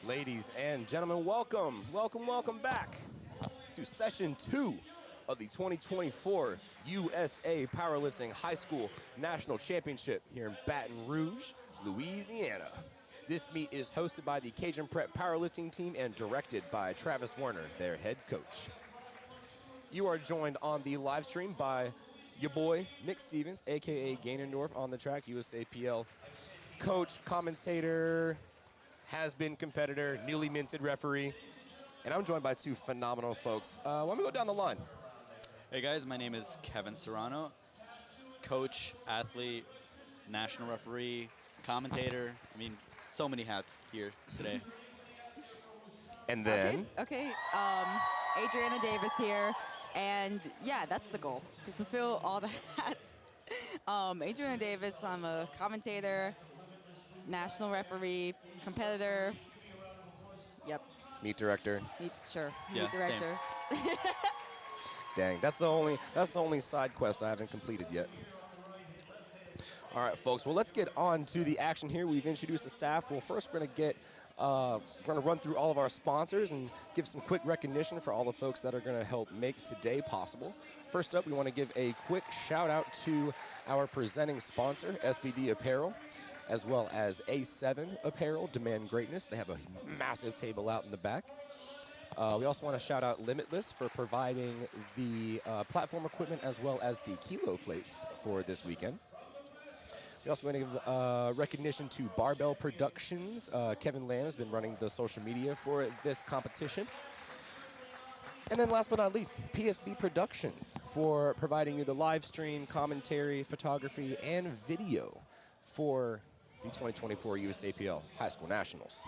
Ladies and gentlemen, welcome back to session 2 of the 2024 USA Powerlifting High School National Championship here in Baton Rouge, Louisiana. This meet is hosted by the Cajun Prep Powerlifting team and directed by Travis Werner, their head coach. You are joined on the live stream by your boy, Nick Stevens, aka Gainendorf on the track, USAPL coach, commentator, has-been competitor, newly minted referee, and I'm joined by two phenomenal folks. Why don't we go down the line? Hey guys, my name is Kevin Serrano, coach, athlete, national referee, commentator. I mean, so many hats here today. And then... Adriana Davis here, and yeah, that's the goal, to fulfill all the hats. Adriana Davis, I'm a commentator, national referee, competitor. Yep. Meet director. Meet Yeah, director. Dang, that's the only side quest I haven't completed yet. All right, folks. Well, let's get on to the action here. We've introduced the staff. Well, first we're gonna run through all of our sponsors and give some quick recognition for all the folks that are gonna help make today possible. First up, we want to give a quick shout out to our presenting sponsor, SBD Apparel, as well as A7 Apparel, Demand Greatness. They have a massive table out in the back. We also want to shout out Limitless for providing the platform equipment as well as the kilo plates for this weekend. We also want to give recognition to Barbell Productions. Kevin Lamb has been running the social media for this competition. And then last but not least, PSB Productions for providing you the live stream, commentary, photography, and video for the 2024 USAPL High School Nationals.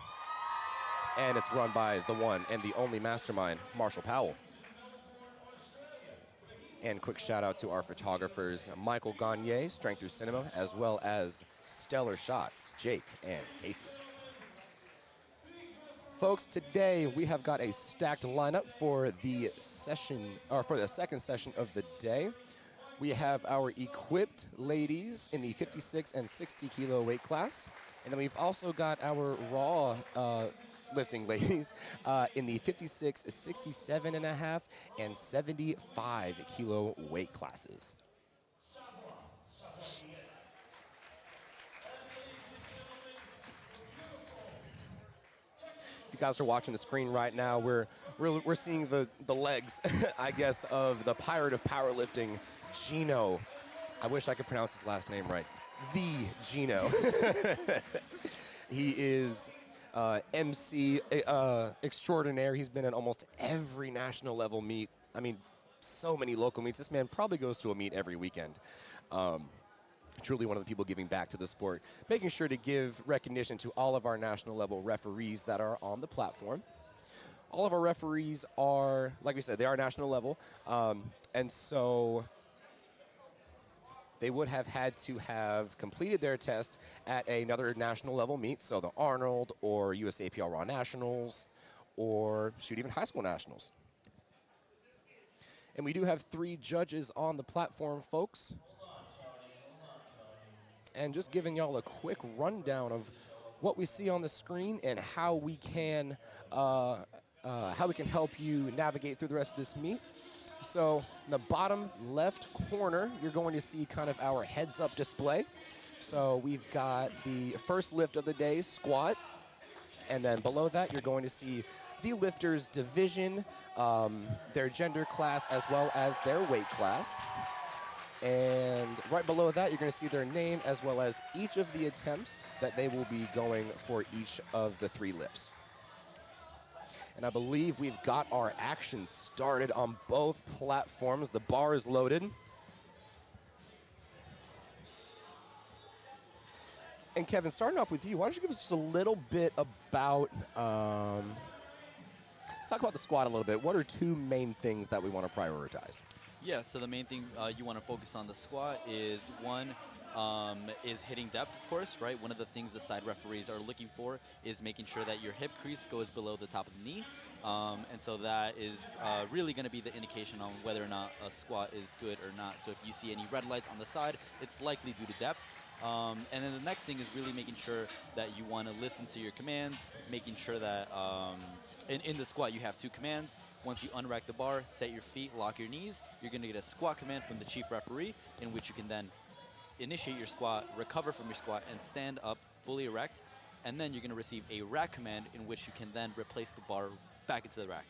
And it's run by the one and the only mastermind, Marshall Powell. And quick shout out to our photographers, Michael Gagne, Strength Through Cinema, as well as Stellar Shots, Jake and Casey. Folks, today we have got a stacked lineup for the session, or for the second session of the day. We have our equipped ladies in the 56 and 60 kilo weight class. And then we've also got our raw lifting ladies in the 56, 67 and a half, and 75 kilo weight classes. If you guys are watching the screen right now, we're seeing the legs, I guess, of the pirate of powerlifting, Gino. I wish I could pronounce his last name right. The Gino. He is MC extraordinaire. He's been at almost every national level meet. I mean, so many local meets. This man probably goes to a meet every weekend. Truly one of the people giving back to the sport. Making sure to give recognition to all of our national level referees that are on the platform. All of our referees are, like we said, they are national level. And so they would have had to have completed their test at another national level meet, so the Arnold or USAPL Raw Nationals or shoot, even high school nationals. And we do have 3 judges on the platform, folks. And just giving y'all a quick rundown of what we see on the screen and how we can help you navigate through the rest of this meet. So in the bottom left corner, you're going to see kind of our heads-up display. So we've got the first lift of the day, squat. And then below that, you're going to see the lifters' division, their gender class, as well as their weight class. And right below that, you're going to see their name, as well as each of the attempts that they will be going for each of the 3 lifts. And I believe we've got our action started on both platforms. The bar is loaded. And Kevin, starting off with you, why don't you give us just a little bit about, let's talk about the squat a little bit. What are 2 main things that we want to prioritize? Yeah, so the main thing you want to focus on the squat is, one, is hitting depth, of course, right? One of the things the side referees are looking for is making sure that your hip crease goes below the top of the knee. And so that is really going to be the indication on whether or not a squat is good or not. So if you see any red lights on the side, it's likely due to depth. And then the next thing is really making sure that you want to listen to your commands, making sure that in the squat you have 2 commands. Once you unrack the bar, set your feet, lock your knees, you're going to get a squat command from the chief referee in which you can then initiate your squat, recover from your squat, and stand up fully erect. And then you're going to receive a rack command in which you can then replace the bar back into the rack.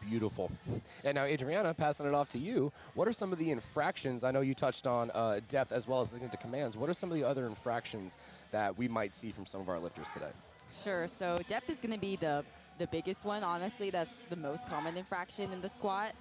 Beautiful. And now, Adriana, passing it off to you, what are some of the infractions? I know you touched on depth as well as listening to commands. What are some of the other infractions that we might see from some of our lifters today? Sure. So depth is going to be the biggest one. Honestly, that's the most common infraction in the squat.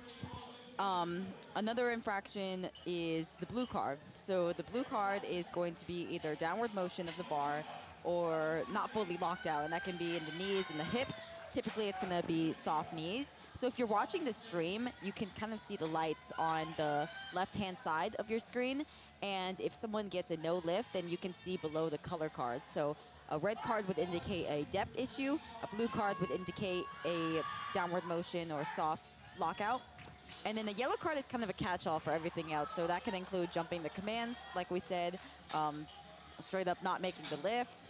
Another infraction is the blue card. So the blue card is going to be either downward motion of the bar or not fully locked out, and that can be in the knees and the hips. Typically, it's going to be soft knees. So if you're watching the stream, you can kind of see the lights on the left-hand side of your screen, and if someone gets a no lift, then you can see below the color cards. So a red card would indicate a depth issue, a blue card would indicate a downward motion or soft lockout. And then the yellow card is kind of a catch-all for everything else. So that can include jumping the commands, like we said, straight up not making the lift,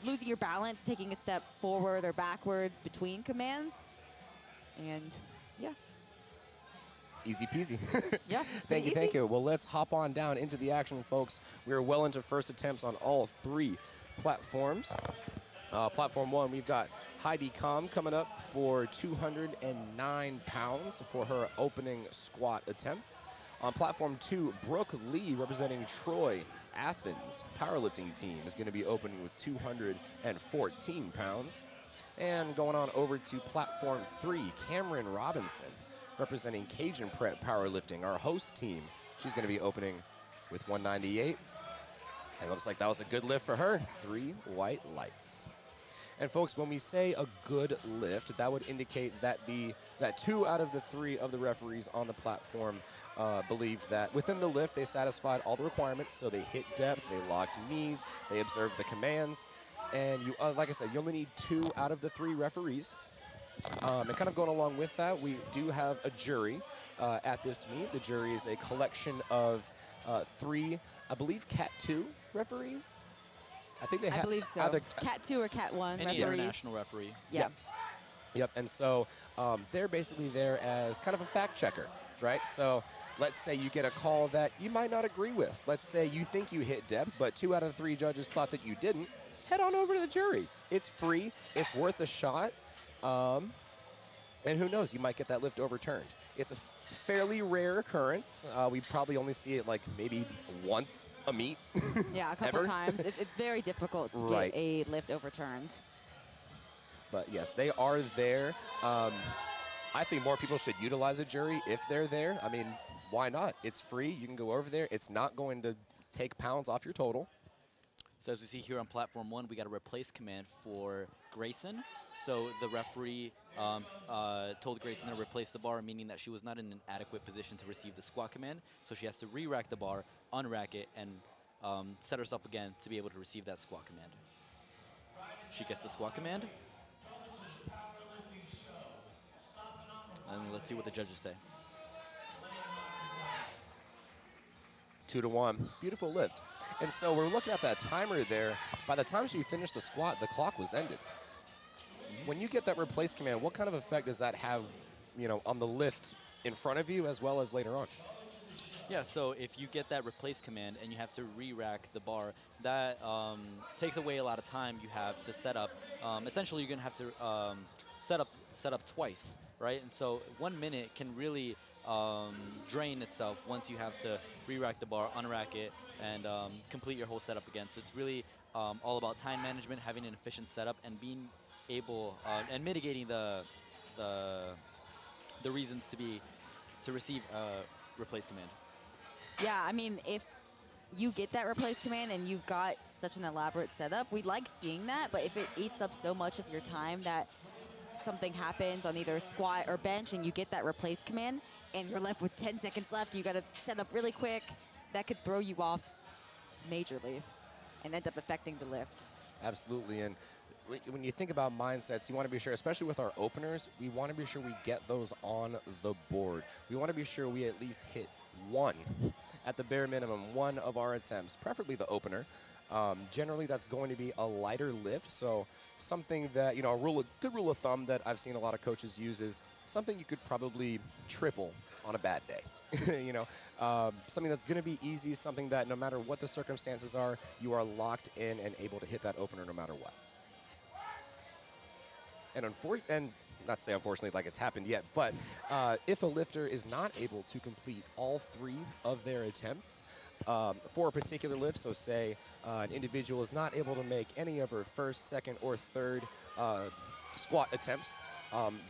losing your balance, taking a step forward or backward between commands. And yeah. Easy peasy. Yeah. Thank you. Well, let's hop on down into the action, folks. We're well into first attempts on all 3 platforms. Platform 1, we've got Heidi Kam coming up for 209 pounds for her opening squat attempt. On platform 2, Brooke Lee, representing Troy Athens powerlifting team, is going to be opening with 214 pounds. And going on over to platform 3, Cameron Robinson, representing Cajun Prep Powerlifting, our host team. She's going to be opening with 198. And it looks like that was a good lift for her. 3 white lights. And folks, when we say a good lift, that would indicate that 2 out of the 3 of the referees on the platform believe that within the lift they satisfied all the requirements. So they hit depth, they locked knees, they observed the commands, and you, like I said, you only need 2 out of the 3 referees. And kind of going along with that, we do have a jury at this meet. The jury is a collection of 3, I believe, Cat 2 referees. I think they have. I believe so. Either Cat 2 or Cat 1 Any referees. international referee. Yeah. Yep, and so they're basically there as kind of a fact checker, right? So let's say you get a call that you might not agree with. Let's say you think you hit depth, but 2 out of the 3 judges thought that you didn't. Head on over to the jury. It's free. It's worth a shot. And who knows, you might get that lift overturned. It's a fairly rare occurrence. We probably only see it like maybe once a meet. Yeah, a couple times. It's very difficult to Right. get a lift overturned. But yes, they are there. I think more people should utilize a jury if they're there. I mean, why not? It's free. You can go over there. It's not going to take pounds off your total. So as we see here on platform 1, we got a replace command for Grayson. So the referee told Grayson to replace the bar, meaning that she was not in an adequate position to receive the squat command. So she has to re-rack the bar, unrack it, and set herself again to be able to receive that squat command. She gets the squat command. And let's see what the judges say. 2-1. Beautiful lift. And so we're looking at that timer there. By the time she finished the squat, the clock was ended. When you get that replace command, what kind of effect does that have, on the lift in front of you as well as later on? Yeah, so if you get that replace command and you have to re-rack the bar, that takes away a lot of time you have to set up. Essentially, you're going to have to set up twice, right? And so 1 minute can really drain itself once you have to re-rack the bar, unrack it, and complete your whole setup again. So it's really all about time management, having an efficient setup, and being able and mitigating the reasons to receive a replace command. Yeah, I mean, if you get that replace command and you've got such an elaborate setup, we like seeing that, but if it eats up so much of your time that something happens on either squat or bench and you get that replace command and you're left with 10 seconds left, you got to set up really quick, that could throw you off majorly and end up affecting the lift. Absolutely. And when you think about mindsets, you want to be sure, especially with our openers, we want to be sure we get those on the board. We want to be sure we at least hit 1 at the bare minimum, one of our attempts, preferably the opener. Generally, that's going to be a lighter lift, so something that, you know, good rule of thumb that I've seen a lot of coaches use is something you could probably triple on a bad day. You know, something that's going to be easy, something that no matter what the circumstances are, you are locked in and able to hit that opener no matter what. And not to say unfortunately like it's happened yet, but if a lifter is not able to complete all 3 of their attempts for a particular lift, so say an individual is not able to make any of her first, second, or third squat attempts,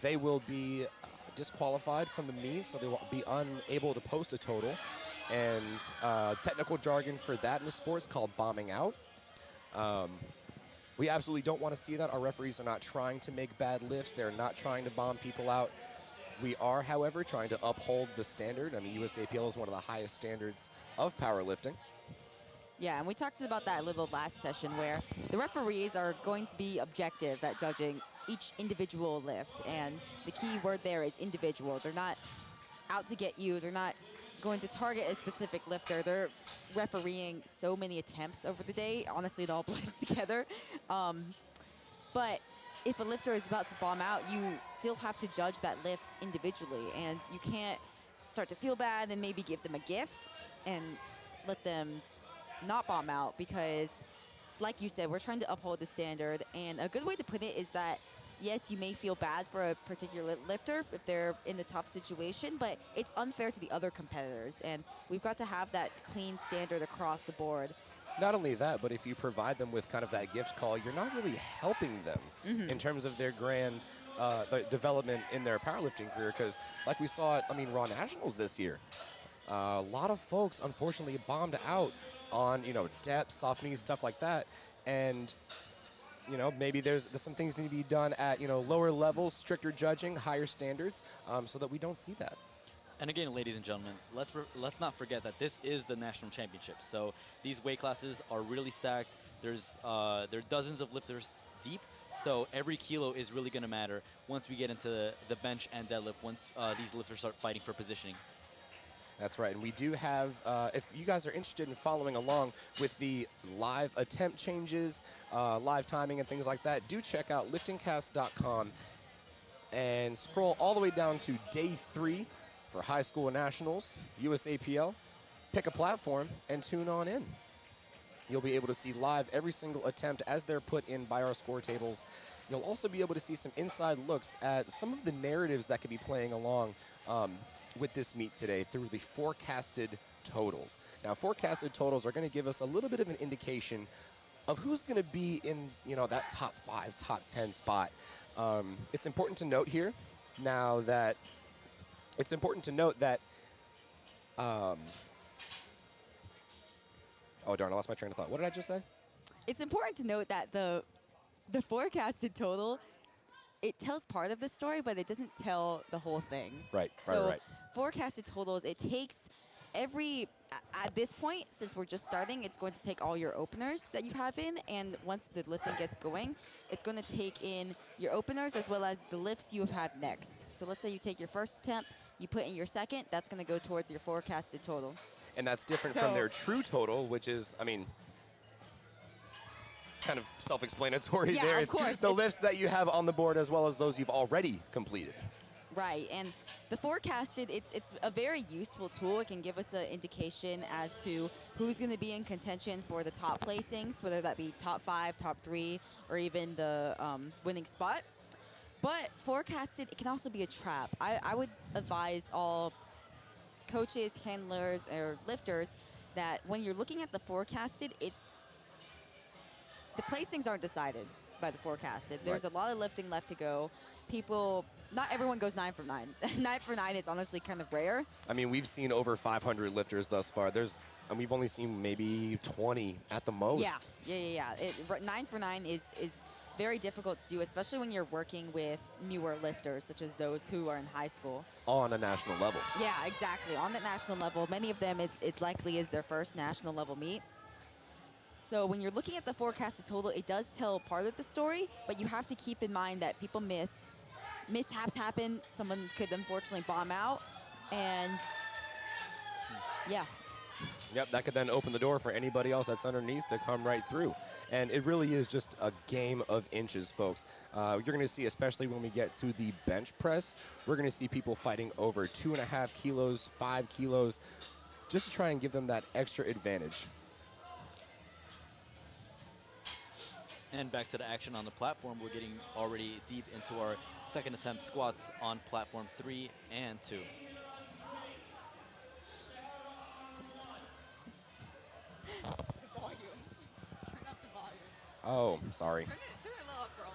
they will be disqualified from the meet, so they will be unable to post a total. And technical jargon for that in the sport is called bombing out. We absolutely don't want to see that. Our referees are not trying to make bad lifts. They're not trying to bomb people out. We are, however, trying to uphold the standard. I mean, USAPL is one of the highest standards of powerlifting. Yeah, and we talked about that a little last session where the referees are going to be objective at judging each individual lift. And the key word there is individual. They're not out to get you. They're not going to target a specific lifter. They're refereeing so many attempts over the day. Honestly, it all blends together. But if a lifter is about to bomb out, you still have to judge that lift individually. And you can't start to feel bad and maybe give them a gift and let them not bomb out, because like you said, we're trying to uphold the standard. And a good way to put it is that yes, you may feel bad for a particular lifter if they're in a tough situation, but it's unfair to the other competitors. And we've got to have that clean standard across the board. Not only that, but if you provide them with kind of that gift call, you're not really helping them in terms of their grand development in their powerlifting career. Because like we saw at, Raw Nationals this year, a lot of folks unfortunately bombed out on, depth, soft knees, stuff like that. And maybe there's some things need to be done at, lower levels, stricter judging, higher standards, so that we don't see that. And again, ladies and gentlemen, let's not forget that this is the national championship. So these weight classes are really stacked. There are dozens of lifters deep. So every kilo is really going to matter once we get into the bench and deadlift, once these lifters start fighting for positioning. That's right, and we do have, if you guys are interested in following along with the live attempt changes, live timing and things like that, do check out LiftingCast.com and scroll all the way down to day 3 for high school nationals, USAPL. Pick a platform and tune on in. You'll be able to see live every single attempt as they're put in by our score tables. You'll also be able to see some inside looks at some of the narratives that could be playing along with this meet today through the forecasted totals. Now, forecasted totals are going to give us a little bit of an indication of who's going to be in, that top 5, top 10 spot. It's important to note here now that oh darn, I lost my train of thought. What did I just say? It's important to note that the forecasted total, it tells part of the story, but it doesn't tell the whole thing. Right. Forecasted totals, it takes at this point, since we're just starting, it's going to take all your openers that you have in, and once the lifting gets going, it's going to take in your openers as well as the lifts you have had next. So let's say you take your first attempt, you put in your second, that's going to go towards your forecasted total. And that's different from their true total, which is, kind of self-explanatory. Yeah, there. of course. The lifts that you have on the board as well as those you've already completed. Right, and the forecasted, it's a very useful tool. It can give us an indication as to who's going to be in contention for the top placings, whether that be top 5, top 3, or even the winning spot. But forecasted, it can also be a trap. I would advise all coaches, handlers, or lifters that when you're looking at the forecasted, the placings aren't decided by the forecasted. There's a lot of lifting left to go. Not everyone goes 9 for 9. 9 for 9 is honestly kind of rare. We've seen over 500 lifters thus far. And we've only seen maybe 20 at the most. Yeah. 9 for 9 is very difficult to do, especially when you're working with newer lifters, such as those who are in high school. On a national level. Yeah, exactly. On the national level, many of them, it likely is their first national level meet. So when you're looking at the forecasted total, it does tell part of the story, but you have to keep in mind that people mishaps happen. Someone could unfortunately bomb out, and yeah. Yep, that could then open the door for anybody else that's underneath to come right through. And it really is just a game of inches, folks. You're going to see, especially when we get to the bench press, we're going to see people fighting over 2.5 kilos, 5 kilos, just to try and give them that extra advantage. And back to the action on the platform, we're getting already deep into our second attempt squats on platform 3 and 2. Volume. Turn up the volume. Oh, sorry. Turn it a little up for all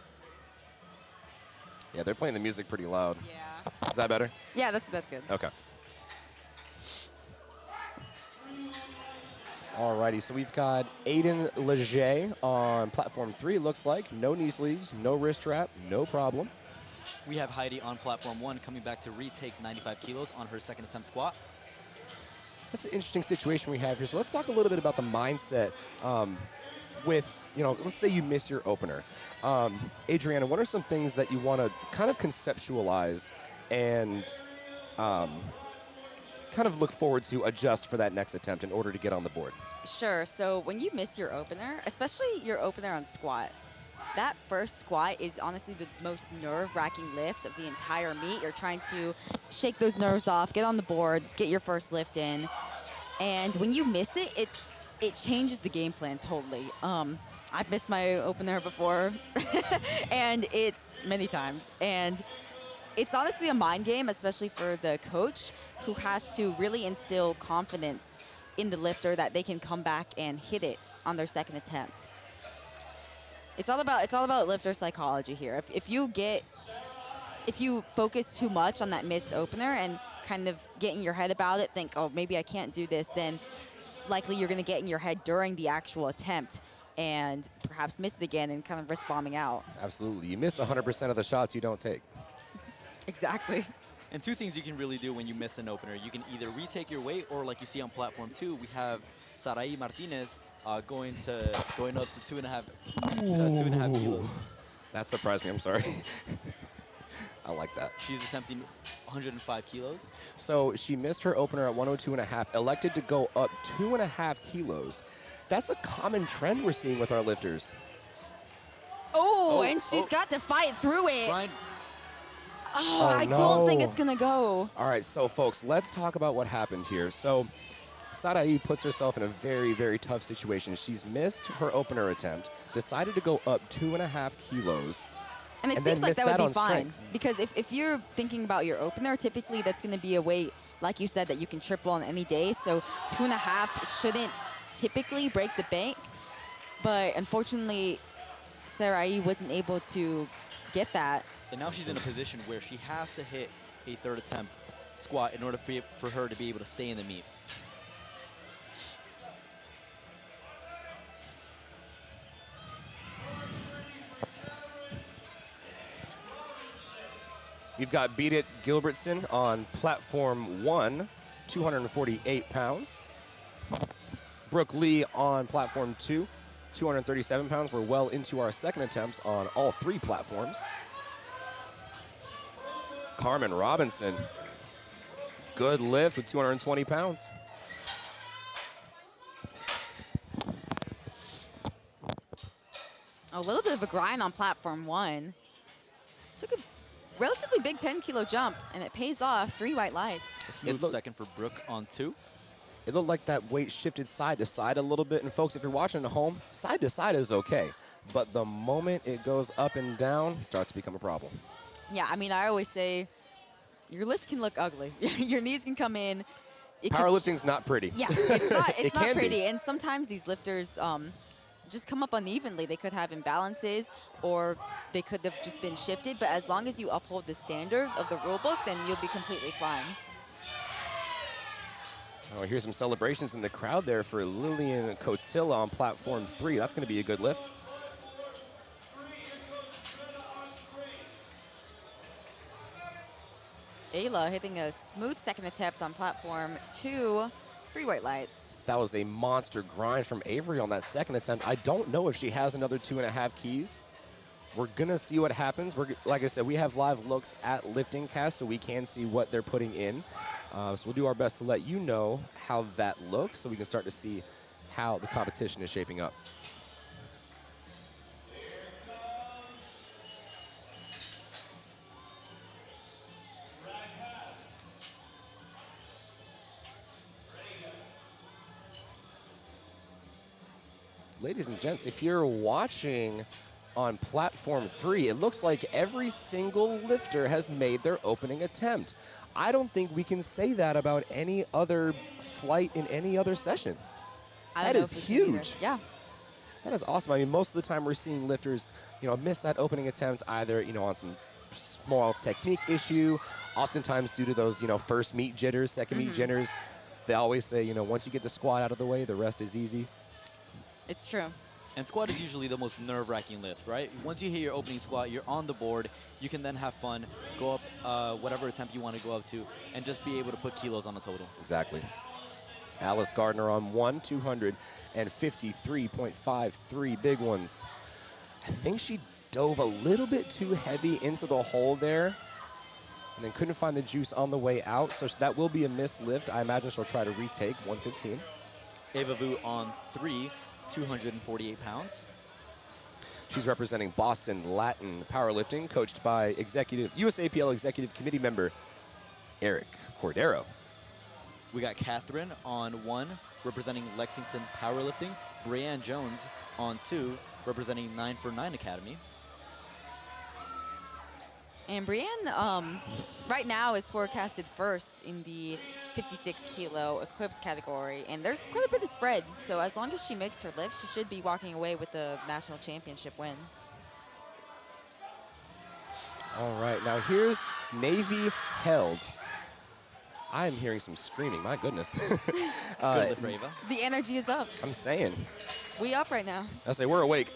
Yeah, they're playing the music pretty loud. Yeah. Is that better? Yeah, that's good. Okay. Alrighty, so we've got Aiden Leger on platform 3, it looks like. No knee sleeves, no wrist wrap, no problem. We have Heidi on platform 1 coming back to retake 95 kilos on her second attempt squat. That's an interesting situation we have here. So let's talk a little bit about the mindset with, let's say you miss your opener. Adriana, what are some things that you want to kind of conceptualize and kind of look forward to adjust for that next attempt in order to get on the board? Sure. So when you miss your opener, especially your opener on squat, that first squat is honestly the most nerve-wracking lift of the entire meet. You're trying to shake those nerves off, get on the board, get your first lift in. And when you miss it, it changes the game plan totally. I've missed my opener before, and it's many times. And it's honestly a mind game, especially for the coach, who has to really instill confidence in the lifter that they can come back and hit it on their second attempt. It's all about lifter psychology here. If you focus too much on that missed opener and kind of get in your head about it, think, oh, maybe I can't do this, then likely you're going to get in your head during the actual attempt and perhaps miss it again and kind of risk bombing out. Absolutely. You miss 100% of the shots you don't take. Exactly. And two things you can really do when you miss an opener. You can either retake your weight, or like you see on platform 2, we have Sarai Martinez going up to 2.5 kilos. That surprised me. I'm sorry. I like that. She's attempting 105 kilos. So she missed her opener at 102.5, elected to go up 2.5 kilos. That's a common trend we're seeing with our lifters. And she's got to fight through it. Ryan. I don't think it's going to go. All right, so folks, let's talk about what happened here. So Sarai puts herself in a very, very tough situation. She's missed her opener attempt, decided to go up 2.5 kilos. And it seems like that would be fine. Because if you're thinking about your opener, typically that's going to be a weight, like you said, that you can triple on any day. So 2.5 shouldn't typically break the bank. But unfortunately, Sarai wasn't able to get that. And now she's in a position where she has to hit a third attempt squat in order for her to be able to stay in the meet. You've got Beat It Gilbertson on platform 1, 248 pounds. Brooke Lee on platform 2, 237 pounds. We're well into our second attempts on all 3 platforms. Carmen Robinson, good lift with 220 pounds. A little bit of a grind on platform 1. Took a relatively big 10-kilo jump, and it pays off. 3 white lights. A smooth second for Brooke on 2. It looked like that weight shifted side to side a little bit. And folks, if you're watching at home, side to side is okay. But the moment it goes up and down, it starts to become a problem. Yeah, I mean, I always say your lift can look ugly. Your knees can come in. Powerlifting's not pretty. Yeah, it's not pretty. Be. And sometimes these lifters just come up unevenly. They could have imbalances, or they could have just been shifted. But as long as you uphold the standard of the rule book, then you'll be completely fine. Oh, here's some celebrations in the crowd there for Lillian Cotilla on platform 3. That's going to be a good lift. Ayla hitting a smooth second attempt on platform 2, 3 white lights. That was a monster grind from Avery on that second attempt. I don't know if she has another 2.5 keys. We're going to see what happens. Like I said, we have live looks at LiftingCast, so we can see what they're putting in. So we'll do our best to let you know how that looks so we can start to see how the competition is shaping up. Ladies and gents, if you're watching on platform 3, it looks like every single lifter has made their opening attempt. I don't think we can say that about any other flight in any other session. I That don't know is if we can either. huge. Yeah. That is awesome. I mean, most of the time we're seeing lifters, miss that opening attempt either, on some small technique issue, oftentimes due to those, first meet jitters, second meet jitters. They always say, once you get the squat out of the way, the rest is easy. It's true. And squat is usually the most nerve-wracking lift, right? Once you hit your opening squat, you're on the board. You can then have fun, go up whatever attempt you want to go up to, and just be able to put kilos on the total. Exactly. Alice Gardner on 253.53 big ones. I think she dove a little bit too heavy into the hole there and then couldn't find the juice on the way out, so that will be a missed lift. I imagine she'll try to retake 115. Ava Vu on 3, 248 pounds. She's representing Boston Latin Powerlifting, coached by USAPL Executive Committee member Eric Cordero. We got Catherine on 1, representing Lexington Powerlifting. Brianne Jones on 2, representing 9 for 9 Academy. And Brianne, right now is forecasted first in the 56 kilo equipped category, and there's quite a bit of spread. So as long as she makes her lift, she should be walking away with the national championship win. All right, now here's Navy Held. I am hearing some screaming, my goodness. Good lift for Ava. The energy is up. I'm saying. We up right now. I say we're awake.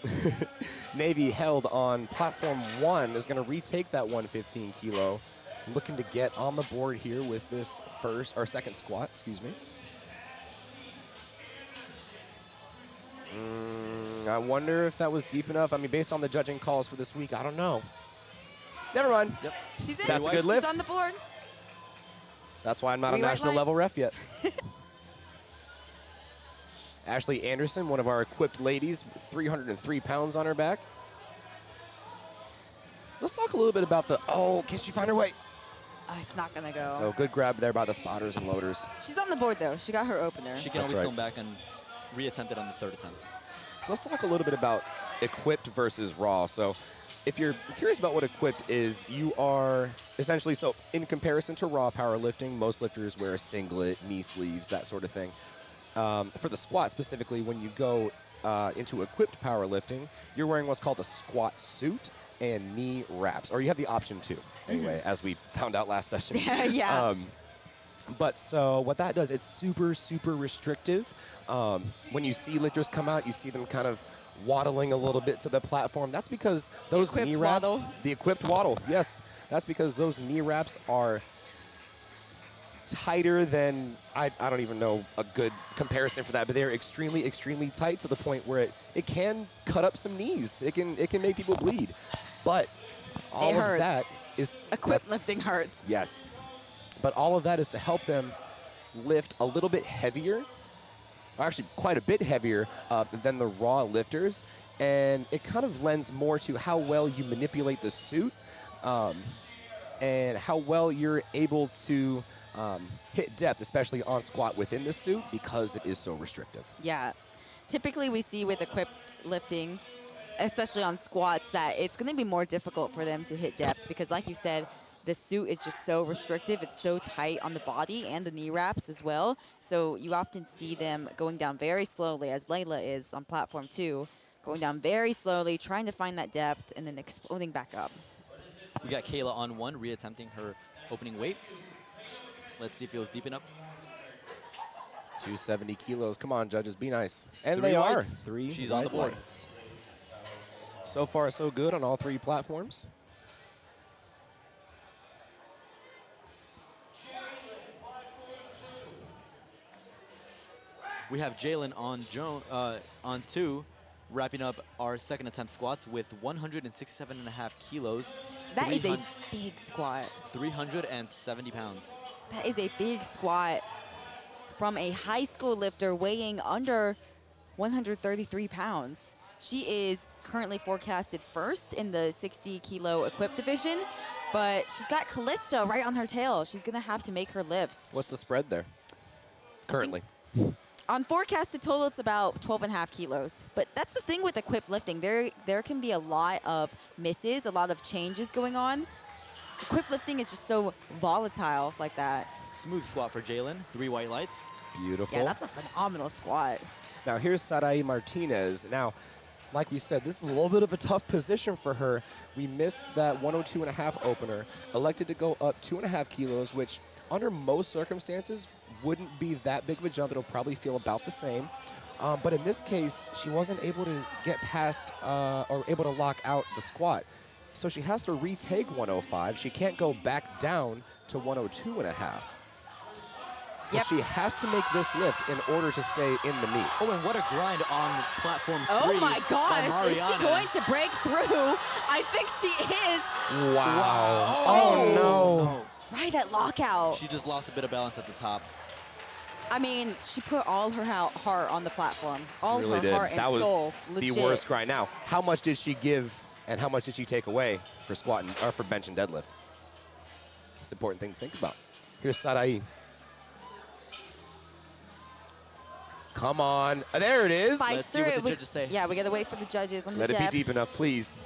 Navy Held on platform 1 is going to retake that 115 kilo. Looking to get on the board here with this second squat, excuse me. I wonder if that was deep enough. I mean, based on the judging calls for this week, I don't know. Never mind. Yep. She's in. That's a good lift. She's on the board. That's why I'm not a Rewrite national level lights. ref yet. Ashley Anderson, one of our equipped ladies, 303 pounds on her back. Let's talk a little bit about can she find her way? It's not going to go. So good grab there by the spotters and loaders. She's on the board, though. She got her opener. She can That's always right. come back and reattempt it on the 3rd attempt. So let's talk a little bit about equipped versus raw. So if you're curious about what equipped is, you are essentially, so in comparison to raw powerlifting, most lifters wear a singlet, knee sleeves, that sort of thing. For the squat specifically, when you go into equipped powerlifting, you're wearing what's called a squat suit and knee wraps, or you have the option to, anyway, as we found out last session. Yeah. But so what that does, it's super, super restrictive. When you see lifters come out, you see them kind of waddling a little bit to the platform. That's because those knee wraps, waddle. the equipped waddle, yes. That's because those knee wraps are tighter than, I don't even know a good comparison for that, but they're extremely, extremely tight to the point where it can cut up some knees. It can make people bleed. But all of that is Equipped lifting hurts. yes. But all of that is to help them lift a little bit heavier, or actually quite a bit heavier than the raw lifters. And it kind of lends more to how well you manipulate the suit and how well you're able to hit depth, especially on squat within the suit, because it is so restrictive. Yeah. Typically, we see with equipped lifting, especially on squats, that it's going to be more difficult for them to hit depth because, like you said, the suit is just so restrictive. It's so tight on the body and the knee wraps as well. So you often see them going down very slowly, as Layla is on platform 2, going down very slowly, trying to find that depth, and then exploding back up. We got Kayla on 1, reattempting her opening weight. Let's see if it was deep enough. 270 kilos. Come on, judges, be nice. And 3 they are. whites. 3 She's white on the board. lights. So far, so good on all 3 platforms. We have Jalen on 2, Wrapping up our second attempt squats with 167.5 kilos. That is a 300 big squat. 370 pounds. That is a big squat from a high school lifter weighing under 133 pounds. She is currently forecasted first in the 60 kilo equipped division, but she's got Callista right on her tail. She's gonna have to make her lifts. What's the spread there currently? On forecasted total, it's about 12.5 kilos. But that's the thing with equipped lifting. There can be a lot of misses, a lot of changes going on. Equipped lifting is just so volatile like that. Smooth squat for Jalen. 3 white lights. Beautiful. Yeah, that's a phenomenal squat. Now here's Sarai Martinez. Now, like we said, this is a little bit of a tough position for her. We missed that 102.5 opener, elected to go up 2.5 kilos, which under most circumstances wouldn't be that big of a jump. It'll probably feel about the same. But in this case, she wasn't able to get past or able to lock out the squat. So she has to retake 105. She can't go back down to 102.5. So Yep. she has to make this lift in order to stay in the meet. Oh, and what a grind on platform 3. Oh my by gosh, is she Mariana. going to break through? I think she is. Wow. Oh. No. Right, that lockout. She just lost a bit of balance at the top. I mean, she put all her heart on the platform. All Really her did. heart and That was soul. the Legit. worst grind. Now, how much did she give and how much did she take away for squat and, or for bench and deadlift? It's an important thing to think about. Here's Sarai. Come on. There it is. Fights Let's see through what it. the judges say. Yeah, we gotta wait for the judges on Let the it be depth. deep enough, please.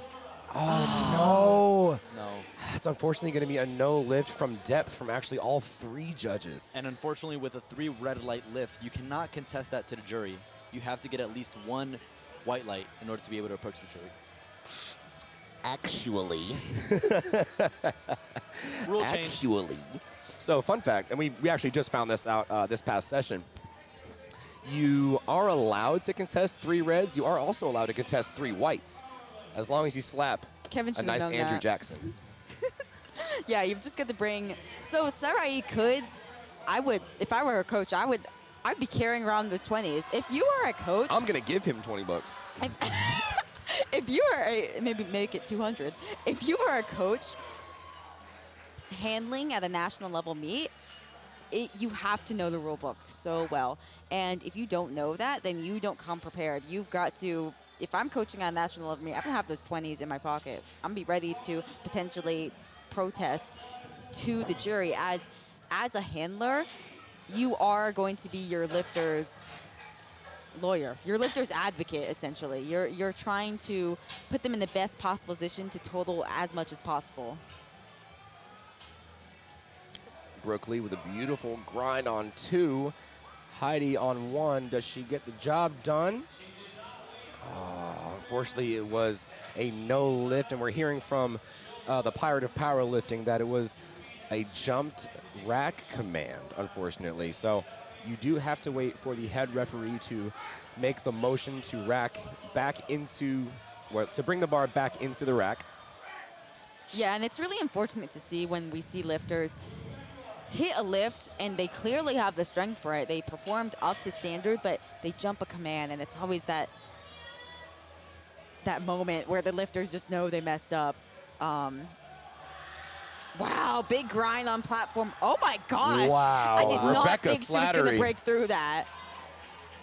Oh, no. No. It's unfortunately going to be a no lift from depth from actually all 3 judges. And unfortunately, with a 3 red light lift, you cannot contest that to the jury. You have to get at least 1 white light in order to be able to approach the jury. Actually. Rule change. Actually. So, fun fact, and we actually just found this out this past session. You are allowed to contest 3 reds. You are also allowed to contest 3 whites, as long as you slap Kevin a should nice have known Andrew that. Jackson. Yeah, you've just got to bring. So Sarai could, if I were a coach, I'd be carrying around those 20s. If you are a coach, I'm going to give him $20. if you are maybe make it 200. If you are a coach handling at a national level meet, you have to know the rule book so well. And if you don't know that, then you don't come prepared. You've got to. If I'm coaching on a national level meet, I'm gonna have those 20s in my pocket. I'm gonna be ready to potentially protest to the jury. As a handler, you are going to be your lifter's lawyer, your lifter's advocate, essentially. You're trying to put them in the best possible position to total as much as possible. Brooklyn with a beautiful grind on 2. Heidi on 1. Does she get the job done? Oh, unfortunately, it was a no lift, and we're hearing from the Pirate of Powerlifting that it was a jumped rack command, unfortunately. So you do have to wait for the head referee to make the motion to rack back into, well, to bring the bar back into the rack. Yeah, and it's really unfortunate to see when we see lifters hit a lift and they clearly have the strength for it. They performed up to standard, but they jump a command, and it's always that moment where the lifters just know they messed up. Wow, big grind on platform. Oh my gosh. Wow. I did not Rebecca think she was going to Slattery. break through that.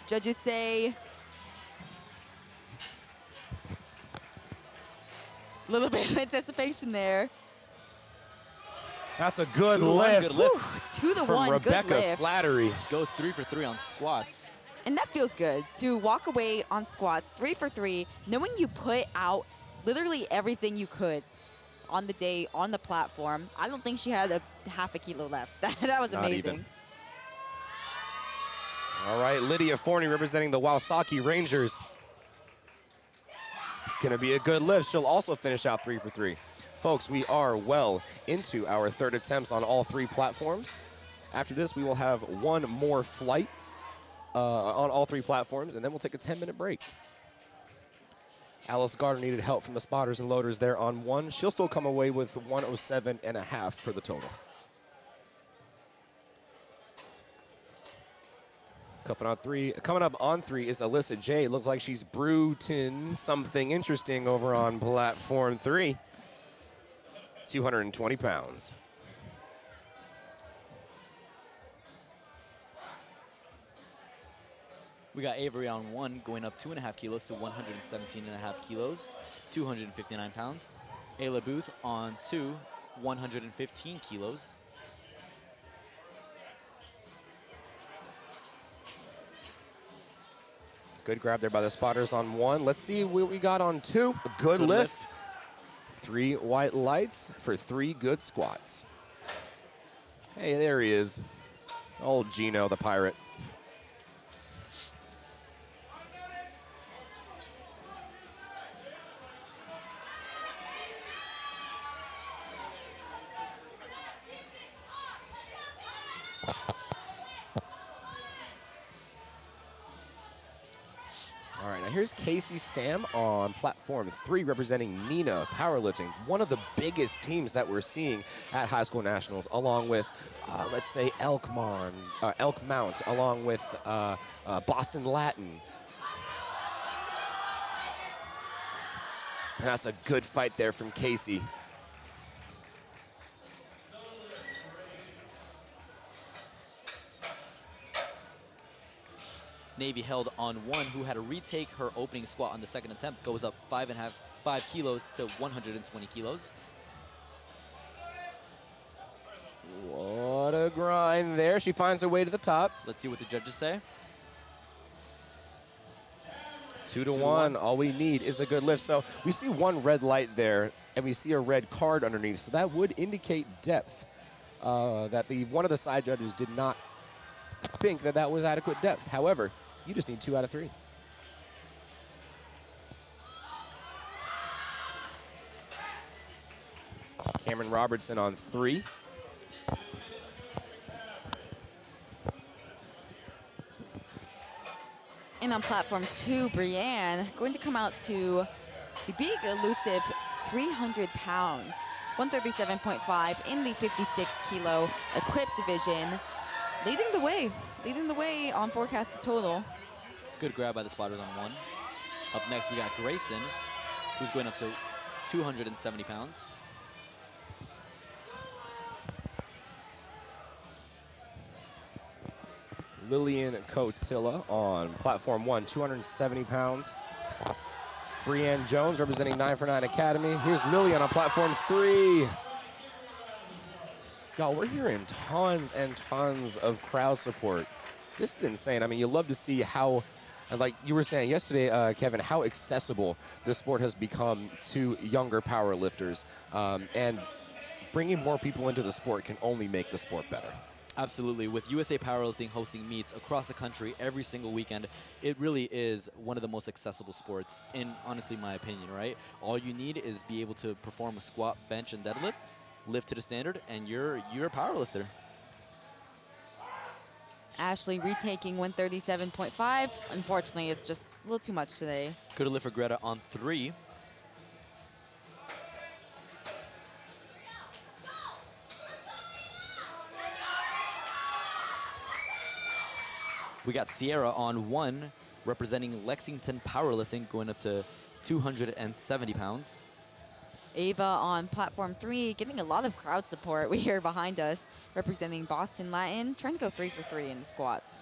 Judges say a little bit of anticipation there. That's a good 2 to 1, lift, good lift. Whew, 2 to from 1, Rebecca good lift. Slattery. Goes 3 for 3 on squats. And that feels good to walk away on squats 3 for 3, knowing you put out literally everything you could on the day on the platform. I don't think she had a half a kilo left. That was Not amazing. even. All right, Lydia Forney representing the Wawasaki Rangers. It's going to be a good lift. She'll also finish out 3 for 3. Folks, we are well into our 3rd attempts on all 3 platforms. After this, we will have 1 more flight on all 3 platforms, and then we'll take a 10-minute break. Alice Gardner needed help from the spotters and loaders there on 1. She'll still come away with 107.5 for the total. Coming up on three is Alyssa J. Looks like she's brewing something interesting over on platform 3. 220 pounds. We got Avery on 1 going up 2.5 kilos to 117.5 kilos, 259 pounds. Ayla Booth on 2, 115 kilos. Good grab there by the spotters on 1. Let's see what we got on 2. A good lift. 3 white lights for 3 good squats. Hey, there he is. Old Gino, the pirate. All right, now here's Casey Stam on platform 3 representing Nina Powerlifting, one of the biggest teams that we're seeing at high school nationals, along with, let's say, Elk Mount, along with Boston Latin. That's a good fight there from Casey. Navy held on 1, who had to retake her opening squat on the second attempt, goes up 5 kilos to 120 kilos. What a grind there. She finds her way to the top. Let's see what the judges say. 2 to 1. All we need is a good lift. So we see 1 red light there, and we see a red card underneath. So that would indicate depth. That one of the side judges did not think that was adequate depth. However, you just need 2 out of 3. Cameron Robertson on 3. And on platform 2, Brienne going to come out to the big elusive 300 pounds, 137.5 in the 56 kilo equipped division, leading the way on forecasted total. Good grab by the spotters on 1. Up next, we got Grayson, who's going up to 270 pounds. Lillian Cotilla on platform 1, 270 pounds. Brienne Jones representing 9 for 9 Academy. Here's Lillian on platform 3. Y'all, we're hearing tons and tons of crowd support. This is insane. I mean, you love to see how, like you were saying yesterday, Kevin, how accessible this sport has become to younger power lifters. And bringing more people into the sport can only make the sport better. Absolutely. With USA Powerlifting hosting meets across the country every single weekend, it really is one of the most accessible sports in, honestly, my opinion, right? All you need is be able to perform a squat, bench, and deadlift, lift to the standard, and you're a powerlifter. Ashley retaking 137.5. Unfortunately, it's just a little too much today. Good lift for Greta on 3. We got Sierra on 1, representing Lexington Powerlifting, going up to 270 pounds. Ava on platform 3, getting a lot of crowd support. We hear behind us, representing Boston Latin, trying to go 3 for 3 in the squats.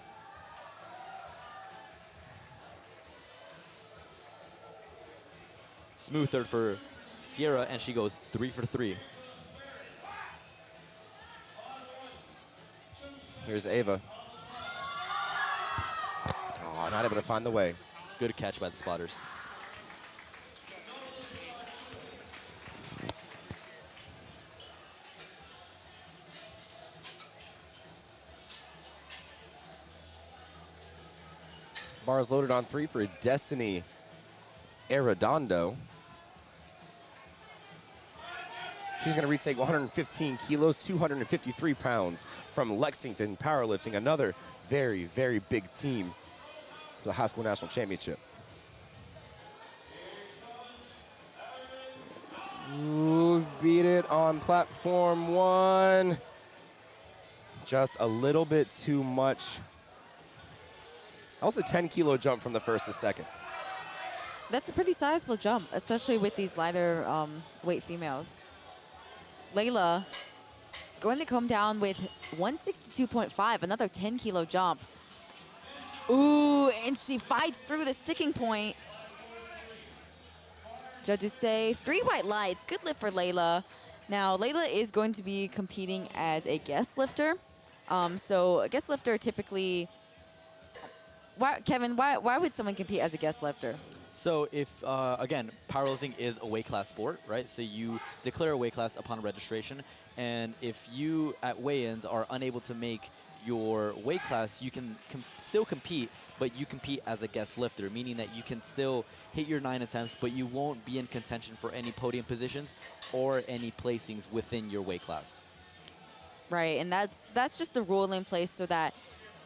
Smooth third for Sierra, and she goes 3 for 3. Here's Ava. Oh, not able to find the way. Good catch by the spotters. Bars loaded on 3 for Destiny Arredondo. She's going to retake 115 kilos, 253 pounds from Lexington Powerlifting, another very, very big team for the high school national championship. Ooh, beat it on platform 1. Just a little bit too much Also 10-kilo jump from the first to second. That's a pretty sizable jump, especially with these lighter weight females. Layla going to come down with 162.5, another 10-kilo jump. Ooh, and she fights through the sticking point. Judges say 3 white lights. Good lift for Layla. Now, Layla is going to be competing as a guest lifter. So a guest lifter typically, Kevin, why would someone compete as a guest lifter? So if, again, powerlifting is a weight class sport, right? So you declare a weight class upon registration, and if you at weigh-ins are unable to make your weight class, you can still compete, but you compete as a guest lifter, meaning that you can still hit your 9 attempts, but you won't be in contention for any podium positions or any placings within your weight class. Right, and that's just the rule in place so that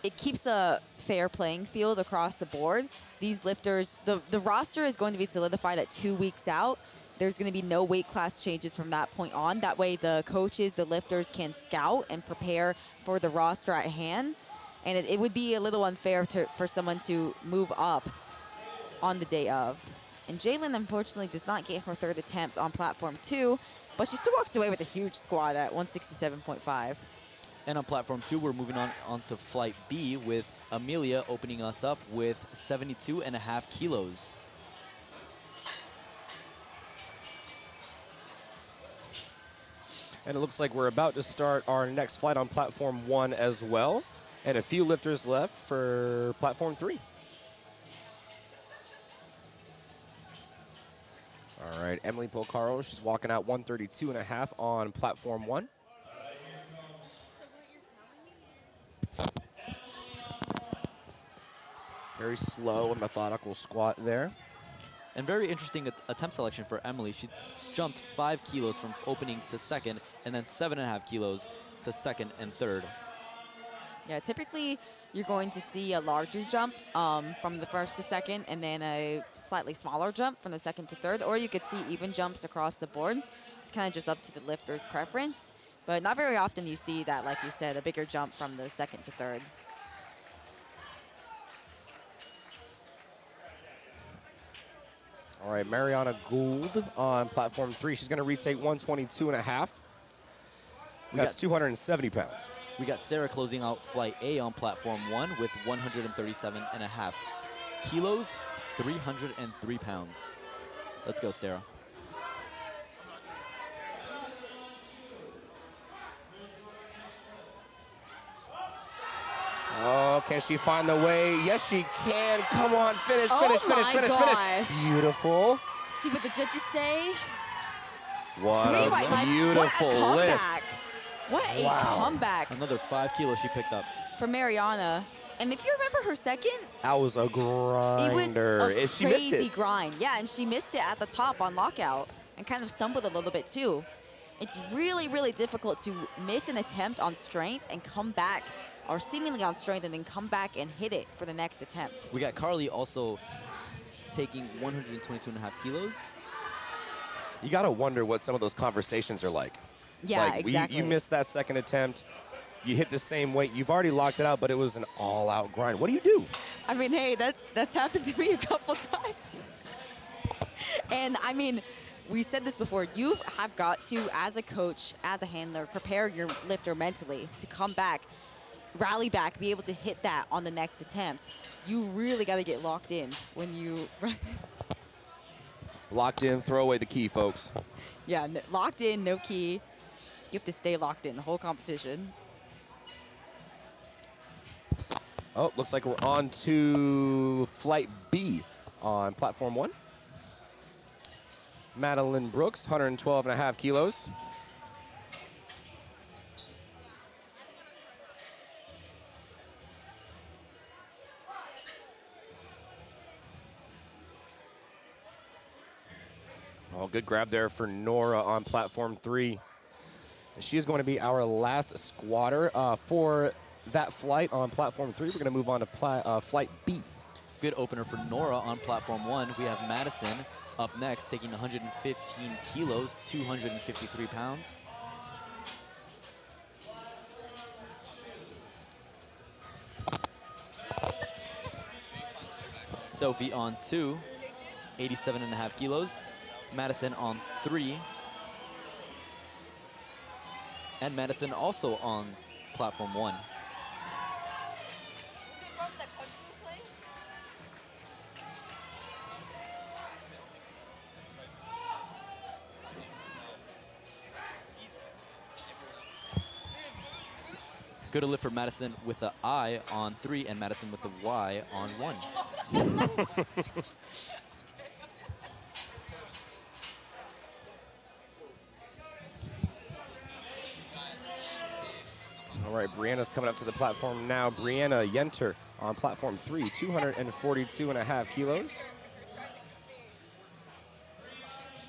it keeps a fair playing field across the board. These lifters, the roster is going to be solidified at 2 weeks out. There's going to be no weight class changes from that point on. That way the coaches, the lifters can scout and prepare for the roster at hand. And it would be a little unfair for someone to move up on the day of. And Jalen, unfortunately, does not get her 3rd attempt on platform 2, but she still walks away with a huge squat at 167.5. And on platform 2, we're moving on to flight B with Amelia opening us up with 72.5 kilos. And it looks like we're about to start our next flight on platform 1 as well. And a few lifters left for platform 3. All right, Emily Polcaro, she's walking out 132.5 on platform 1. Very slow and methodical squat there. And very interesting attempt selection for Emily. She jumped 5 kilos from opening to second, and then 7.5 kilos to second and third. Yeah, typically you're going to see a larger jump from the first to second, and then a slightly smaller jump from the second to third, or you could see even jumps across the board. It's kind of just up to the lifter's preference, but not very often you see that, like you said, a bigger jump from the second to third. All right, Mariana Gould on platform 3. She's going to retake 122.5. That's 270 pounds. We got Sarah closing out flight A on platform 1 with 137.5 kilos, 303 pounds. Let's go, Sarah. Oh, can she find the way? Yes, she can. Come on, finish, finish, finish, finish, finish. Beautiful. See what the judges say? What a beautiful lift. What a comeback. Another 5 kilos she picked up. For Mariana. And if you remember her second, that was a grinder. It was a she missed crazy it. grind. Yeah, and she missed it at the top on lockout and kind of stumbled a little bit too. It's really, really difficult to miss an attempt on strength and come back, or seemingly on strength, and then come back and hit it for the next attempt. We got Carly also taking 122.5 kilos. You got to wonder what some of those conversations are like. Yeah, like, exactly. You missed that second attempt. You hit the same weight. You've already locked it out, but it was an all-out grind. What do you do? I mean, hey, that's happened to me a couple times. And, I mean, we said this before. You have got to, as a coach, as a handler, prepare your lifter mentally to come back, rally back, be able to hit that on the next attempt. You really got to get locked in when you... Locked in, throw away the key, folks. Yeah, locked in, no key. You have to stay locked in the whole competition. Oh, looks like we're on to flight B on platform 1. Madeline Brooks, 112.5 kilos. Oh, good grab there for Nora on platform 3. She is going to be our last squatter for that flight on platform 3. We're going to move on to flight B. Good opener for Nora on platform 1. We have Madison up next, taking 115 kilos, 253 pounds. Sophie on 2, 87.5 kilos. Madison on 3. And Madison also on platform 1. Good lift for Madison with the I on 3 and Madison with the Y on 1. All right, Brianna's coming up to the platform now. Brianna Yenter on platform 3, 242.5 kilos.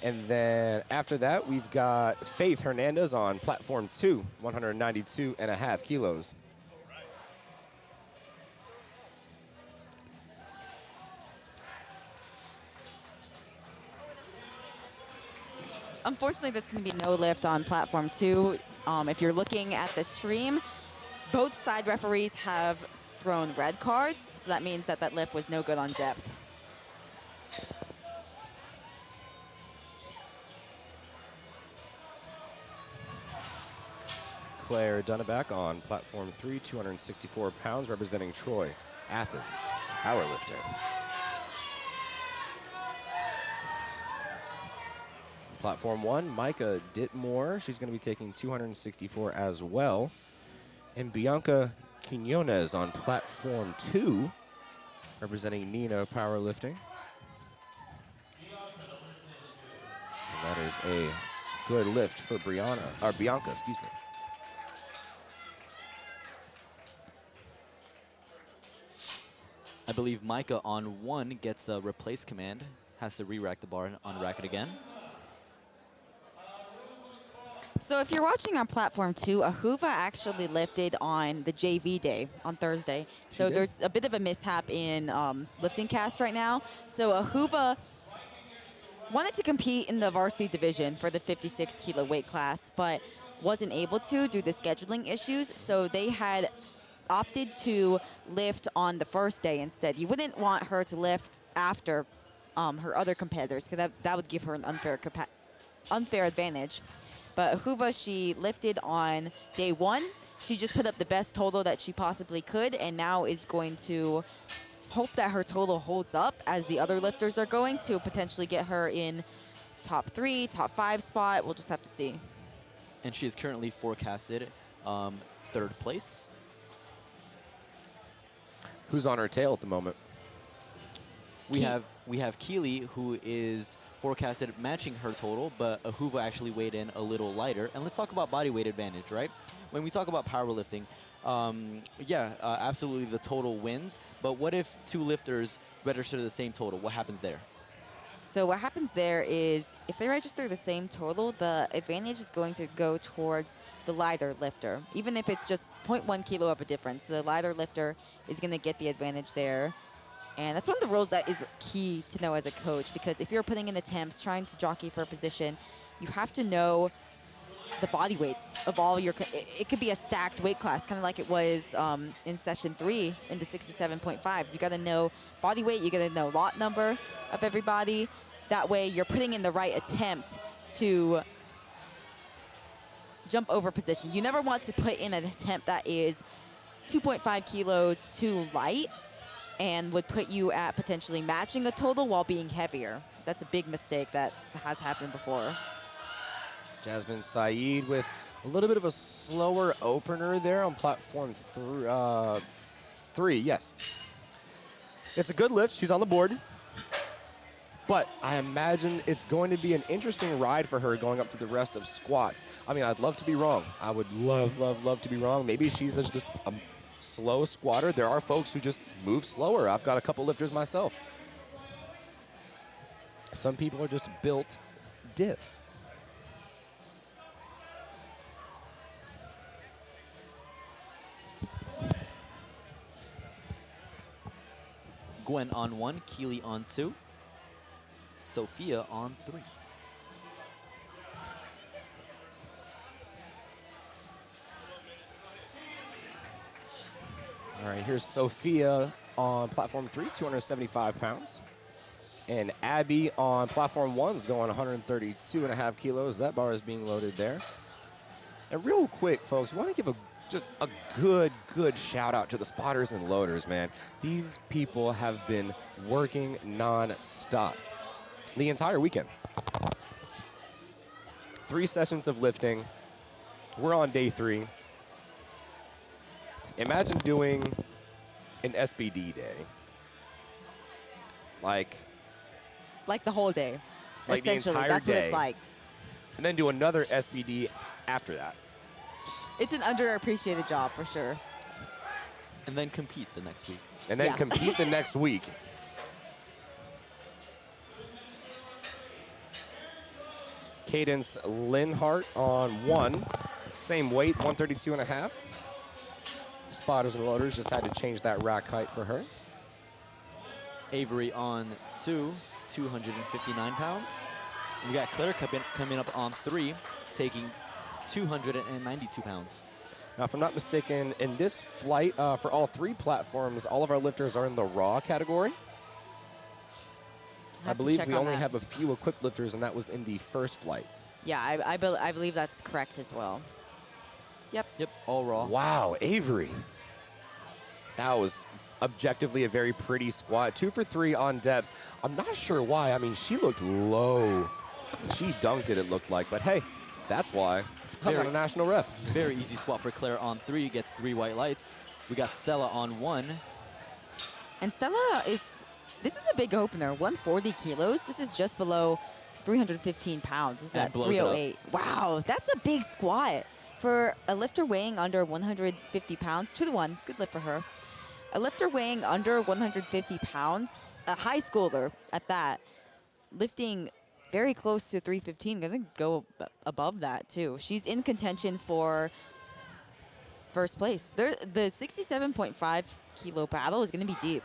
And then after that, we've got Faith Hernandez on platform 2, 192.5 kilos. Unfortunately, that's going to be no lift on platform 2. If you're looking at the stream, both side referees have thrown red cards, so that means that that lift was no good on depth. Claire Dunneback on platform 3, 264 pounds, representing Troy, Athens, powerlifting. Platform 1, Micah Ditmore. She's going to be taking 264 as well. And Bianca Quinones on platform 2, representing Nina powerlifting. And that is a good lift for Bianca, excuse me. I believe Micah on 1 gets a replace command, has to re-rack the bar on rack it again. So if you're watching on platform 2, Ahuva actually lifted on the JV day on Thursday. So there's a bit of a mishap in LiftingCast right now. So Ahuva wanted to compete in the varsity division for the 56 kilo weight class, but wasn't able to due to scheduling issues. So they had opted to lift on the first day instead. You wouldn't want her to lift after her other competitors, because that would give her an unfair advantage. But Ahuva, she lifted on day 1. She just put up the best total that she possibly could, and now is going to hope that her total holds up as the other lifters are going to potentially get her in top 3, top 5 spot. We'll just have to see. And she is currently forecasted 3rd place. Who's on her tail at the moment? We have Keely, who is forecasted matching her total, but Ahuva actually weighed in a little lighter. And let's talk about body weight advantage, right? When we talk about powerlifting, absolutely the total wins. But what if 2 lifters register the same total? What happens there? So what happens there is if they register the same total, the advantage is going to go towards the lighter lifter. Even if it's just 0.1 kilo of a difference, the lighter lifter is going to get the advantage there. And that's one of the rules that is key to know as a coach, because if you're putting in attempts, trying to jockey for a position, you have to know the body weights of all your, it could be a stacked weight class, kind of like it was in session 3 in the 67.5s. You got to know body weight, you got to know lot number of everybody. That way you're putting in the right attempt to jump over position. You never want to put in an attempt that is 2.5 kilos too light and would put you at potentially matching a total while being heavier. That's a big mistake that has happened before. Jasmine Saeed with a little bit of a slower opener there on platform 3, yes. It's a good lift, she's on the board. But I imagine it's going to be an interesting ride for her going up to the rest of squats. I mean, I'd love to be wrong. I would love to be wrong. Maybe she's just a slow squatter. There are folks who just move slower. I've got a couple lifters myself. Some people are just built diff. Gwen on 1, Keely on 2, Sophia on 3. All right, here's Sophia on platform 3, 275 pounds. And Abby on platform 1 is going 132.5 kilos. That bar is being loaded there. And real quick, folks, we want to give just a good shout out to the spotters and loaders, man. These people have been working non-stop the entire weekend. 3 sessions of lifting. We're on day 3. Imagine doing an SBD day. Like the whole day. Like the Essentially, entire that's what day. it's like. And then do another SBD after that. It's an underappreciated job for sure. And then compete the next week. And then Yeah. compete the next week. Cadence Linhart on 1. Same weight, 132.5. Spotters and loaders just had to change that rack height for her. Avery on 2, 259 pounds. We got Claire coming up on 3, taking 292 pounds. Now, if I'm not mistaken, in this flight, for all 3 platforms, all of our lifters are in the raw category. I have to believe check we on only that. have a few equipped lifters, and that was in the first flight. Yeah, I believe that's correct as well. Yep. Yep, all raw. Wow, Avery. That was objectively a very pretty squat. 2 for 3 on depth. I'm not sure why. I mean, she looked low. She dunked it looked like. But hey, that's why. I'm not a national ref. Very easy squat for Claire on 3, gets 3 white lights. We got Stella on 1. And Stella this is a big opener, 140 kilos. This is just below 315 pounds. This is And at blows it up. 308. Wow, that's a big squat. For a lifter weighing under 150 pounds, 2 to 1, good lift for her. A lifter weighing under 150 pounds, a high schooler at that, lifting very close to 315, gonna go above that too. She's in contention for first place. The 67.5 kilo battle is gonna be deep.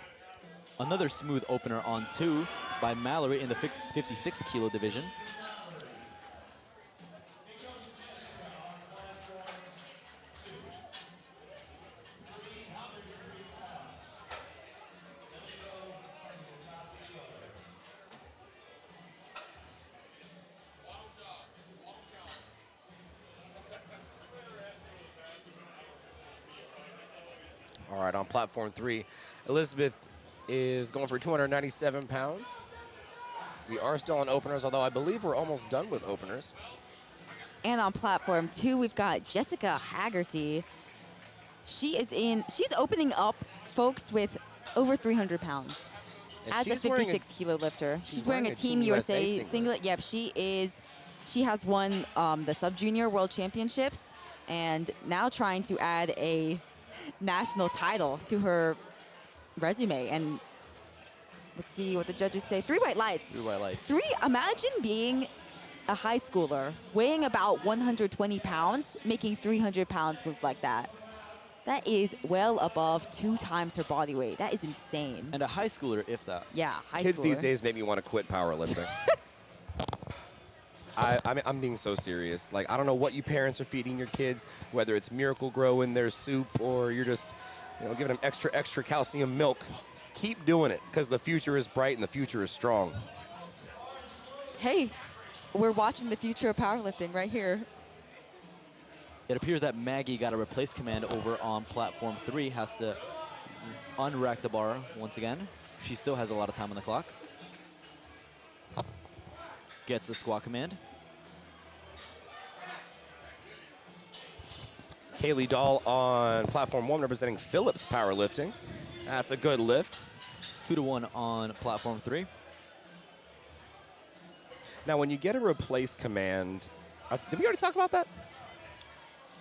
Another smooth opener on 2 by Mallory in the 56 kilo division. All right, on platform 3, Elizabeth is going for 297 pounds. We are still on openers, although I believe we're almost done with openers. And on platform 2, we've got Jessica Haggerty. She's opening up folks with over 300 pounds And as a she's wearing 56 kilo lifter. she's She's wearing a Team USA singlet. Yep, she has won the Sub-Junior World Championships and now trying to add a national title to her resume. And let's see what the judges say. 3 white lights. 3 white lights. Imagine being a high schooler, weighing about 120 pounds, making 300 pounds move like that. That is well above 2 times her body weight. That is insane. And a high schooler, if that. Yeah, high Kids schooler. these days make me want to quit powerlifting. I'm being so serious. Like, I don't know what you parents are feeding your kids, whether it's Miracle Grow in their soup or you're just, giving them extra calcium milk. Keep doing it, because the future is bright and the future is strong. Hey, we're watching the future of powerlifting right here. It appears that Maggie got a replace command over on platform 3, has to unrack the bar once again. She still has a lot of time on the clock. Gets a squat command. Kaylee Dahl on platform 1 representing Phillips Powerlifting. That's a good lift. 2 to 1 on platform 3. Now, when you get a replace command, did we already talk about that?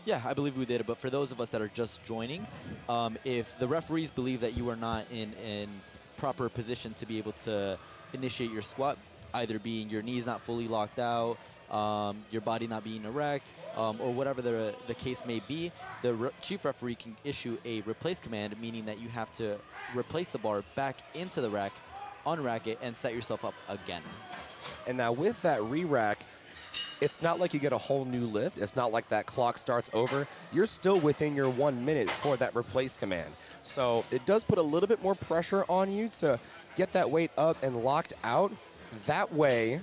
Yeah, I believe we did it, but for those of us that are just joining, if the referees believe that you are not in proper position to be able to initiate your squat, either being your knees not fully locked out, your body not being erect, or whatever the case may be, the chief referee can issue a replace command, meaning that you have to replace the bar back into the rack, unrack it, and set yourself up again. And now with that re-rack, it's not like you get a whole new lift. It's not like that clock starts over. You're still within your 1 minute for that replace command. So it does put a little bit more pressure on you to get that weight up and locked out. That way,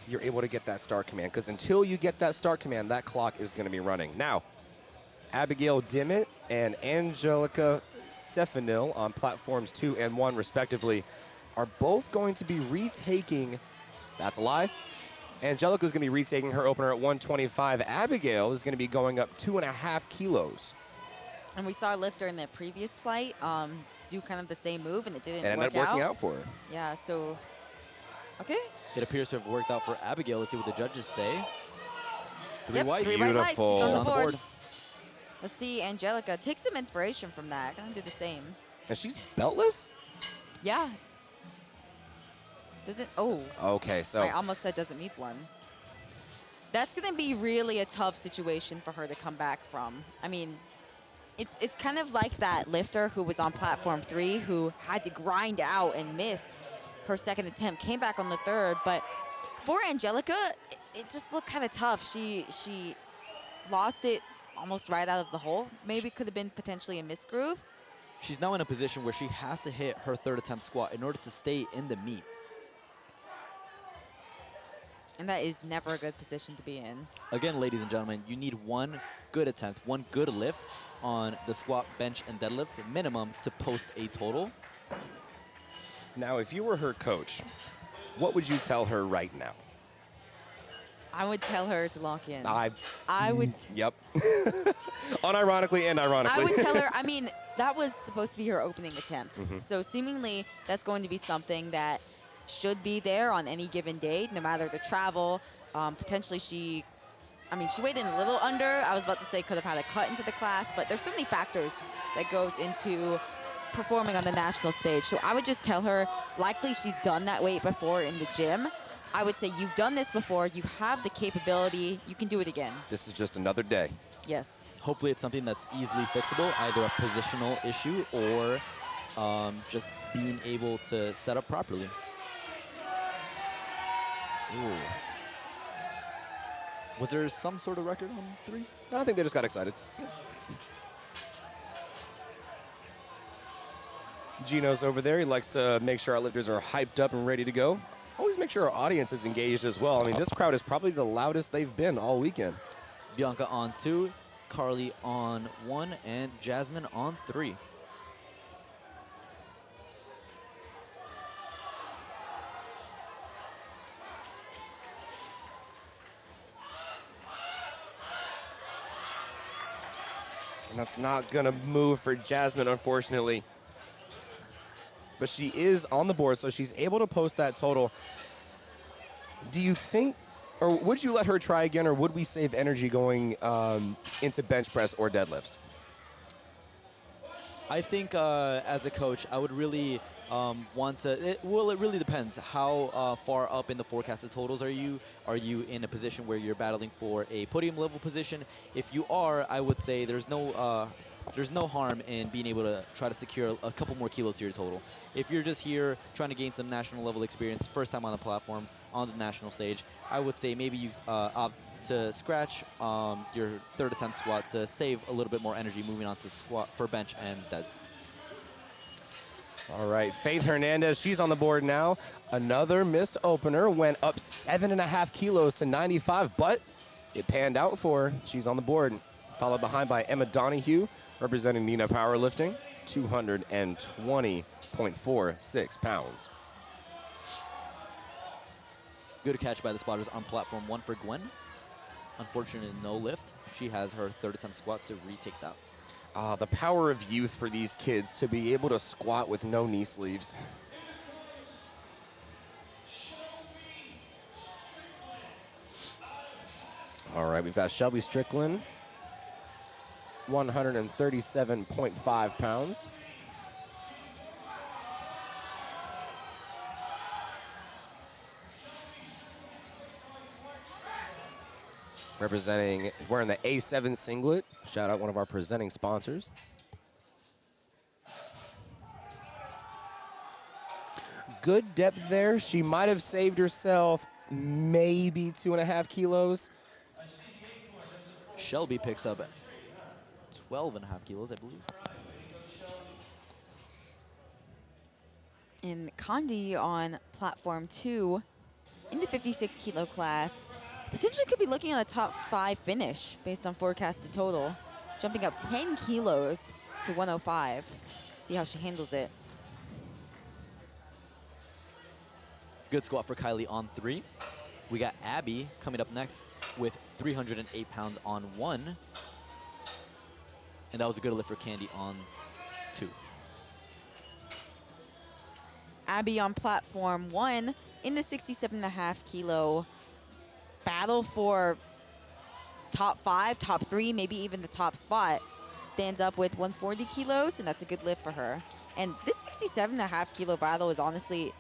you're able to get that start command. Because until you get that start command, that clock is going to be running. Now, Abigail Dimmitt and Angelica Stefanil on platforms 2 and 1, respectively, are both going to be retaking. That's a lie. Angelica is going to be retaking her opener at 125. Abigail is going to be going up 2.5 kilos. And we saw a lifter in the previous flight do kind of the same move, and it didn't And work ended up working out for her. Yeah, so, okay. It appears to have worked out for Abigail. Let's see what the judges say. Three whites. 3 white lights. She's Beautiful. on the On the board. board. Let's see, Angelica. Take some inspiration from that. Gonna do the same. And she's beltless? Yeah. Doesn't, oh. Okay, so. I almost said doesn't need one. That's going to be really a tough situation for her to come back from. I mean, it's kind of like that lifter who was on platform 3 who had to grind out and missed her second attempt, came back on the third. But for Angelica, it just looked kind of tough. She lost it almost right out of the hole. Maybe could have been potentially a misgroove. She's now in a position where she has to hit her third attempt squat in order to stay in the meet. And that is never a good position to be in. Again, ladies and gentlemen, you need one good attempt, one good lift on the squat, bench, and deadlift minimum to post a total. Now, if you were her coach, what would you tell her right now? I would tell her to lock in. I would. Yep. Unironically and ironically. I would tell her, I mean, that was supposed to be her opening attempt. So seemingly that's going to be something that should be there on any given day, no matter the travel. Potentially she weighed in a little under. I was about to say could have had a cut into the class, but there's so many factors that goes into performing on the national stage. So I would just tell her, likely she's done that weight before in the gym. I would say you've done this before, you have the capability, you can do it again. This is just another day. Yes. Hopefully it's something that's easily fixable, either a positional issue or just being able to set up properly. Ooh. Was there some sort of record on 3? I think they just got excited. Gino's over there. He likes to make sure our lifters are hyped up and ready to go. Always make sure our audience is engaged as well. I mean, this crowd is probably the loudest they've been all weekend. Bianca on 2, Carly on 1, and Jasmine on 3. And that's not going to move for Jasmine, unfortunately. But she is on the board, so she's able to post that total. Do you think, or would you let her try again, or would we save energy going into bench press or deadlifts? I think as a coach, I would really want to, it really depends. How far up in the forecasted totals are you? Are you in a position where you're battling for a podium level position? If you are, I would say there's no harm in being able to try to secure a couple more kilos to your total. If you're just here trying to gain some national level experience, first time on the platform, on the national stage, I would say maybe you opt to scratch your third attempt squat to save a little bit more energy moving on to squat for bench and deads. All right, Faith Hernandez, she's on the board now. Another missed opener, went up 7.5 kilos to 95, but it panned out for her. She's on the board, followed behind by Emma Donahue, representing Nina Powerlifting, 220.46 pounds. Good catch by the spotters on platform 1 for Gwen. Unfortunately, no lift. She has her third attempt squat to retake that. The power of youth for these kids to be able to squat with no knee sleeves. All right, we've got Shelby Strickland, 137.5 pounds. Representing, wearing the A7 singlet. Shout out one of our presenting sponsors. Good depth there. She might have saved herself maybe 2.5 kilos. Shelby picks up 12.5 kilos, I believe. And Condi on platform 2 in the 56 kilo class potentially could be looking at a top 5 finish based on forecasted total, jumping up 10 kilos to 105. See how she handles it. Good squat for Kylie on 3. We got Abby coming up next with 308 pounds on 1. And that was a good lift for Candy on 2. Abby on platform 1 in the 67.5 kilo battle for top 5, top 3, maybe even the top spot. Stands up with 140 kilos, and that's a good lift for her. And this 67.5 kilo battle is honestly,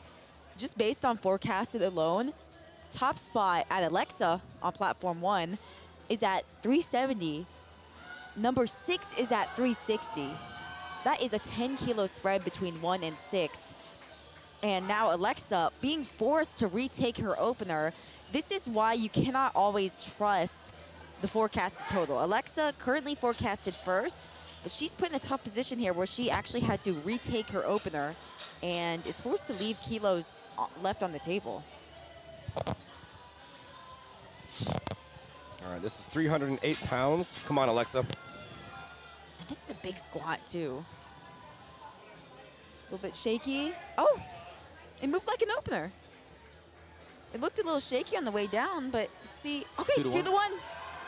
just based on forecasted alone, top spot at Alexa on platform 1 is at 370. Number 6 is at 360. That is a 10 kilo spread between 1 and 6. And now Alexa being forced to retake her opener. This is why you cannot always trust the forecasted total. Alexa currently forecasted first, but she's put in a tough position here where she actually had to retake her opener and is forced to leave kilos left on the table. All right, this is 308 pounds. Come on, Alexa. And this is a big squat too. A little bit shaky. Oh, it moved like an opener. It looked a little shaky on the way down, but let's see. Okay, 2 to 1.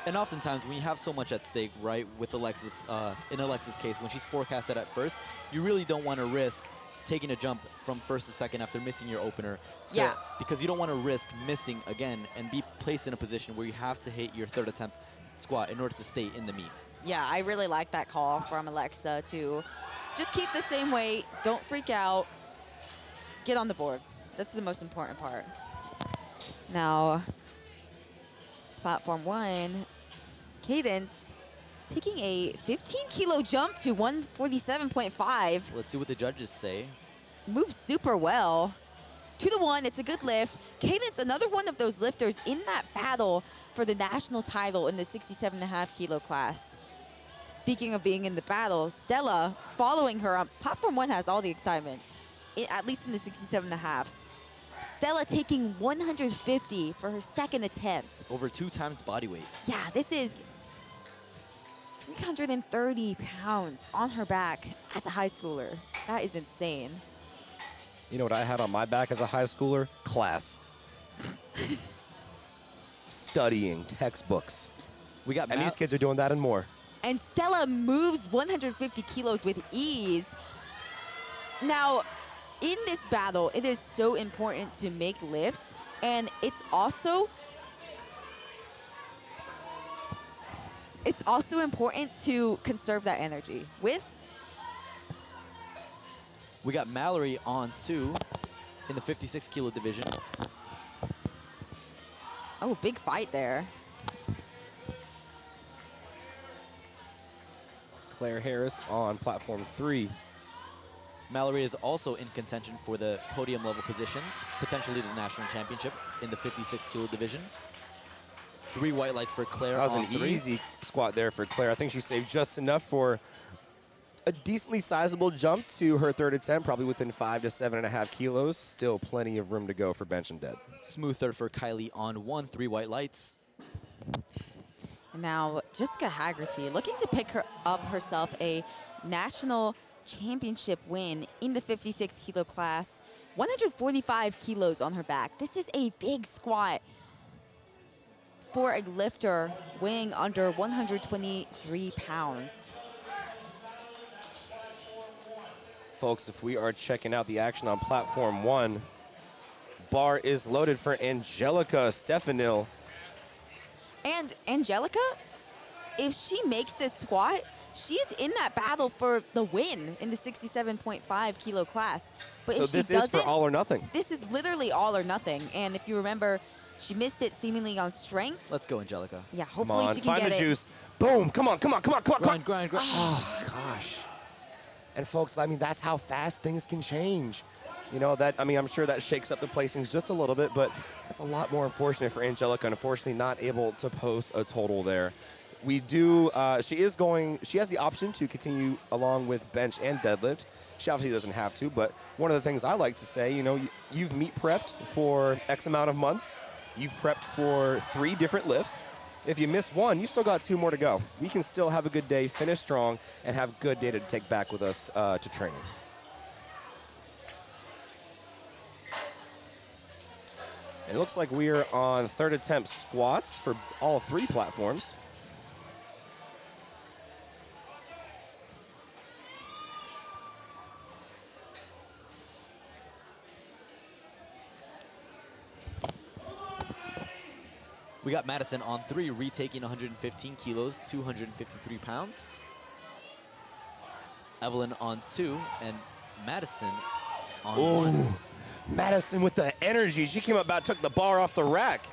And oftentimes when you have so much at stake, right, with Alexis, in Alexis' case, when she's forecasted at first, you really don't want to risk taking a jump from first to second after missing your opener. So, Yeah. Because you don't want to risk missing again and be placed in a position where you have to hit your third attempt squat in order to stay in the meet. Yeah, I really like that call from Alexa to just keep the same weight, don't freak out, get on the board. That's the most important part. Now, platform 1, Cadence taking a 15 kilo jump to 147.5. Let's see what the judges say. Moves super well. 2 to 1, it's a good lift. Cadence, another one of those lifters in that battle for the national title in the 67.5 kilo class. Speaking of being in the battle, Stella following her on platform 1 has all the excitement, at least in the 67.5s. Stella taking 150 for her second attempt. Over 2 times body weight. Yeah, this is 330 pounds on her back as a high schooler. That is insane. You know what I had on my back as a high schooler? Class. Studying textbooks. We got And these kids are doing that and more. And Stella moves 150 kilos with ease. Now, in this battle, it is so important to make lifts, and it's also important to conserve that energy. We got Mallory on 2 in the 56 kilo division. Oh, big fight there. Claire Harris on platform 3. Mallory is also in contention for the podium level positions, potentially the national championship in the 56 kilo division. 3 white lights for Claire. That was on an 3. easy squat there for Claire. I think she saved just enough for a decently sizable jump to her third attempt, probably within 5 to 7.5 kilos. Still plenty of room to go for bench and dead. Smooth third for Kylie on 1, 3 white lights. Now, Jessica Haggerty looking to pick up herself a national championship win in the 56 kilo class. 145 kilos on her back. This is a big squat for a lifter weighing under 123 pounds. Folks, if we are checking out the action on platform 1, bar is loaded for Angelica Stefanil. And Angelica, if she makes this squat, she's in that battle for the win in the 67.5 kilo class. But So if she this is for doesn't, all or nothing. this is literally all or nothing. And if you remember, she missed it seemingly on strength. Let's go, Angelica. Yeah, Come hopefully on, she can find get the it. juice. Boom, come on, come on, come on, come on, come on. Grind, grind, grind. Oh, gosh. And folks, I mean, that's how fast things can change. You know, that, I mean, I'm sure that shakes up the placings just a little bit, but that's a lot more unfortunate for Angelica, unfortunately not able to post a total there. We do, she has the option to continue along with bench and deadlift. She obviously doesn't have to, but one of the things I like to say, you know, you've meet prepped for X amount of months. You've prepped for 3 different lifts. If you miss one, you've still got 2 more to go. We can still have a good day, finish strong, and have good data to take back with us to training. It looks like we are on 3rd attempt squats for all 3 platforms. We got Madison on 3, retaking 115 kilos, 253 pounds. Evelyn on 2, and Madison on 1. Madison with the energy. She came up about, took the bar off the rack.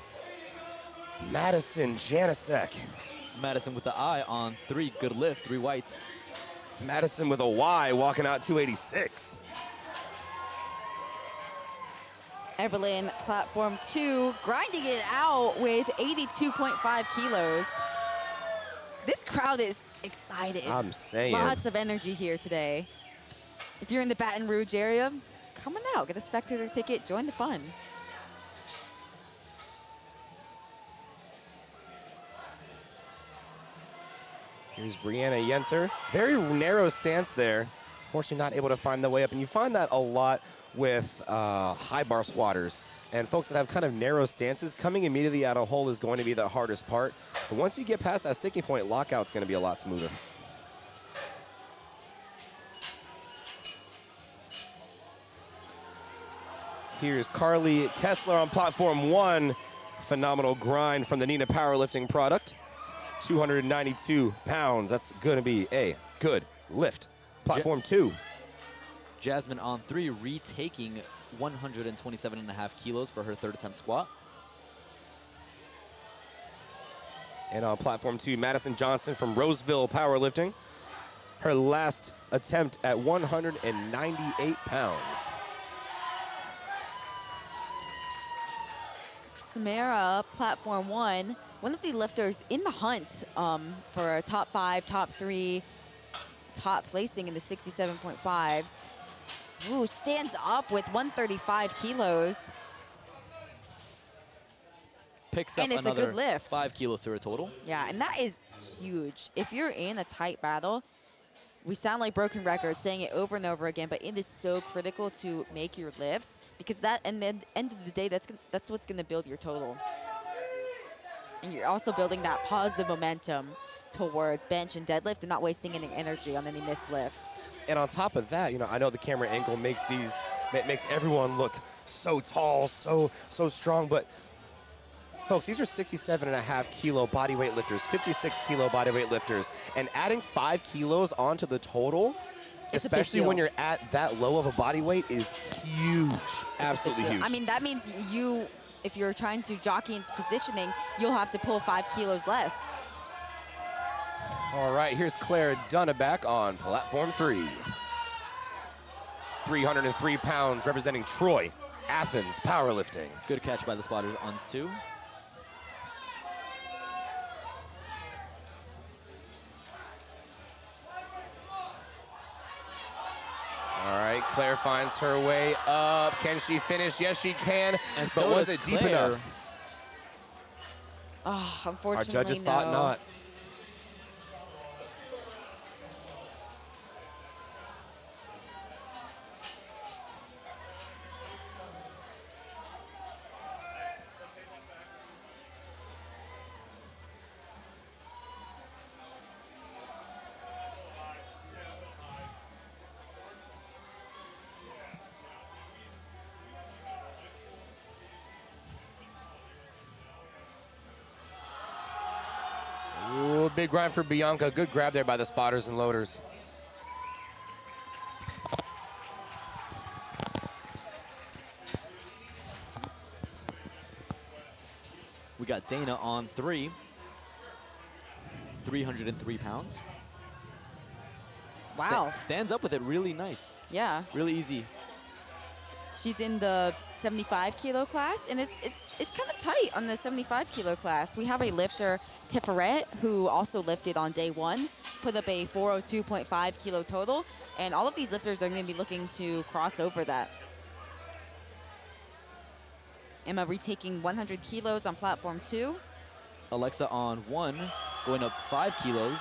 Madison Janicek. Madison with the I on 3, good lift, 3 whites. Madison with a Y, walking out 286. Evelyn, platform 2, grinding it out with 82.5 kilos. This crowd is excited. I'm saying. Lots of energy here today. If you're in the Baton Rouge area, come on out, get a spectator ticket, join the fun. Here's Brianna Yenser. Very narrow stance there. Unfortunately not able to find the way up. And you find that a lot with high bar squatters. And folks that have kind of narrow stances, coming immediately out of hole is going to be the hardest part. But once you get past that sticking point, lockout's going to be a lot smoother. Here's Carly Kessler on platform 1. Phenomenal grind from the Nina Powerlifting product. 292 pounds. That's going to be a good lift. Platform 2. Jasmine on 3, retaking 127.5 kilos for her 3rd attempt squat. And on platform 2, Madison Johnson from Roseville Powerlifting. Her last attempt at 198 pounds. Samara, platform 1, one of the lifters in the hunt for a top 5, top 3, top placing in the 67.5s. Ooh, stands up with 135 kilos. Picks up And it's a another good lift. 5 kilos to her total. Yeah, and that is huge. If you're in a tight battle, we sound like broken records saying it over and over again, but it is so critical to make your lifts because that, and then end of the day, that's what's gonna build your total. And you're also building that positive momentum towards bench and deadlift and not wasting any energy on any missed lifts. And on top of that, you know, I know the camera angle makes everyone look so tall, so strong, but folks, these are 67.5 kilo bodyweight lifters, 56 kilo bodyweight lifters, and adding 5 kilos onto the total, It's a big especially deal. when you're at that low of a body weight, is huge. Absolutely huge. I mean, that means you, if you're trying to jockey into positioning, you'll have to pull 5 kilos less. All right, here's Claire Dunneback on platform 3. 303 pounds representing Troy, Athens Powerlifting. Good catch by the spotters on 2. All right, Claire finds her way up. Can she finish? Yes, she can. And but so was does it deep Claire. enough? Oh, Our unfortunately, judges thought no. not. Ooh, big grind for Bianca. Good grab there by the spotters and loaders. We got Dana on 3, 303 pounds. Wow. Stands up with it really nice, Yeah. really easy. She's in the 75 kilo class, and it's kind of tight on the 75 kilo class. We have a lifter, Tiferet, who also lifted on day one, put up a 402.5 kilo total, and all of these lifters are going to be looking to cross over that. Emma retaking 100 kilos on platform 2. Alexa on 1, going up 5 kilos.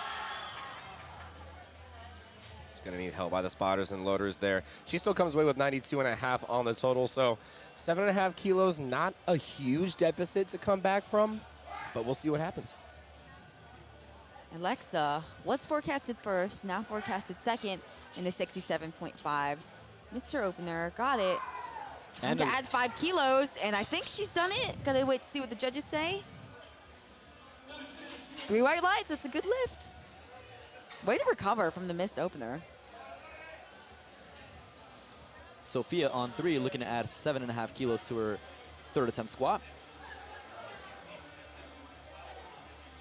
She's going to need help by the spotters and loaders there. She still comes away with 92.5 on the total, so 7.5 kilos, not a huge deficit to come back from, but we'll see what happens. Alexa was forecasted first, now forecasted second in the 67.5s. Mr. Opener got it. Trying to add 5 kilos, and I think she's done it. Gotta wait to see what the judges say. 3 white lights, that's a good lift. Way to recover from the missed opener. Sophia on 3, looking to add 7.5 kilos to her third attempt squat.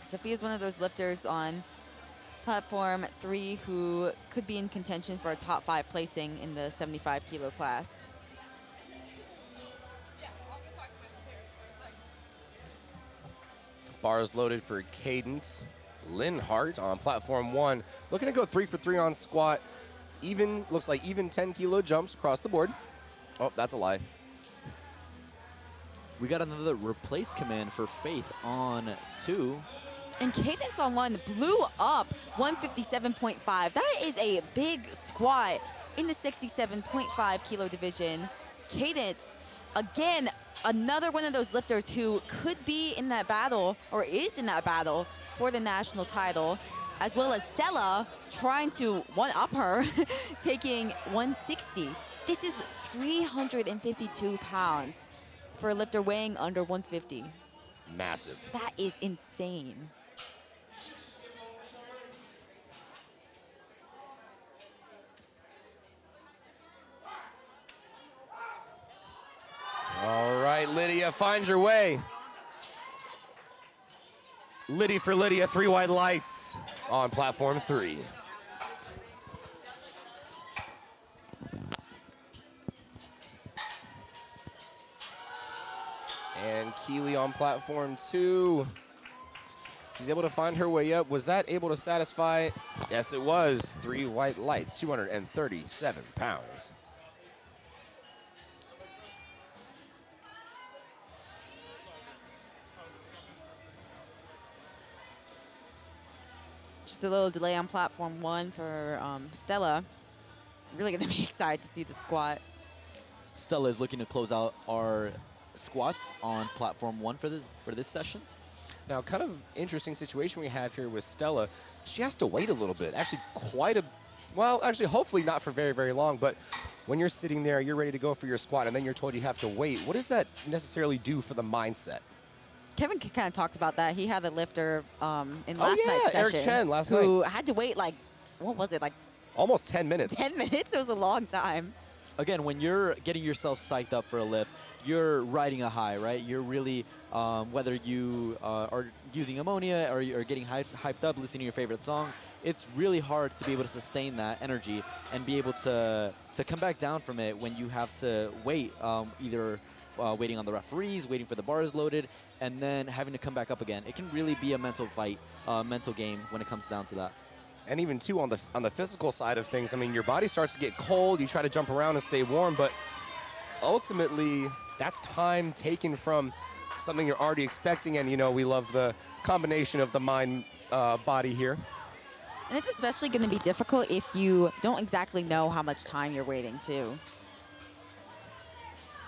Sophia's one of those lifters on platform 3 who could be in contention for a top 5 placing in the 75 kilo class. Bars loaded for Cadence. Linhart on platform 1, looking to go 3 for 3 on squat. Even, looks like even 10 kilo jumps across the board. Oh, that's a lie. We got another replace command for Faith on 2. And Cadence on 1 blew up 157.5. That is a big squat in the 67.5 kilo division. Cadence, again, another one of those lifters who could be in that battle, or is in that battle, for the national title, as well as Stella trying to one-up her, taking 160. This is 352 pounds for a lifter weighing under 150. Massive. That is insane. All right, Lydia, find your way. Liddy for Lydia, 3 white lights on platform 3. And Keeley on platform 2. She's able to find her way up. Was that able to satisfy? Yes, it was. 3 white lights, 237 pounds. Just a little delay on platform 1 for Stella. Really gonna be excited to see the squat. Stella is looking to close out our squats on platform 1 for this session. Now, kind of interesting situation we have here with Stella. She has to wait a little bit. Actually, hopefully not for very, very long, but when you're sitting there, you're ready to go for your squat, and then you're told you have to wait. What does that necessarily do for the mindset? Kevin kind of talked about that. He had a lifter in last night's session. Eric Chen last night. Who had to wait like, what was it, like almost 10 minutes. 10 minutes? It was a long time. Again, when you're getting yourself psyched up for a lift, you're riding a high, right? You're really, whether you are using ammonia or you're getting hyped up, listening to your favorite song, it's really hard to be able to sustain that energy and be able to come back down from it when you have to wait, either waiting on the referees, waiting for the bars loaded, and then having to come back up again. It can really be a mental fight, mental game when it comes down to that. And even too on the physical side of things, I mean, your body starts to get cold. You try to jump around and stay warm, but ultimately that's time taken from something you're already expecting. And you know, we love the combination of the mind body here. And it's especially going to be difficult if you don't exactly know how much time you're waiting too.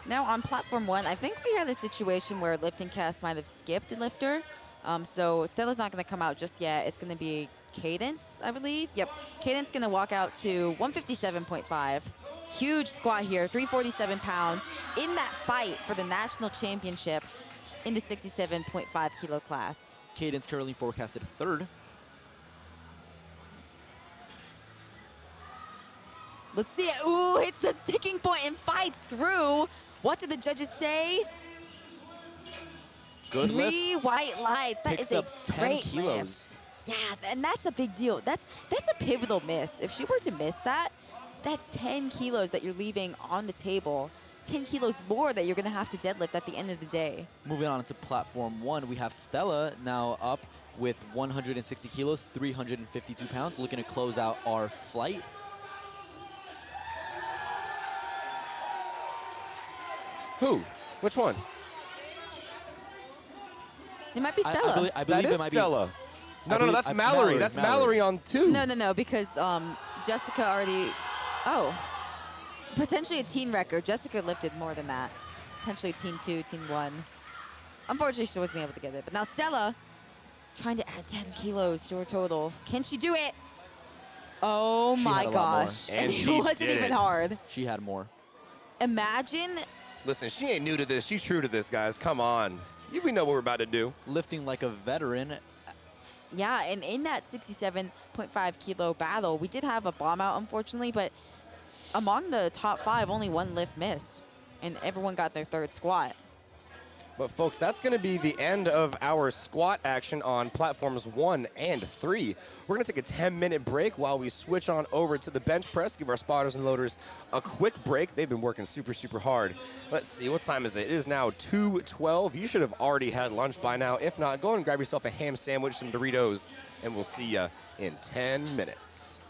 Now on platform 1, I think we had a situation where LiftingCast might have skipped a lifter. So Stella's not going to come out just yet. It's going to be Cadence, I believe. Yep, Cadence going to walk out to 157.5. Huge squat here, 347 pounds in that fight for the national championship in the 67.5 kilo class. Cadence currently forecasted 3rd. Let's see it. Ooh, hits the sticking point and fights through. What did the judges say? Good lift. 3 white lights. That Picks is a up 10 great kilos. lift. Yeah, and that's a big deal. That's a pivotal miss. If she were to miss that, that's 10 kilos that you're leaving on the table. 10 kilos more that you're going to have to deadlift at the end of the day. Moving on to platform 1, we have Stella now up with 160 kilos, 352 pounds, looking to close out our flight. Who? Which one? It might be Stella. I believe That it is might Stella. be. No, that's Mallory. That's Mallory on 2. No, because Jessica already. Oh, potentially a teen record. Jessica lifted more than that. Potentially teen 2, teen 1. Unfortunately, she wasn't able to get it. But now Stella trying to add 10 kilos to her total. Can she do it? Oh She my had a lot more. gosh. And it she wasn't did even it. hard. She had more. Imagine. Listen, she ain't new to this. She's true to this, guys. Come on. We know what we're about to do. Lifting like a veteran. Yeah, and in that 67.5 kilo battle, we did have a bomb out, unfortunately, but among the top 5, only 1 lift missed, and everyone got their 3rd squat. But folks, that's going to be the end of our squat action on platforms 1 and 3. We're going to take a 10-minute break while we switch on over to the bench press, give our spotters and loaders a quick break. They've been working super, super hard. Let's see, what time is it? It is now 2:12. You should have already had lunch by now. If not, go and grab yourself a ham sandwich, some Doritos, and we'll see you in 10 minutes.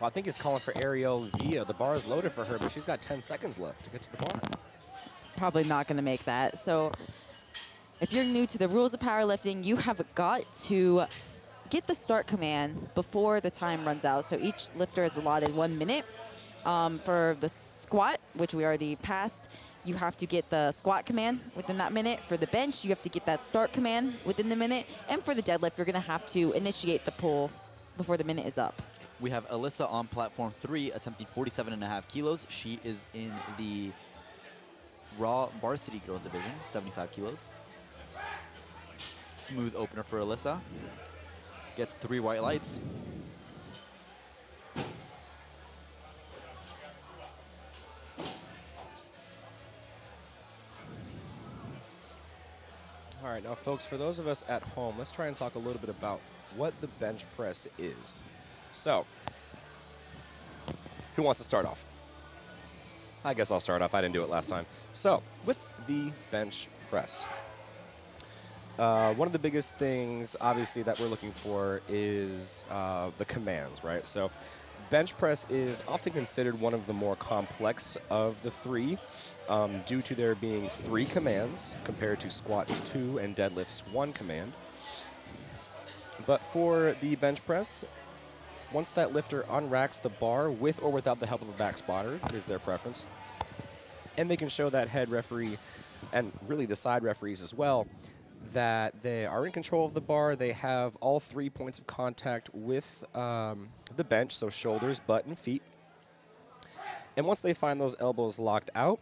Well, I think he's calling for aerial via. The bar is loaded for her, but she's got 10 seconds left to get to the bar. Probably not going to make that. So if you're new to the rules of powerlifting, you have got to get the start command before the time runs out. So each lifter is allotted 1 minute. For the squat, which we already passed, you have to get the squat command within that minute. For the bench, you have to get that start command within the minute. And for the deadlift, you're going to have to initiate the pull before the minute is up. We have Alyssa on platform 3 attempting 47.5 kilos. She is in the raw varsity girls division, 75 kilos. Smooth opener for Alyssa. Gets 3 white lights. All right, now, folks, for those of us at home, let's try and talk a little bit about what the bench press is. So, who wants to start off? I guess I'll start off. I didn't do it last time. So, with the bench press, one of the biggest things, obviously, that we're looking for is the commands, right? So, bench press is often considered one of the more complex of the three, due to there being 3 commands compared to squats 2 and deadlifts 1 command. But for the bench press, once that lifter unracks the bar with or without the help of a back spotter, is their preference, and they can show that head referee and really the side referees as well that they are in control of the bar. They have all 3 points of contact with the bench, so shoulders, butt, and feet. And once they find those elbows locked out,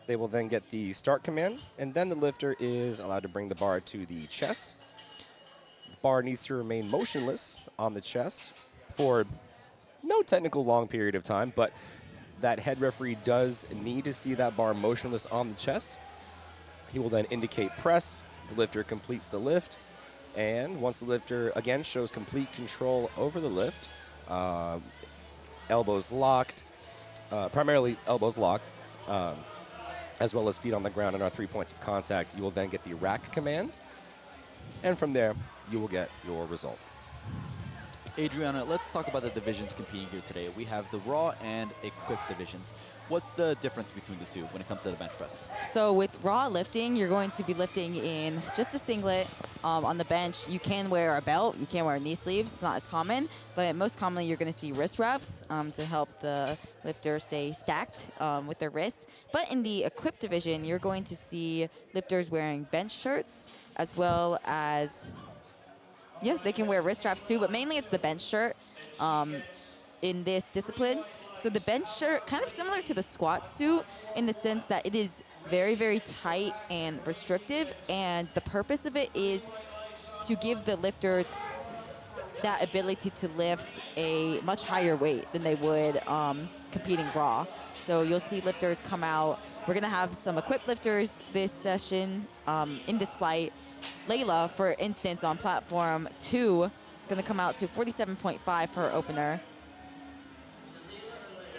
they will then get the start command, and then the lifter is allowed to bring the bar to the chest. The bar needs to remain motionless on the chest for no technical long period of time, but that head referee does need to see that bar motionless on the chest. He will then indicate press. The lifter completes the lift, and once the lifter again shows complete control over the lift, elbows locked, primarily elbows locked, as well as feet on the ground and our 3 points of contact, you will then get the rack command, and from there, you will get your result. Adriana, let's talk about the divisions competing here today. We have the raw and equipped divisions. What's the difference between the two when it comes to the bench press? So with raw lifting, you're going to be lifting in just a singlet. On the bench, you can wear a belt. You can wear knee sleeves. It's not as common, but most commonly you're going to see wrist wraps to help the lifter stay stacked with their wrists. But in the equipped division, you're going to see lifters wearing bench shirts as well as, yeah, they can wear wrist wraps too, but mainly it's the bench shirt in this discipline. So the bench shirt, kind of similar to the squat suit in the sense that it is very, very tight and restrictive, and the purpose of it is to give the lifters that ability to lift a much higher weight than they would competing raw. So you'll see lifters come out. We're going to have some equipped lifters this session in this flight. Layla, for instance, on platform 2, is going to come out to 47.5 for her opener.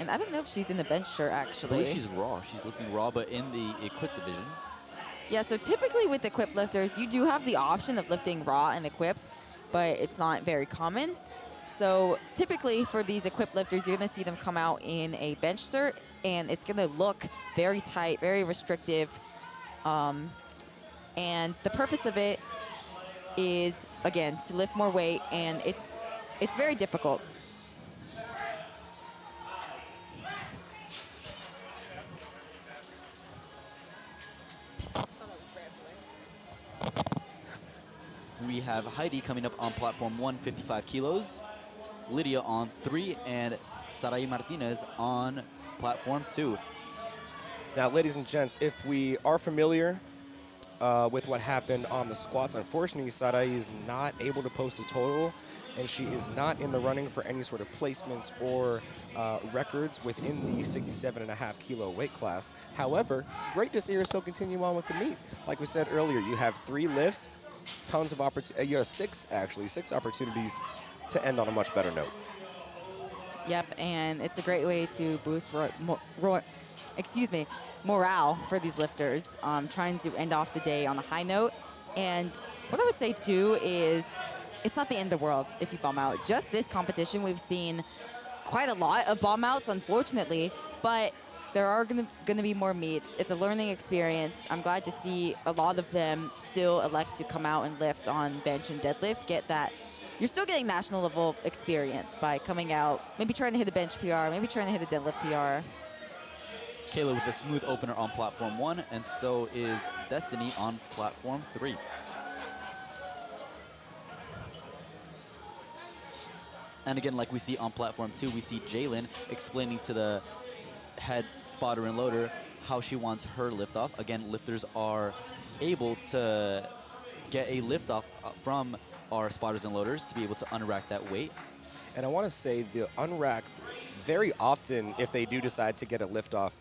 And I don't know if she's in the bench shirt, actually. I believe she's raw. She's looking raw, but in the equipped division. Yeah, so typically with equipped lifters, you do have the option of lifting raw and equipped, but it's not very common. So typically for these equipped lifters, you're going to see them come out in a bench shirt, and it's going to look very tight, very restrictive. And the purpose of it is, again, to lift more weight, and it's very difficult. We have Heidi coming up on platform 1, 55 kilos. Lydia on 3, and Sarai Martinez on platform 2. Now, ladies and gents, if we are familiar with what happened on the squats, unfortunately, Sarai is not able to post a total, and she is not in the running for any sort of placements or records within the 67.5 kilo weight class. However, great to see her still continue on with the meet. Like we said earlier, you have 3 lifts, tons of opportunities. You have 6 opportunities to end on a much better note. Yep, and it's a great way to boost morale for these lifters, trying to end off the day on a high note. And what I would say too is it's not the end of the world if you bomb out. Just this competition, we've seen quite a lot of bomb outs, unfortunately, but there are gonna be more meets. It's a learning experience. I'm glad to see a lot of them still elect to come out and lift on bench and deadlift. Get that. You're still getting national level experience by coming out, maybe trying to hit a bench PR, maybe trying to hit a deadlift PR. Kayla with a smooth opener on platform 1, and so is Destiny on platform 3. And again, like we see on platform 2, we see Jalen explaining to the head spotter and loader how she wants her liftoff. Again, lifters are able to get a liftoff from our spotters and loaders to be able to unrack that weight. And I want to say the unrack, very often, if they do decide to get a liftoff,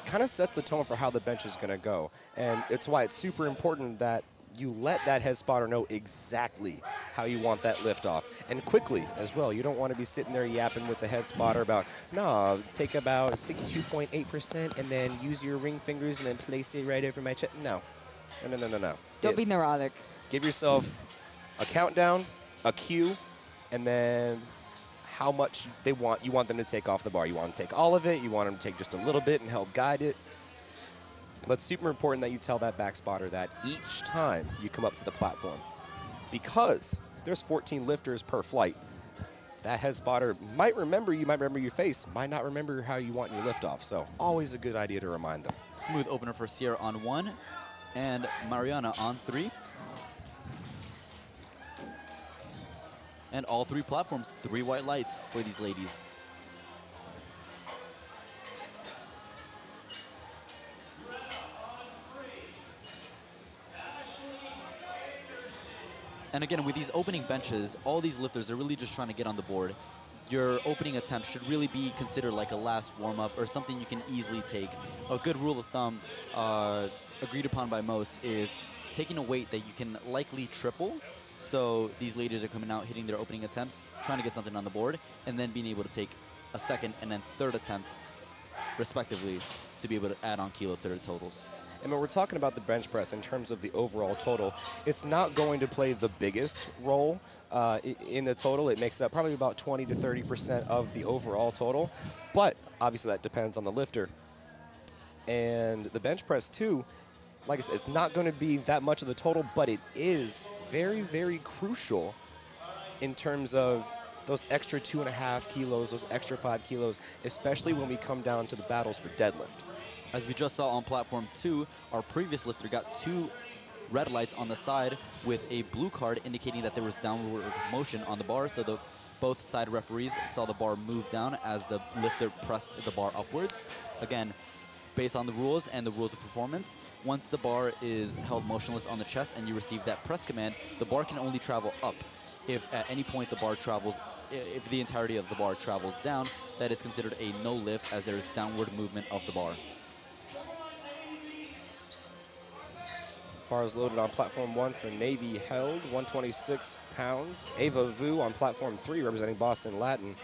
kind of sets the tone for how the bench is going to go. And it's why it's super important that you let that head spotter know exactly how you want that liftoff, and quickly as well. You don't want to be sitting there yapping with the head spotter about, no, take about 62.8% and then use your ring fingers and then place it right over my chest. No. No. Don't be neurotic. Give yourself a countdown, a cue, and then how much you want them to take off the bar. You want to take all of it, you want them to take just a little bit and help guide it. But it's super important that you tell that back spotter that each time you come up to the platform. Because there's 14 lifters per flight, that head spotter might remember you, might remember your face, might not remember how you want your liftoff. So always a good idea to remind them. Smooth opener for Sierra on 1 and Mariana on 3. And all 3 platforms, 3 white lights for these ladies. And again, with these opening benches, all these lifters are really just trying to get on the board. Your opening attempt should really be considered like a last warm-up or something you can easily take. A good rule of thumb agreed upon by most is taking a weight that you can likely triple. So these ladies are coming out, hitting their opening attempts, trying to get something on the board, and then being able to take a second and then third attempt, respectively, to be able to add on kilos to their totals. And when we're talking about the bench press in terms of the overall total, it's not going to play the biggest role in the total. It makes up probably about 20 to 30% of the overall total. But obviously that depends on the lifter. And the bench press too, like I said, it's not going to be that much of the total, but it is very, very crucial in terms of those extra 2.5 kilos, those extra 5 kilos, especially when we come down to the battles for deadlift. As we just saw on platform 2, our previous lifter got 2 red lights on the side with a blue card indicating that there was downward motion on the bar. So both side referees saw the bar move down as the lifter pressed the bar upwards. Again, based on the rules and the rules of performance, once the bar is held motionless on the chest and you receive that press command, the bar can only travel up. If at any point the bar travels, if the entirety of the bar travels down, that is considered a no lift as there is downward movement of the bar. Bar is loaded on platform 1 for Navy held, 126 pounds. Ava Vu on platform 3 representing Boston Latin.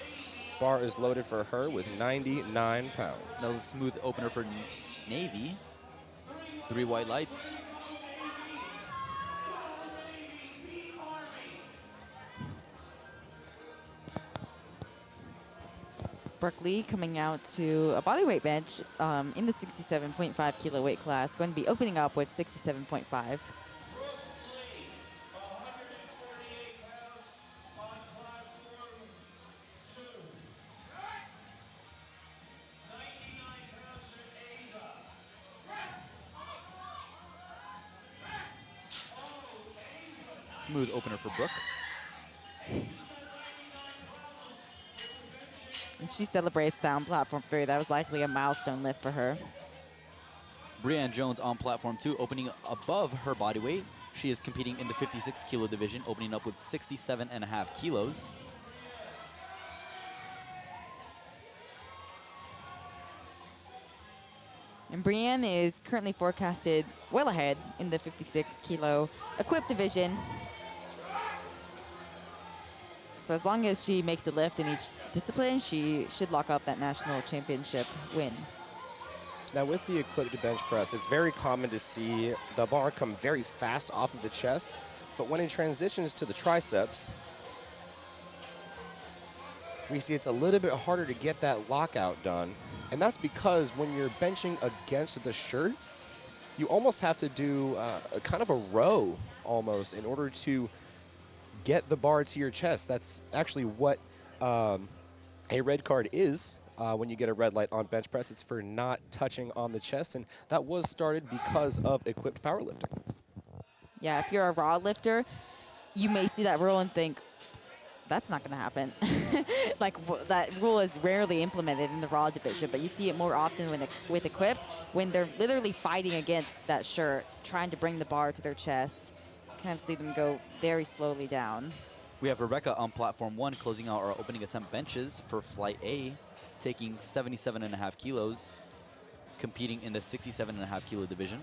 Bar is loaded for her with 99 pounds. That was a smooth opener for Navy. 3 white lights. Brooke Lee coming out to a bodyweight bench in the 67.5 kilo weight class, going to be opening up with 67.5. Smooth opener for Brooke. And she celebrates down platform 3. That was likely a milestone lift for her. Brianne Jones on platform 2, opening above her body weight. She is competing in the 56 kilo division, opening up with 67.5 kilos. And Brianne is currently forecasted well ahead in the 56 kilo equipped division. So as long as she makes a lift in each discipline, she should lock up that national championship win. Now with the equipped bench press, it's very common to see the bar come very fast off of the chest, But when it transitions to the triceps, we see it's a little bit harder to get that lockout done. And that's because when you're benching against the shirt, you almost have to do a kind of a row almost in order to get the bar to your chest. That's actually what a red card is when you get a red light on bench press. It's for not touching on the chest, and that was started because of equipped powerlifting. Yeah, if you're a raw lifter, you may see that rule and think, that's not going to happen. Like, that rule is rarely implemented in the raw division, but you see it more often when with equipped, when they're literally fighting against that shirt, trying to bring the bar to their chest. Kind of see them go very slowly down. We have Rebecca on platform 1 closing out our opening attempt benches for flight A, taking 77.5 kilos, competing in the 67.5 kilo division.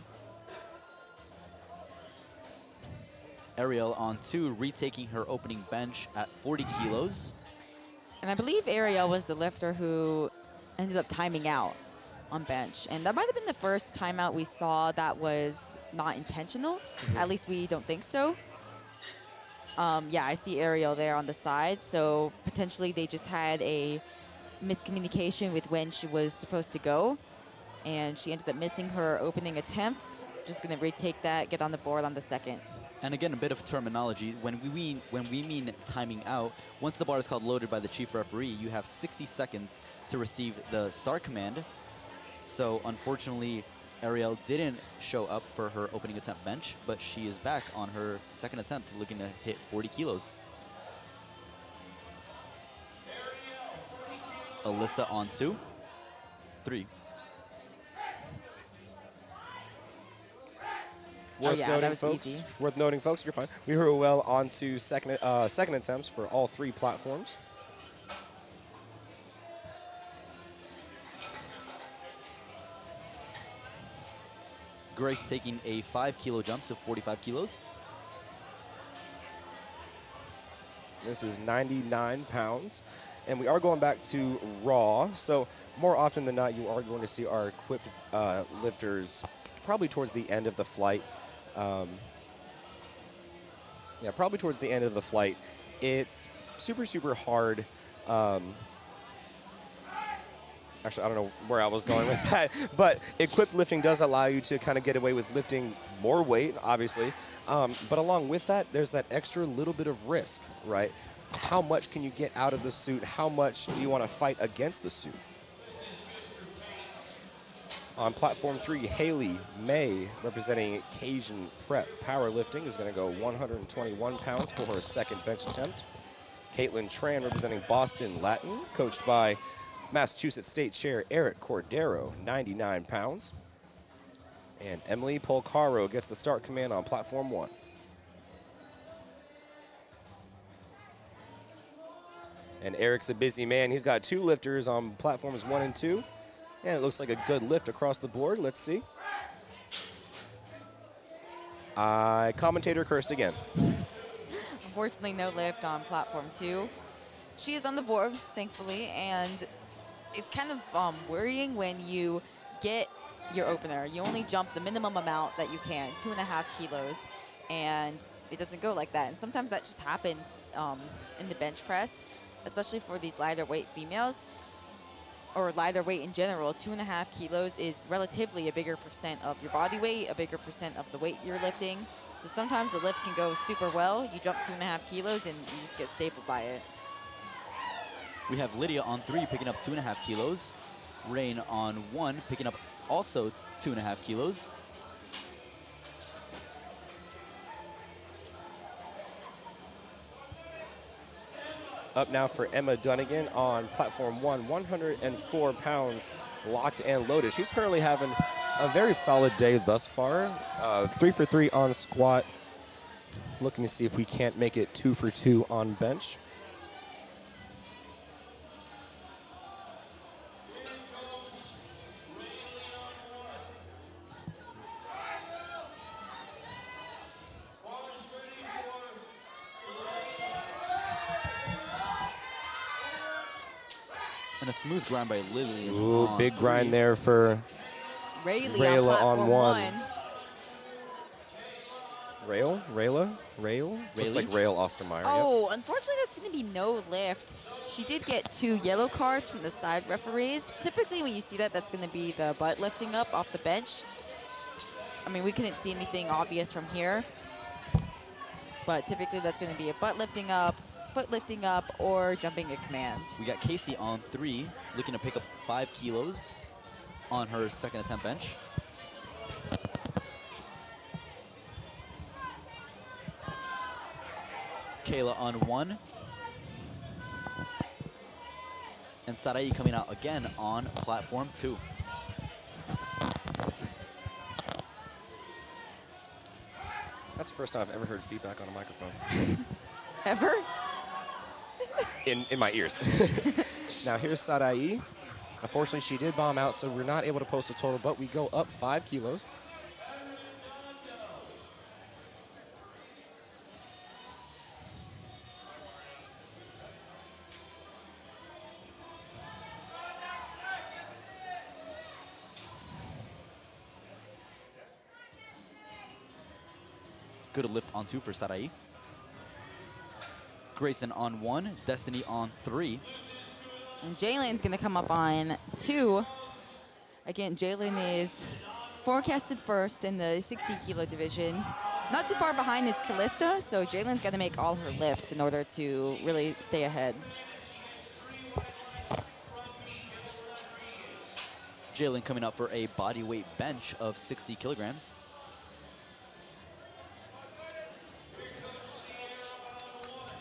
Ariel on 2, retaking her opening bench at 40 kilos. And I believe Ariel was the lifter who ended up timing out on bench. And that might have been the first timeout we saw that was not intentional. At least we don't think so. Yeah, I see Ariel there on the side. So potentially they just had a miscommunication with when she was supposed to go. And she ended up missing her opening attempt. Just going to retake that, get on the board on the second. And again, a bit of terminology. When we mean timing out, once the bar is called loaded by the chief referee, you have 60 seconds to receive the start command. So unfortunately, Ariel didn't show up for her opening attempt bench, but she is back on her second attempt, looking to hit 40 kilos. Alyssa on 2, 3. Worth noting, folks, you're fine. We were well on to second attempts for all 3 platforms. Grace taking a 5 kilo jump to 45 kilos. This is 99 pounds. And we are going back to raw. So more often than not, you are going to see our equipped lifters probably towards the end of the flight. Yeah, probably towards the end of the flight. It's super, super hard. Actually, I don't know where I was going with that. But equipped lifting does allow you to kind of get away with lifting more weight, obviously. But along with that, there's that extra little bit of risk, right? How much can you get out of the suit? How much do you want to fight against the suit? On platform 3, Haley May, representing Cajun Prep Powerlifting, is going to go 121 pounds for her second bench attempt. Caitlin Tran, representing Boston Latin, coached by Massachusetts State Chair Eric Cordero, 99 pounds. And Emily Polcaro gets the start command on platform 1. And Eric's a busy man. He's got 2 lifters on platforms 1 and 2. And it looks like a good lift across the board. Let's see. Commentator cursed again. Unfortunately, no lift on platform 2. She is on the board, thankfully, and it's kind of worrying when you get your opener. You only jump the minimum amount that you can, 2.5 kilos, and it doesn't go like that. And sometimes that just happens in the bench press, especially for these lighter weight females, or lighter weight in general. 2.5 kilos is relatively a bigger percent of your body weight, a bigger percent of the weight you're lifting. So sometimes the lift can go super well. You jump 2.5 kilos and you just get stapled by it. We have Lydia on 3, picking up 2.5 kilos. Rain on 1, picking up also 2.5 kilos. Up now for Emma Dunnigan on platform 1, 104 pounds, locked and loaded. She's currently having a very solid day thus far. 3 for 3 on squat. Looking to see if we can't make it 2 for 2 on bench. And a smooth grind by Lillian. Ooh, on big 3. grind there for Rayleigh Rayla on platform on 1. Rail? Looks like Rayleigh? Rail Ostermeyer. Oh, unfortunately, that's going to be no lift. She did get 2 yellow cards from the side referees. Typically, when you see that, that's going to be the butt lifting up off the bench. I mean, we couldn't see anything obvious from here, but typically that's going to be a butt lifting up, foot lifting up, or jumping a command. We got Casey on 3, looking to pick up 5 kilos on her second attempt bench. Kayla on 1. And Sarai coming out again on platform 2. That's the first time I've ever heard feedback on a microphone. Ever? In my ears. Now here's Sarai. Unfortunately, she did bomb out, so we're not able to post a total, but we go up 5 kilos. Good lift on 2 for Sarai. Grayson on 1, Destiny on 3. And Jalen's going to come up on 2. Again, Jalen is forecasted first in the 60 kilo division. Not too far behind is Callista, so Jalen's got to make all her lifts in order to really stay ahead. Jalen coming up for a body weight bench of 60 kilograms.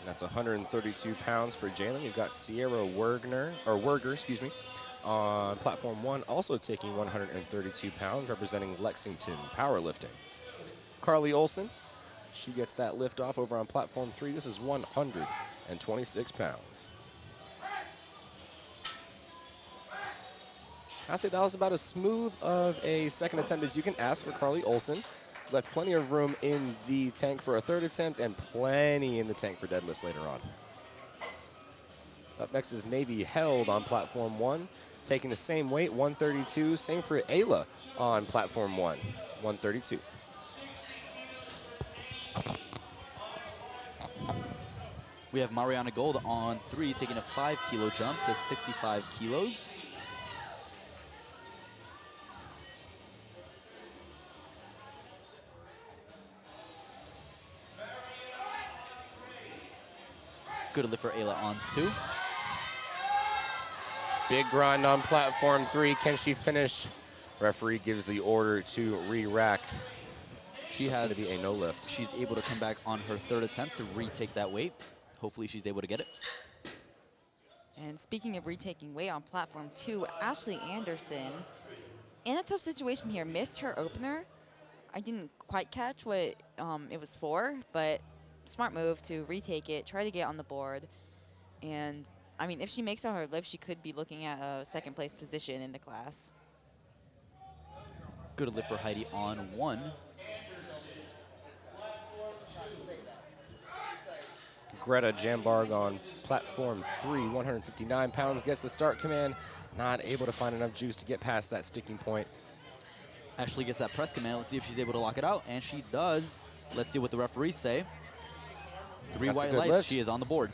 That's 132 pounds for Jalen. We've got Sierra Werger, excuse me, on platform 1, also taking 132 pounds, representing Lexington powerlifting. Carly Olson, she gets that lift off over on platform 3. This is 126 pounds. I'd say that was about as smooth of a second attempt as you can ask for Carly Olson. Left plenty of room in the tank for a third attempt and plenty in the tank for deadlifts later on. Up next is Navy Held on platform 1, taking the same weight, 132. Same for Ayla on platform 1, 132. We have Mariana Gold on 3, taking a 5 kilo jump to 65 kilos. Good lift for Ayla on 2. Big grind on platform 3. Can she finish? Referee gives the order to re-rack. She It's has going to be a no lift. She's able to come back on her third attempt to retake that weight. Hopefully she's able to get it. And speaking of retaking weight on platform 2, Ashley Anderson, in a tough situation here, missed her opener. I didn't quite catch what it was for, but smart move to retake it, try to get on the board. And, I mean, if she makes all her lifts, she could be looking at a second place position in the class. Good lift for Heidi on 1. Greta Jambarg on platform 3, 159 pounds, gets the start command. Not able to find enough juice to get past that sticking point. Ashley gets that press command. Let's see if she's able to lock it out, and she does. Let's see what the referees say. 3 That's a white good lights. lift. She is on the board.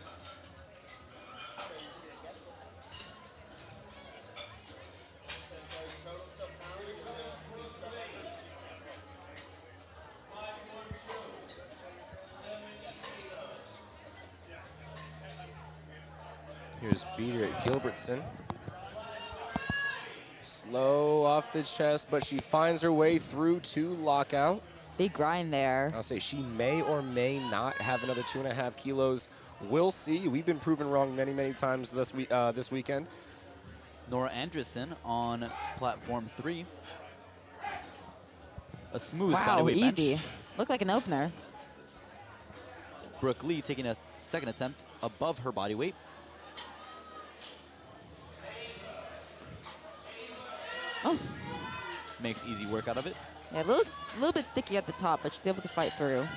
Here's Beater Gilbertson. Slow off the chest, but she finds her way through to lockout. Big grind there. I'll say she may or may not have another 2.5 kilos. We'll see. We've been proven wrong many, many times this weekend. Nora Andressen on platform 3. A smooth Wow, bodyweight easy. bench. Looked like an opener. Brooke Lee taking a second attempt above her body weight. Oh, Makes easy work out of it. yeah, a little bit sticky at the top, but she's able to fight through.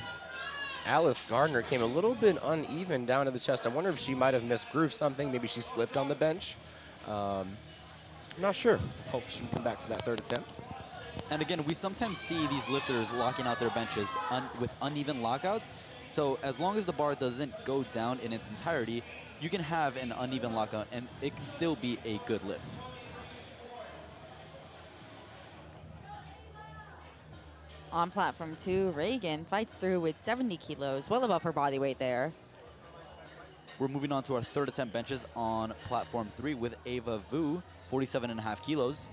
Alice Gardner came a little bit uneven down to the chest. I wonder if she might have misgrooved something. Maybe she slipped on the bench. I'm not sure. Hope she can come back for that third attempt. And again, we sometimes see these lifters locking out their benches with uneven lockouts. So as long as the bar doesn't go down in its entirety, you can have an uneven lockout and it can still be a good lift. On platform 2, Reagan fights through with 70 kilos, well above her body weight there. We're moving on to our third attempt benches on platform 3 with Ava Vu, 47.5 kilos.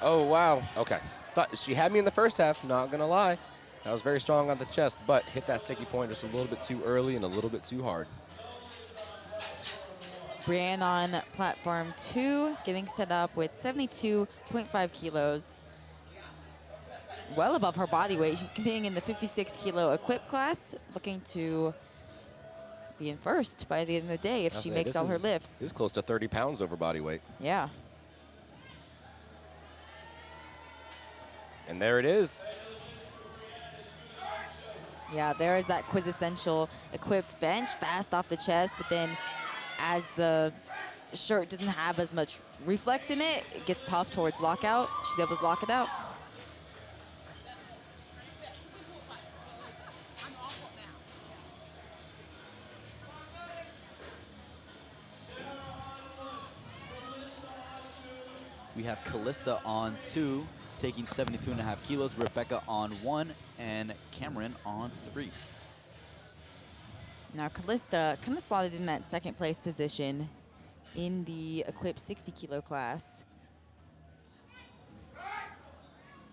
Oh, wow. Okay. Thought she had me in the first half, not going to lie. I was very strong on the chest, but hit that sticky point just a little bit too early and a little bit too hard. Brienne on platform 2, getting set up with 72.5 kilos. Well above her body weight. She's competing in the 56 kilo equip class, looking to be in first by the end of the day if she makes all her lifts. This is close to 30 pounds over body weight. Yeah. And there it is. Yeah, there is that quintessential equipped bench, fast off the chest, but then as the shirt doesn't have as much reflex in it, it gets tough towards lockout. She's able to block it out. We have Callista on 2, taking 72.5 kilos, Rebecca on 1, and Cameron on 3. Now Callista kind of slotted in that second place position in the equipped 60 kilo class.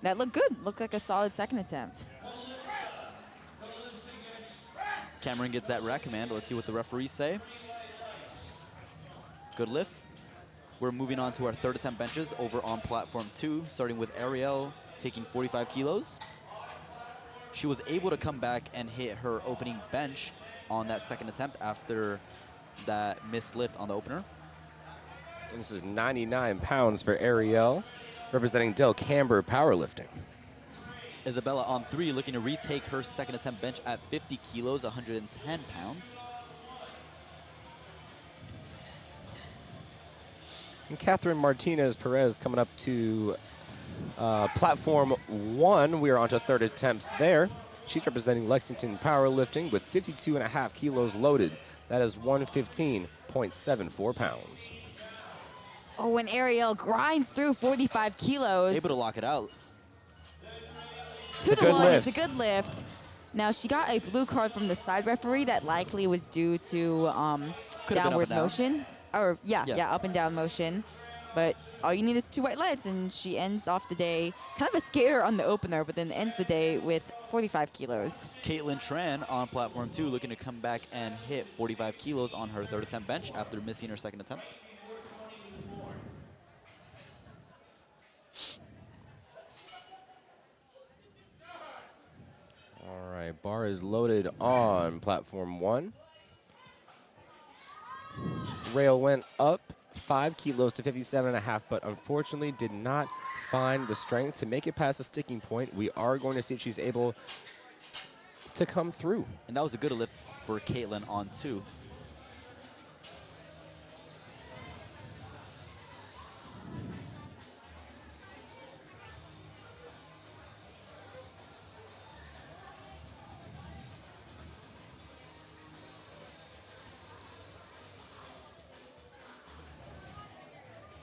That looked good. Looked like a solid second attempt. Cameron gets that rack command. Let's see what the referees say. Good lift. We're moving on to our third attempt benches over on platform 2, starting with Ariel taking 45 kilos. She was able to come back and hit her opening bench on that second attempt after that missed lift on the opener. And this is 99 pounds for Ariel, representing Del Camber Powerlifting. Isabella on 3, looking to retake her second attempt bench at 50 kilos, 110 pounds. And Catherine Martinez Perez coming up to platform 1. We are on to third attempts there. She's representing Lexington Powerlifting with 52.5 kilos loaded. That is 115.74 pounds. Oh, and Ariel grinds through 45 kilos. Able to lock it out. It's a good lift. It's a good lift. Now, she got a blue card from the side referee that likely was due to downward motion. Or, yeah, up and down motion. But all you need is 2 white lights, and she ends off the day kind of a scare on the opener, but then ends the day with 45 kilos. Caitlin Tran on platform 2, looking to come back and hit 45 kilos on her third attempt bench after missing her second attempt. All right, bar is loaded on platform 1. Rail went up 5 kilos to 57.5, but unfortunately did not find the strength to make it past the sticking point. We are going to see if she's able to come through. And that was a good lift for Caitlin on 2.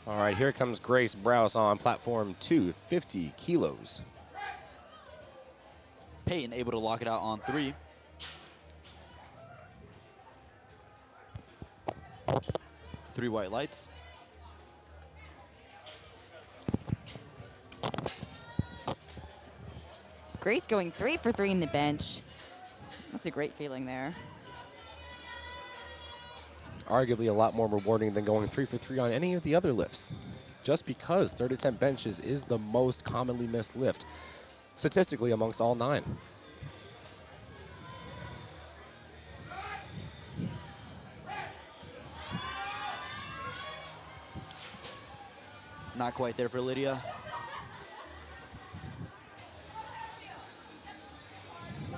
All right, here comes Grace Browse on platform 2, 50 kilos. Peyton able to lock it out on 3. Three white lights. Grace going 3 for 3 in the bench. That's a great feeling there. Arguably a lot more rewarding than going 3 for 3 on any of the other lifts. Just because third attempt benches is the most commonly missed lift, statistically amongst all 9. Not quite there for Lydia.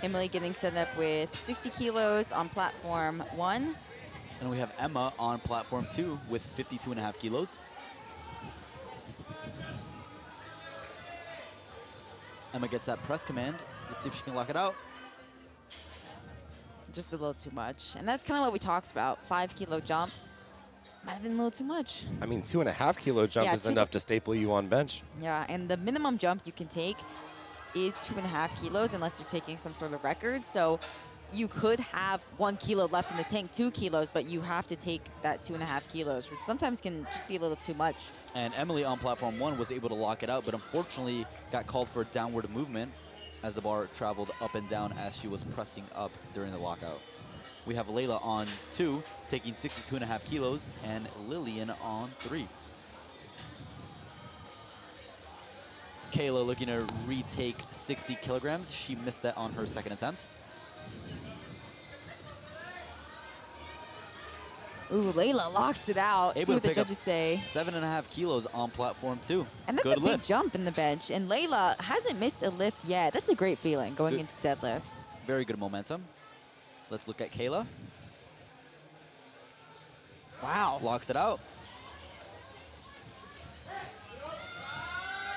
Emily getting set up with 60 kilos on platform 1. And we have Emma on platform 2 with 52.5 kilos. Emma gets that press command. Let's see if she can lock it out. Just a little too much. And that's kind of what we talked about. 5-kilo jump. Might have been a little too much. I mean, 2.5 kilo jump Yeah, is enough to staple you on bench. Yeah, and the minimum jump you can take is 2.5 kilos unless you're taking some sort of record. So you could have 1 kilo left in the tank, 2 kilos, but you have to take that 2.5 kilos, which sometimes can just be a little too much. And Emily on platform 1 was able to lock it out, but unfortunately got called for downward movement as the bar traveled up and down as she was pressing up during the lockout. We have Layla on 2, taking 62.5 kilos, and Lillian on 3. Kayla looking to retake 60 kilograms. She missed that on her second attempt. Ooh, Layla locks it out. See Able what to the pick up judges say. 7.5 kilos on platform 2. And that's Good a big lift. jump in the bench. And Layla hasn't missed a lift yet. That's a great feeling going Good. into deadlifts. Very good momentum. Let's look at Kayla. Wow. Locks it out.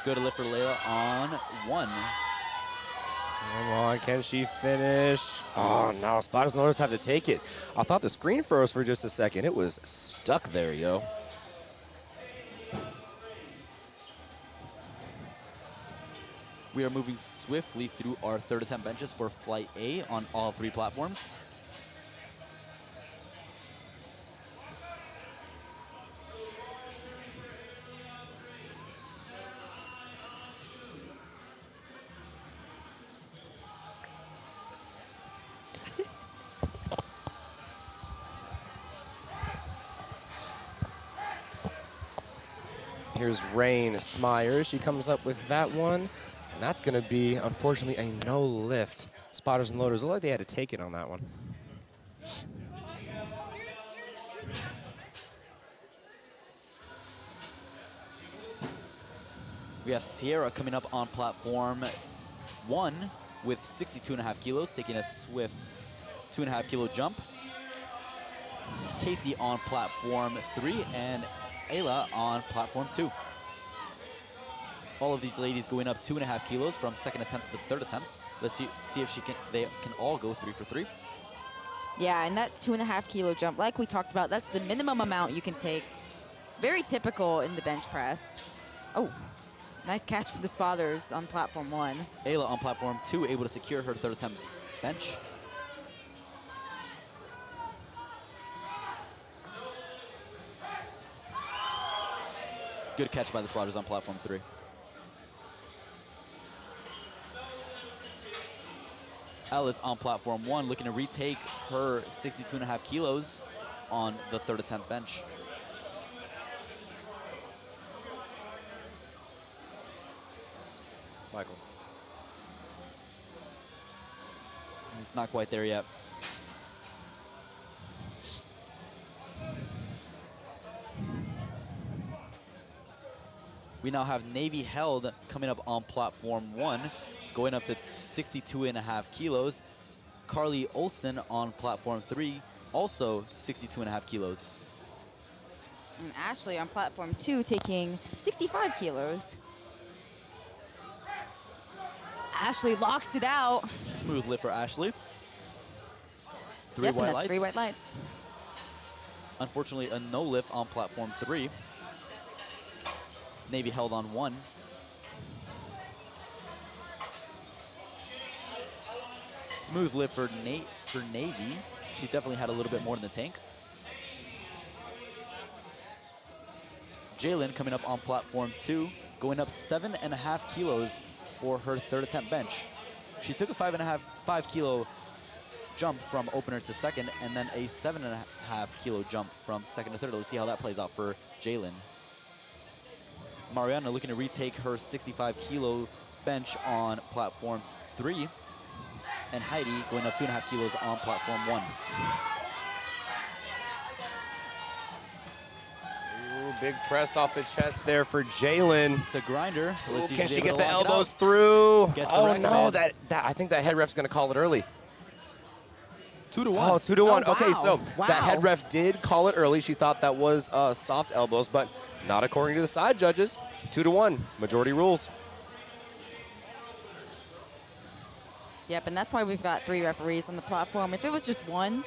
Good lift for Layla on 1. Come on, can she finish? Oh, no, spotters and loaders have to take it. I thought the screen froze for just a second. It was stuck there, yo. We are moving swiftly through our third attempt benches for flight A on all 3 platforms. Here's Rain Smyers. She comes up with that one. And that's going to be, unfortunately, a no lift. Spotters and loaders look like they had to take it on that one. We have Sierra coming up on platform 1 with 62.5 kilos, taking a swift 2.5 kilo jump. Casey on platform 3 and Ayla on platform 2. All of these ladies going up 2.5 kilos from second attempt to third attempt. Let's see if they can all go 3 for 3. Yeah, and that 2.5 kilo jump, like we talked about, that's the minimum amount you can take. Very typical in the bench press. Oh, nice catch for the spotters on platform 1. Ayla on platform 2 able to secure her third attempt bench. Good catch by the spotters on platform 3. Alice on platform 1 looking to retake her 62.5 kilos on the third attempt bench. Michael. It's not quite there yet. We now have Navy Held coming up on platform 1, going up to 62.5 kilos. Carly Olsen on platform 3, also 62.5 kilos. And Ashley on platform 2 taking 65 kilos. Ashley locks it out. Smooth lift for Ashley. 3 Yep, white and that's lights. 3 white lights. Unfortunately, a no lift on platform 3. Navy Held on 1. Smooth lift for Navy. She definitely had a little bit more in the tank. Jalen coming up on platform 2, going up 7.5 kilos for her third attempt bench. She took a 5 kilo jump from opener to second, and then a 7.5 kilo jump from second to third. Let's see how that plays out for Jalen. Mariana looking to retake her 65 kilo bench on platform 3, and Heidi going up 2.5 kilos on platform 1. big press off the chest there for Jalen. It's a grinder. Ooh, Let's see if can she's she able get to the lock it elbows out. through? Gets the Oh rack no, command. I think that head ref's gonna call it early. 2 to 1. Oh, 2 to 1. Oh, Okay, wow. so that head Wow. ref did call it early. She thought that was soft elbows, but not according to the side judges. 2 to 1. Majority rules. Yep, and that's why we've got 3 referees on the platform. If it was just one,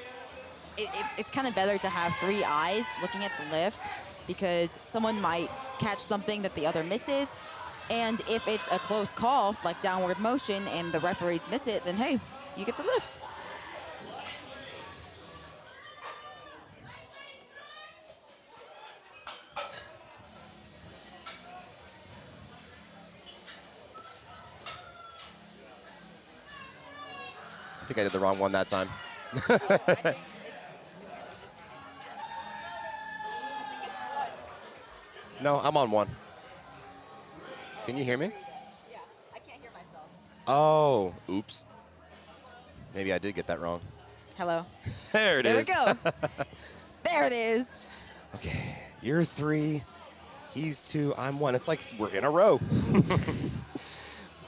it's kind of better to have 3 eyes looking at the lift because someone might catch something that the other misses. And if it's a close call, like downward motion, and the referees miss it, then hey, you get the lift. I think I did the wrong one that time. No, I'm on 1. Can you hear me? Yeah, I can't hear myself. Oh, oops. Maybe I did get that wrong. Hello. There it is. There we go. There it is. Okay, you're 3, he's 2, I'm 1. It's like we're in a row.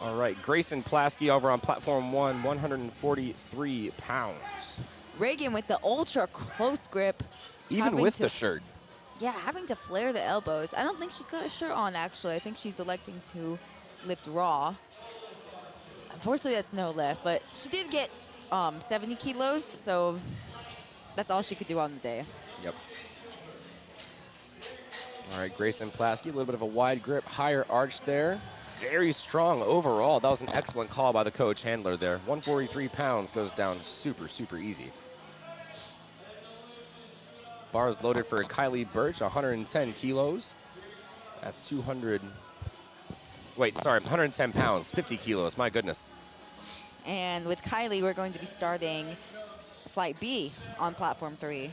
All right, Grayson Plasky over on platform 1, 143 pounds. Reagan with the ultra close grip. Even having with to- the shirt. Yeah, having to flare the elbows. I don't think she's got a shirt on, actually. I think she's electing to lift raw. Unfortunately, that's no lift, but she did get 70 kilos, so that's all she could do on the day. Yep. All right, Grayson Plasky, a little bit of a wide grip, higher arch there. Very strong overall. That was an excellent call by the coach handler there. 143 pounds goes down super, super easy. Bars loaded for Kylie Birch, 110 kilos. That's 200. Wait, sorry, 110 pounds, 50 kilos. My goodness. And with Kylie, we're going to be starting Flight B on Platform 3.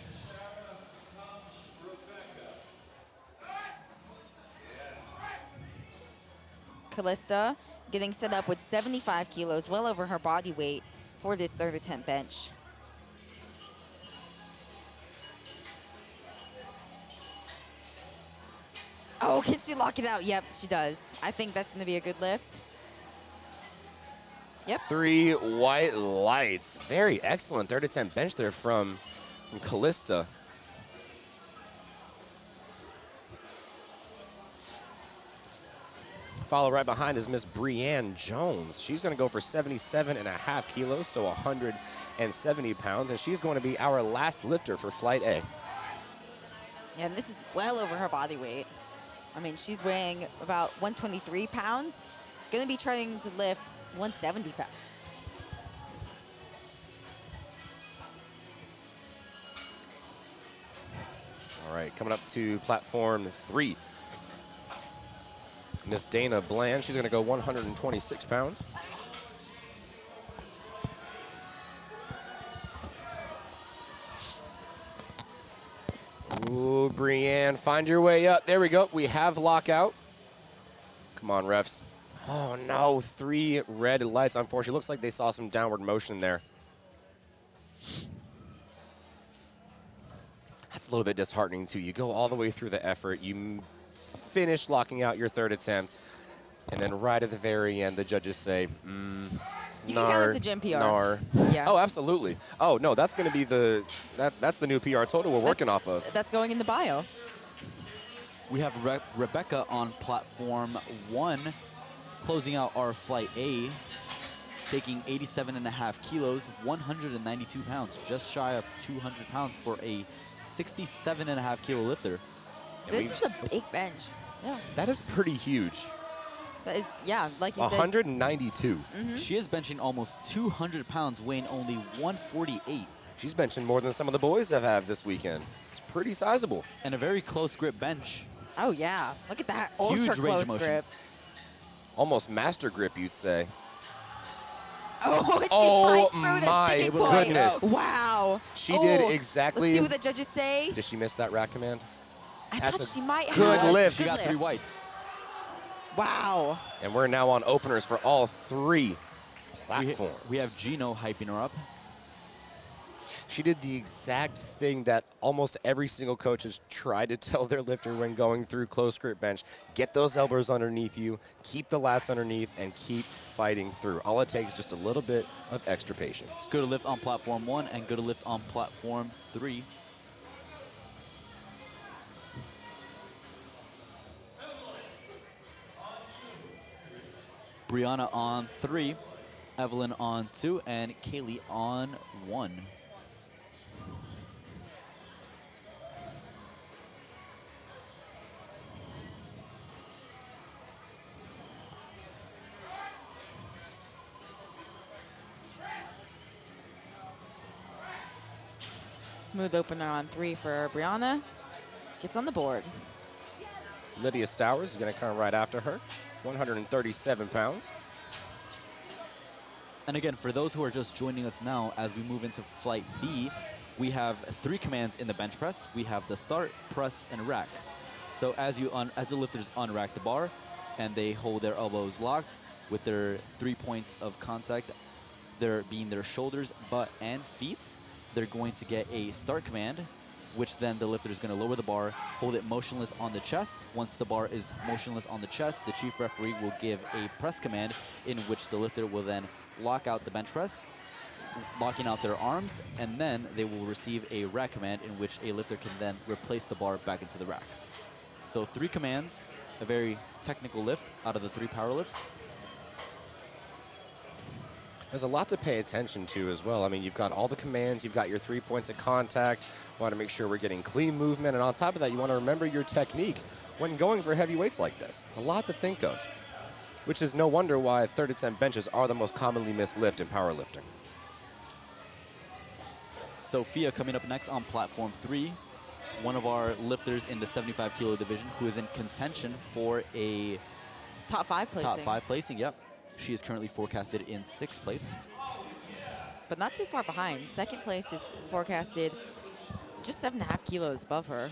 Callista getting set up with 75 kilos, well over her body weight for this third attempt bench. Oh, can she lock it out? Yep, she does. I think that's going to be a good lift. Yep. 3 white lights. Very excellent third attempt bench there from Callista. Follow right behind is Miss Brianne Jones. She's going to go for 77.5 kilos, so 170 pounds, and she's going to be our last lifter for Flight A. Yeah, and this is well over her body weight. I mean, she's weighing about 123 pounds. Going to be trying to lift 170 pounds. All right, coming up to platform 3. Miss Dana Bland, she's going to go 126 pounds. Ooh, Brianne, find your way up. There we go. We have lockout. Come on, refs. Oh, no. 3 red lights. Unfortunately, looks like they saw some downward motion there. That's a little bit disheartening, too. You go all the way through the effort. You finish locking out your third attempt. And then right at the very end, the judges say, You can count it as a gym PR. Nar. Yeah. Oh, absolutely. Oh, no, that's going to be that's the new PR total we're working off of. That's going in the bio. We have Rebecca on platform 1, closing out our Flight A, taking 87.5 kilos, 192 pounds, just shy of 200 pounds for a 67.5 kilo lifter. And This is a big bench. Yeah. That is pretty huge. That is, yeah, like you said. 192. She is benching almost 200 pounds, weighing only 148. She's benching more than some of the boys have this weekend. It's pretty sizable. And a very close grip bench. Oh, yeah. Look at that. Huge Ultra range close of motion. grip. Almost master grip, you'd say. Oh, and she Oh, fights through the my sticking point. goodness. Wow. She did Let's exactly. see what the judges say. Did she miss that rack command? I That's thought a she might good have. lift. She got Good 3 lift. whites. Wow. And we're now on openers for all 3 platforms. We have Gino hyping her up. She did the exact thing that almost every single coach has tried to tell their lifter when going through close grip bench. Get those elbows underneath you, keep the lats underneath, and keep fighting through. All it takes is just a little bit of extra patience. Go to lift on platform 1 and go to lift on platform 3. Brianna on 3, Evelyn on 2, and Kaylee on 1. Smooth opener on 3 for Brianna. Gets on the board. Lydia Stowers is going to come right after her, 137 pounds. And again, for those who are just joining us now, as we move into flight B, we have 3 commands in the bench press. We have the start, press, and rack. So as the lifters unrack the bar and they hold their elbows locked with their 3 points of contact, there being their shoulders, butt, and feet, they're going to get a start command, which then the lifter is going to lower the bar, hold it motionless on the chest. Once the bar is motionless on the chest, the chief referee will give a press command in which the lifter will then lock out the bench press, locking out their arms, and then they will receive a rack command in which a lifter can then replace the bar back into the rack. So 3 commands, a very technical lift out of the 3 power lifts. There's a lot to pay attention to as well. I mean, you've got all the commands, you've got your 3 points of contact, you want to make sure we're getting clean movement, and on top of that, you want to remember your technique when going for heavy weights like this. It's a lot to think of, which is no wonder why third attempt benches are the most commonly missed lift in powerlifting. Sophia coming up next on platform 3, one of our lifters in the 75 kilo division who is in contention for a Top 5 placing. top 5 placing, yep. She is currently forecasted in 6th place. But not too far behind. 2nd place is forecasted just 7.5 kilos above her.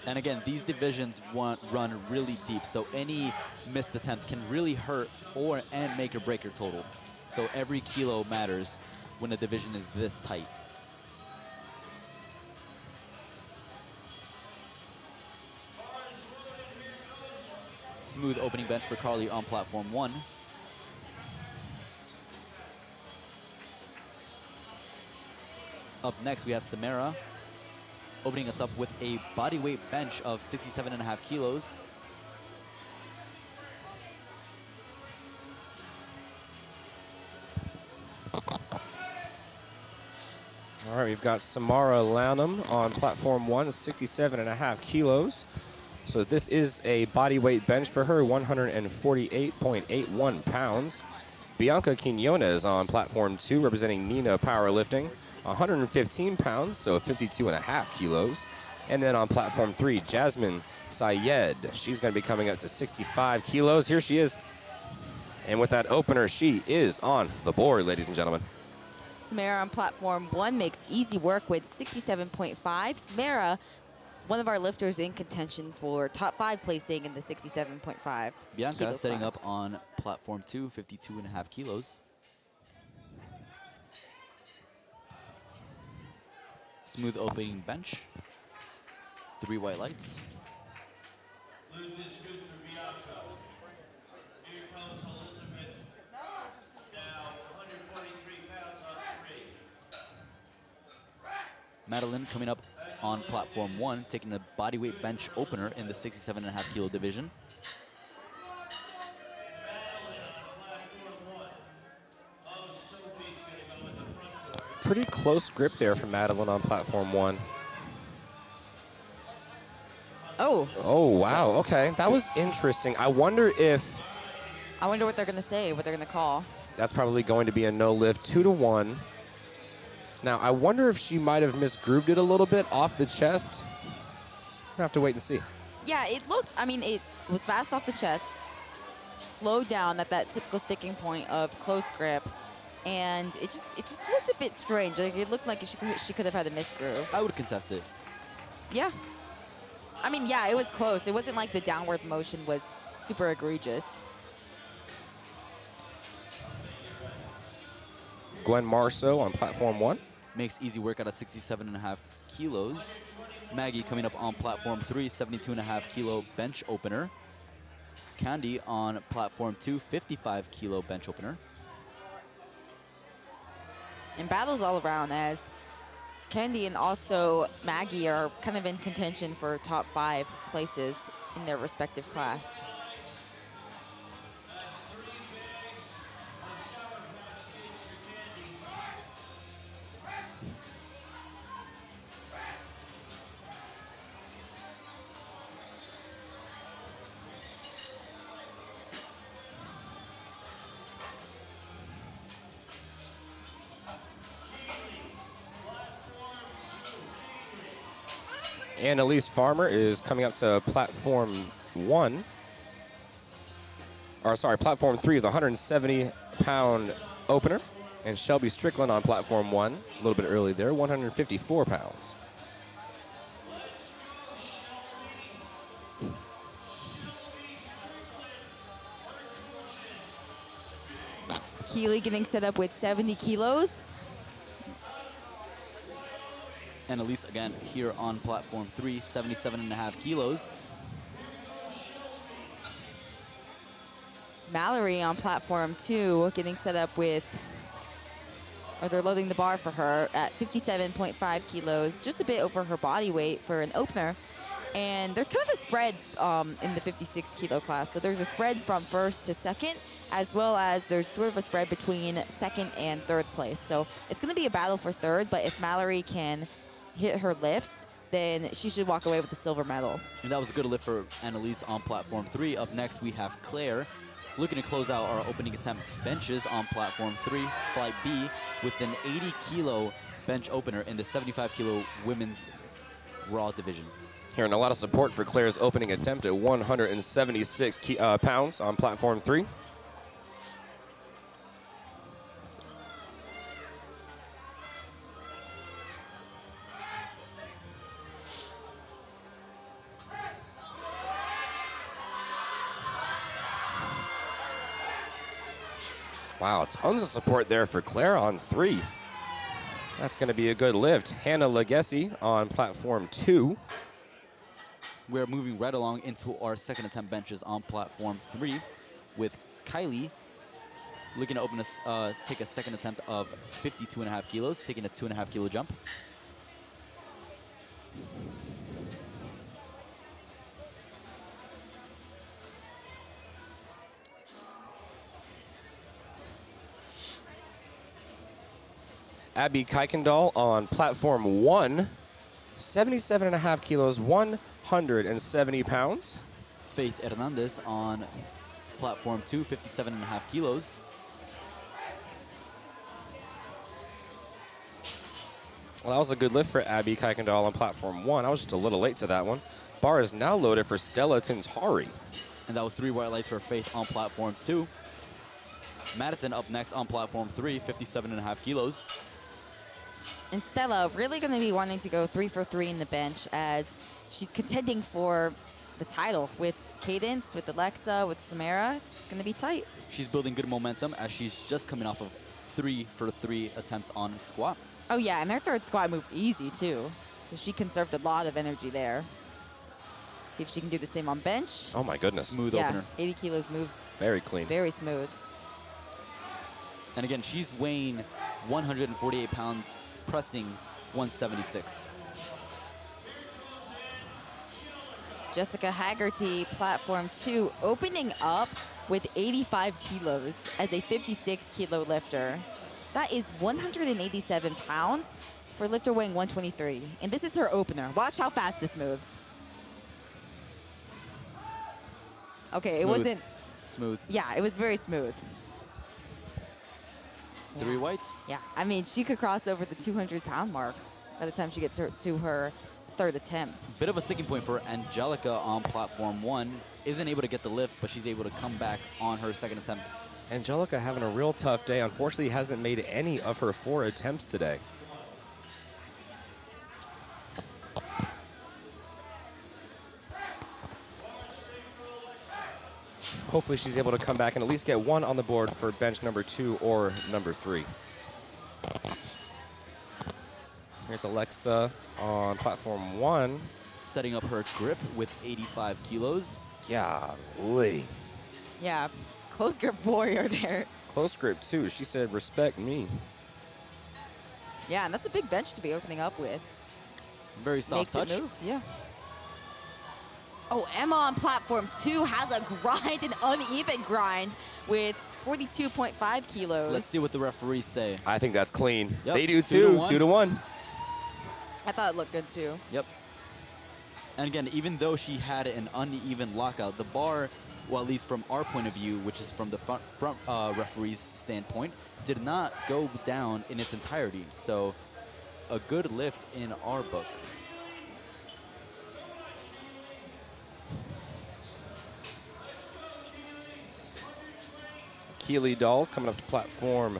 And again, these divisions run really deep, so any missed attempt can really hurt and make or break your total. So every kilo matters when a division is this tight. Smooth opening bench for Carly on platform 1. Up next, we have Samara opening us up with a body weight bench of 67.5 kilos. All right, we've got Samara Lanham on platform 1, 67.5 kilos. So this is a body weight bench for her, 148.81 pounds. Bianca Quinones on platform 2, representing Nina Powerlifting, 115 pounds, so 52.5 kilos. And then on platform 3, Jasmine Sayed. She's going to be coming up to 65 kilos. Here she is. And with that opener, she is on the board, ladies and gentlemen. Samara on platform 1 makes easy work with 67.5. Samara, one of our lifters in contention for top 5 placing in the 67.5. Bianca setting class. up on platform 2, 52.5 kilos. Smooth opening bench. 3 white lights. Loot is good for Bianca. Here comes Elizabeth. Now 143 pounds on 3. Madeline coming up on platform 1, taking a bodyweight bench opener in the 67.5 kilo division. Madeline on platform 1. Oh, Sophie's going to go in the front door. Pretty close grip there from Madeline on platform 1. Oh. Oh, wow. Okay, that was interesting. I wonder what they're going to say, what they're going to call. that's probably going to be a no lift, 2-1. Now, I wonder if she might have misgrooved it a little bit off the chest. We'll have to wait and see. Yeah, it looked, it was fast off the chest, slowed down at that typical sticking point of close grip, and it just looked a bit strange. Like, it looked like she could have had a misgroove. I would contest it. Yeah. Yeah, it was close. It wasn't like the downward motion was super egregious. Gwen Marceau on platform 1. makes easy work out of 67.5 kilos. Maggie coming up on platform 3, 72.5 kilo bench opener. Candy on platform 2, 55 kilo bench opener. And battles all around, as Candy and also Maggie are kind of in contention for top 5 places in their respective class. That's 3 bags of Sour Patch Kids for Candy. Annalise Farmer is coming up to platform 1. Or sorry, platform 3 with a 170-pound opener. And Shelby Strickland on platform 1, a little bit early there, 154 pounds. Let's go, Shelby. Shelby Strickland, our coaches. Keeley getting set up with 70 kilos. Annalise again here on platform 3, 77.5 kilos. Mallory on platform 2 getting set up with, or they're loading the bar for her at 57.5 kilos, just a bit over her body weight for an opener. And there's kind of a spread in the 56 kilo class. So there's a spread from first to second, as well as there's sort of a spread between second and third place. So it's going to be a battle for third, but if Mallory can hit her lifts, then she should walk away with the silver medal. And that was a good lift for Annalise on platform 3. Up next, we have Claire looking to close out our opening attempt benches on platform 3, flight B, with an 80 kilo bench opener in the 75 kilo women's raw division. Hearing a lot of support for Claire's opening attempt at 176 pounds on platform 3. Wow, tons of support there for Claire on 3. That's going to be a good lift. Hannah Legacy on platform 2. We're moving right along into our second attempt benches on platform 3 with Kylie looking to take a second attempt of 52.5 kilos, taking a 2.5 kilo jump. Abby Kuykendall on platform 1, 77.5 kilos, 170 pounds. Faith Hernandez on platform 2, 57.5 kilos. Well, that was a good lift for Abby Kuykendall on platform 1. I was just a little late to that one. Bar is now loaded for Stella Tintari. And that was 3 white lights for Faith on platform 2. Madison up next on platform 3, 57.5 kilos. And Stella really going to be wanting to go 3 for 3 in the bench, as she's contending for the title with Cadence, with Alexa, with Samara. It's going to be tight. She's building good momentum as she's just coming off of 3 for 3 attempts on squat. Oh yeah, and her third squat moved easy too. So she conserved a lot of energy there. See if she can do the same on bench. Oh my goodness. Smooth Yeah, opener. 80 kilos move. Very clean. Very smooth. And again, she's weighing 148 pounds, pressing 176. Jessica Haggerty, platform 2, opening up with 85 kilos as a 56 kilo lifter. That is 187 pounds for a lifter weighing 123. And this is her opener. Watch how fast this moves. Okay, Smooth. it wasn't, Smooth. yeah, it was very smooth. 3 whites. Yeah, I mean, she could cross over the 200-pound mark by the time she gets to her third attempt. Bit of a sticking point for Angelica on platform 1. Isn't able to get the lift, but she's able to come back on her second attempt. Angelica having a real tough day. Unfortunately, hasn't made any of her 4 attempts today. Hopefully she's able to come back and at least get 1 on the board for bench number 2 or number 3. Here's Alexa on platform 1. Setting up her grip with 85 kilos. Golly. Yeah, close grip warrior there. Close grip, too. She said, respect me. Yeah, and that's a big bench to be opening up with. Very soft Makes touch. it move, yeah. Oh, Emma on platform 2 has a grind, an uneven grind with 42.5 kilos. Let's see what the referees say. I think that's clean. Yep. They do, 2 to too. 1. 2 to 1. I thought it looked good, too. Yep. And again, even though she had an uneven lockout, the bar, well, at least from our point of view, which is from the front referee's standpoint, did not go down in its entirety. So a good lift in our book. Keeley Dolls coming up to platform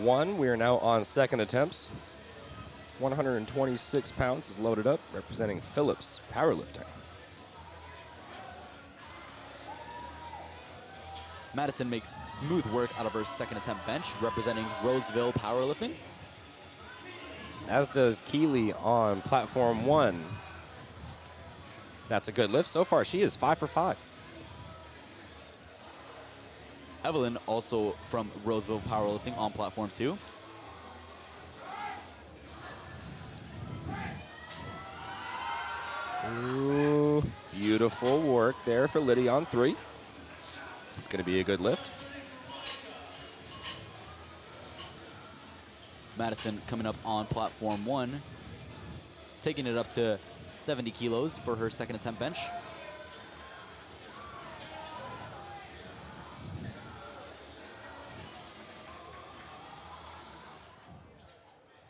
1. We are now on second attempts. 126 pounds is loaded up, representing Phillips Powerlifting. Madison makes smooth work out of her second attempt bench, representing Roseville Powerlifting. As does Keeley on platform 1. That's a good lift. So far, she is 5 for 5. Evelyn, also from Roseville Powerlifting, on platform 2. Ooh, beautiful work there for Lydia on 3. It's going to be a good lift. Madison coming up on platform 1, taking it up to 70 kilos for her second attempt bench.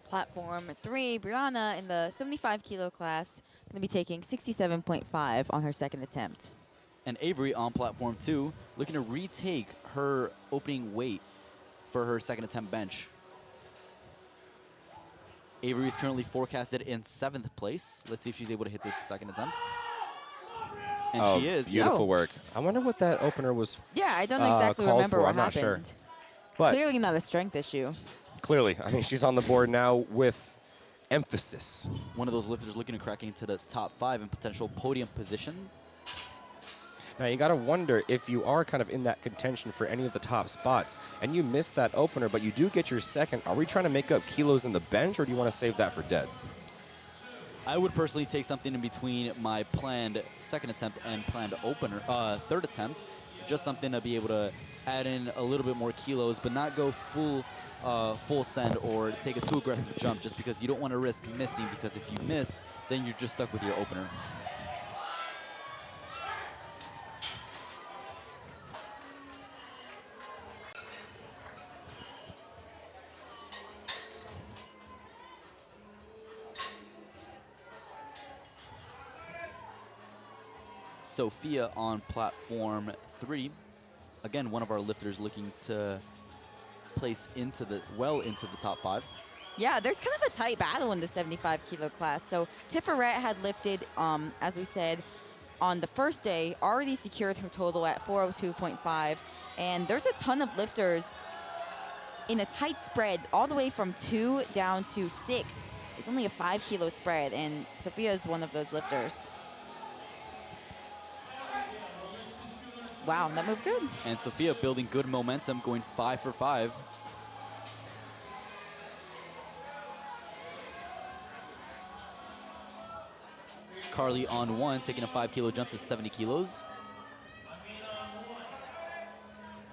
Platform 3, Brianna in the 75 kilo class, going to be taking 67.5 on her second attempt. And Avery on platform 2, looking to retake her opening weight for her second attempt bench. Avery is currently forecasted in 7th place. Let's see if she's able to hit this second attempt. And she is. Beautiful Oh. work. I wonder what that opener was. Yeah, I don't exactly called remember for. what I'm not happened. sure. But Clearly not a strength issue. clearly, I mean, she's on the board now with emphasis. One of those lifters looking to crack into the top 5 in potential podium position. Now, you got to wonder if you are kind of in that contention for any of the top spots and you miss that opener, but you do get your second. Are we trying to make up kilos in the bench, or do you want to save that for deads? I would personally take something in between my planned second attempt and planned opener, third attempt. Just something to be able to add in a little bit more kilos, but not go full send or take a too aggressive jump, just because you don't want to risk missing, because if you miss, then you're just stuck with your opener. Sophia on platform 3. Again, one of our lifters looking to place into the top 5. Yeah, there's kind of a tight battle in the 75 kilo class. So Tiferet had lifted, as we said, on the first day, already secured her total at 402.5. And there's a ton of lifters in a tight spread all the way from 2 down to 6. It's only a 5 kilo spread, and Sophia is one of those lifters. Wow, that moved good. And Sophia building good momentum, going 5 for 5. Carly on 1, taking a 5 kilo jump to 70 kilos.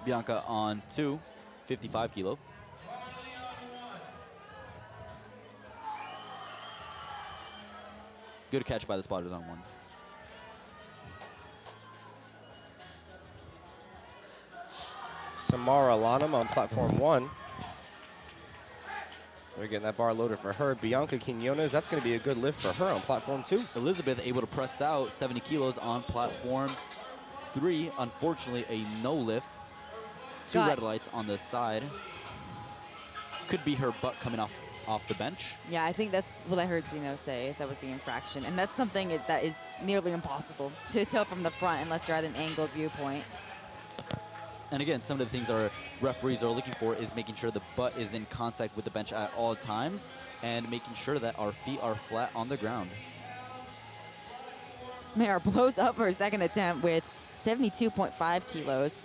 Bianca on 2, 55 kilo. Good catch by the spotters on 1. Samara Lanham on platform 1. They're getting that bar loaded for her. Bianca Quinones, that's going to be a good lift for her on platform 2. Elizabeth able to press out 70 kilos on platform 3. Unfortunately, a no lift. 2 red lights on the side. Could be her butt coming off the bench. Yeah, I think that's what I heard Gino say, if that was the infraction. And that's something that is nearly impossible to tell from the front unless you're at an angled viewpoint. And again, some of the things our referees are looking for is making sure the butt is in contact with the bench at all times and making sure that our feet are flat on the ground. Smear blows up her second attempt with 72.5 kilos.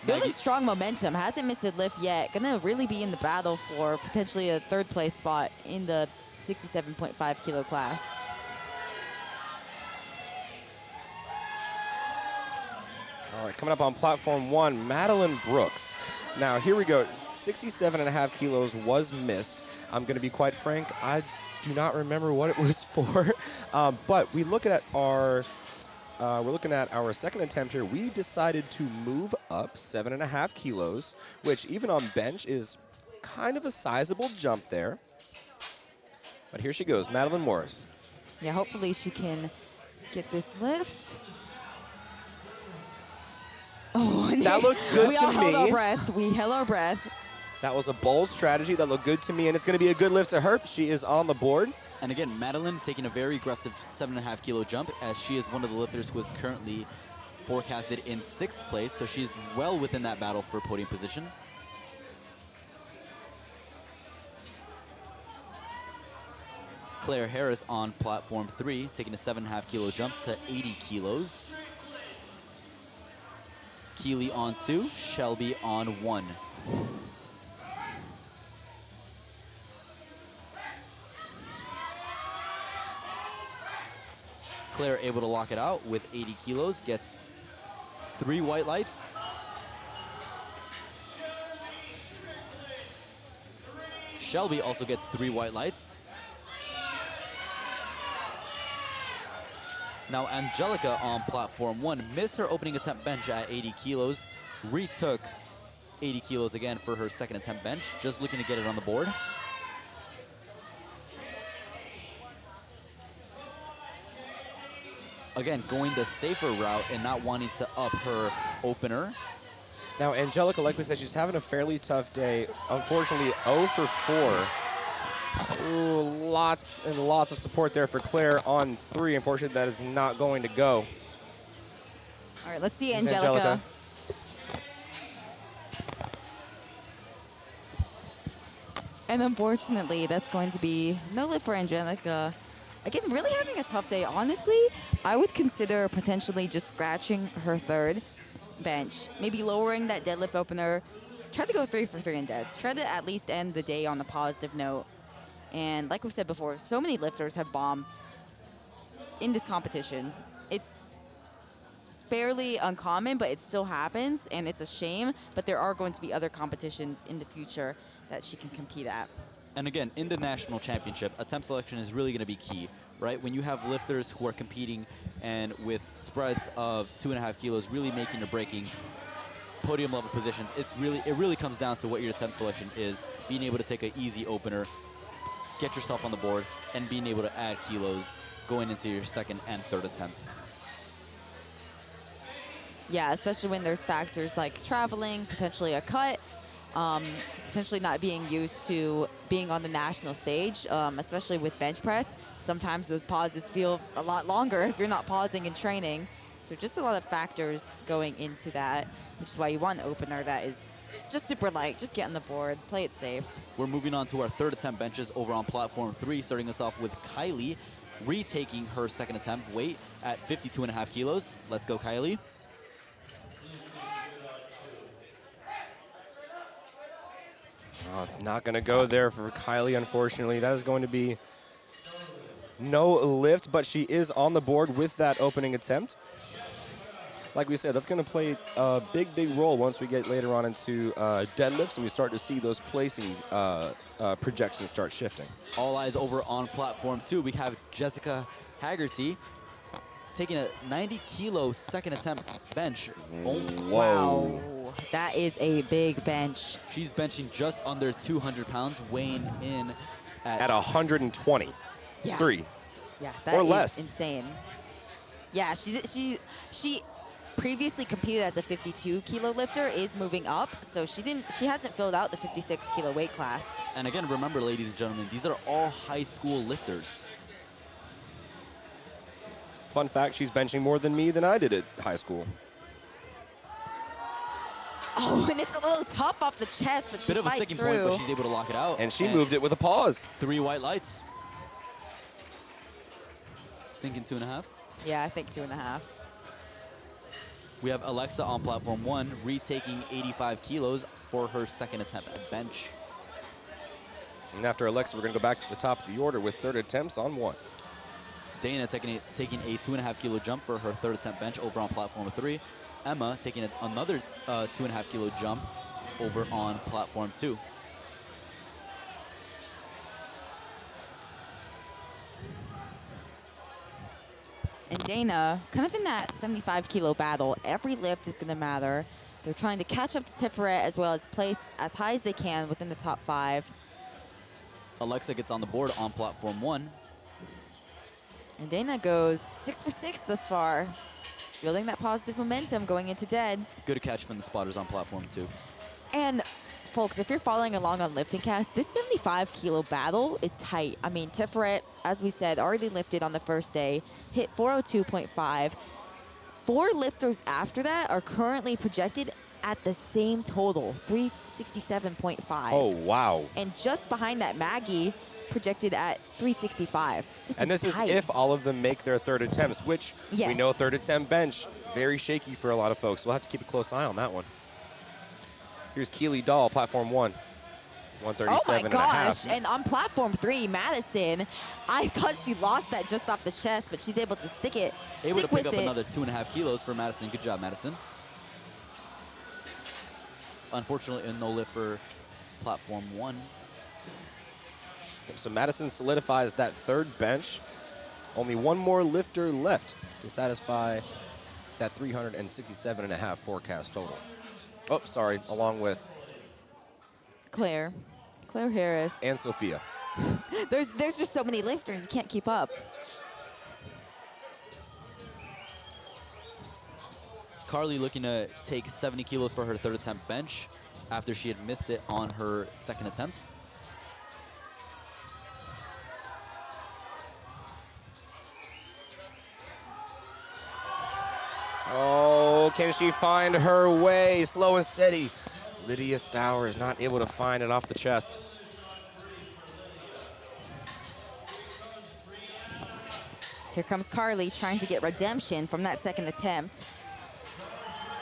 Building strong momentum, hasn't missed a lift yet. Gonna really be in the battle for potentially a third place spot in the 67.5 kilo class. All right, coming up on platform 1, Madeline Brooks. Now, here we go. 67.5 kilos was missed. I'm going to be quite frank, I do not remember what it was for. But we look at our we're looking at our second attempt here. We decided to move up 7.5 kilos, which even on bench is kind of a sizable jump there. But here she goes, Madeline Morris. Yeah, hopefully she can get this lift. Oh, that looks good we to all me. held our breath. We held our breath. That was a bold strategy. That looked good to me, and it's going to be a good lift to her. She is on the board. And again, Madeline taking a very aggressive 7.5 kilo jump, as she is one of the lifters who is currently forecasted in 6th place, so she's well within that battle for podium position. Claire Harris on platform 3, taking a 7.5 kilo jump to 80 kilos. Keely on 2, Shelby on 1. Claire able to lock it out with 80 kilos, gets 3 white lights. Shelby also gets 3 white lights. Now Angelica on platform 1 missed her opening attempt bench at 80 kilos, retook 80 kilos again for her second attempt bench, just looking to get it on the board. Again, going the safer route and not wanting to up her opener. Now, Angelica, like we said, she's having a fairly tough day. Unfortunately, 0 for 4. Ooh, lots and lots of support there for Claire on 3. Unfortunately, that is not going to go. All right, let's see Here's Angelica. And unfortunately, that's going to be no lift for Angelica. Again, really having a tough day. Honestly, I would consider potentially just scratching her third bench, maybe lowering that deadlift opener. Try to go 3 for 3 in deads. Try to at least end the day on a positive note. And like we said before, so many lifters have bombed in this competition. It's fairly uncommon, but it still happens, and it's a shame. But there are going to be other competitions in the future that she can compete at. And again, in the national championship, attempt selection is really going to be key, right? When you have lifters who are competing and with spreads of 2.5 kilos really making or breaking podium level positions, it really comes down to what your attempt selection is, being able to take an easy opener, get yourself on the board, and being able to add kilos going into your second and third attempt. Yeah, especially when there's factors like traveling, potentially a cut, potentially not being used to being on the national stage, especially with bench press. Sometimes those pauses feel a lot longer if you're not pausing in training. So just a lot of factors going into that, which is why you want an opener that is just super light. Just get on the board, play it safe. We're moving on to our third attempt benches over on platform 3, starting us off with Kylie, retaking her second attempt weight at 52.5 kilos. Let's go, Kylie. Oh, it's not going to go there for Kylie, unfortunately. That is going to be no lift, but she is on the board with that opening attempt. Like we said, that's going to play a big role once we get later on into deadlifts and we start to see those placing projections start shifting. All eyes over on platform 2. We have Jessica Haggerty taking a 90-kilo second attempt bench. Whoa. Wow, that is a big bench. She's benching just under 200 pounds, weighing in At 120. Yeah. 3. Yeah, that or is less. insane. Yeah, she previously competed as a 52-kilo lifter, is moving up, so she hasn't filled out the 56-kilo weight class. And again, remember, ladies and gentlemen, these are all high school lifters. Fun fact, she's benching more than me than I did at high school. Oh, and it's a little tough off the chest, but she Bit of a fights sticking through. point, but she's able to lock it out. And she moved it with a pause. 3 white lights. Thinking 2.5. Yeah, I think 2.5. We have Alexa on platform 1, retaking 85 kilos for her second attempt at bench. And after Alexa, we're going to go back to the top of the order with third attempts on 1. Dana taking a 2.5 kilo jump for her third attempt bench over on platform 3. Emma taking another 2.5 kilo jump over on platform 2. And Dana, kind of in that 75 kilo battle, every lift is going to matter. They're trying to catch up to Tiferet as well as place as high as they can within the top 5. Alexa gets on the board on platform 1. And Dana goes 6 for 6 thus far, building that positive momentum going into Deads. Good catch from the spotters on platform 2. And folks, if you're following along on LiftingCast, this 75 kilo battle is tight. I mean, Tiferet, as we said, already lifted on the first day, hit 402.5. 4 lifters after that are currently projected at the same total, 367.5. Oh, wow. And just behind that, Maggie projected at 365. This is tight. if all of them make their third attempts, which we Yes. know third attempt bench, very shaky for a lot of folks. We'll have to keep a close eye on that one. Here's Keely Dahl, platform 1, 137 Oh my gosh, and a half. and on platform 3, Madison, I thought she lost that just off the chest, but she's able to stick Able to stick pick with up it. another 2.5 kilos for Madison. Good job, Madison. Unfortunately, no lift for platform 1. So Madison solidifies that third bench. Only one more lifter left to satisfy that 367 and a half forecast total. Oh, sorry, along with Claire Harris. and Sophia. There's just so many lifters, you can't keep up. Carly looking to take 70 kilos for her third attempt bench after she had missed it on her second attempt. Oh, can she find her way? Slow and steady. Lydia Stour is not able to find it off the chest. Here comes Carly trying to get redemption from that second attempt.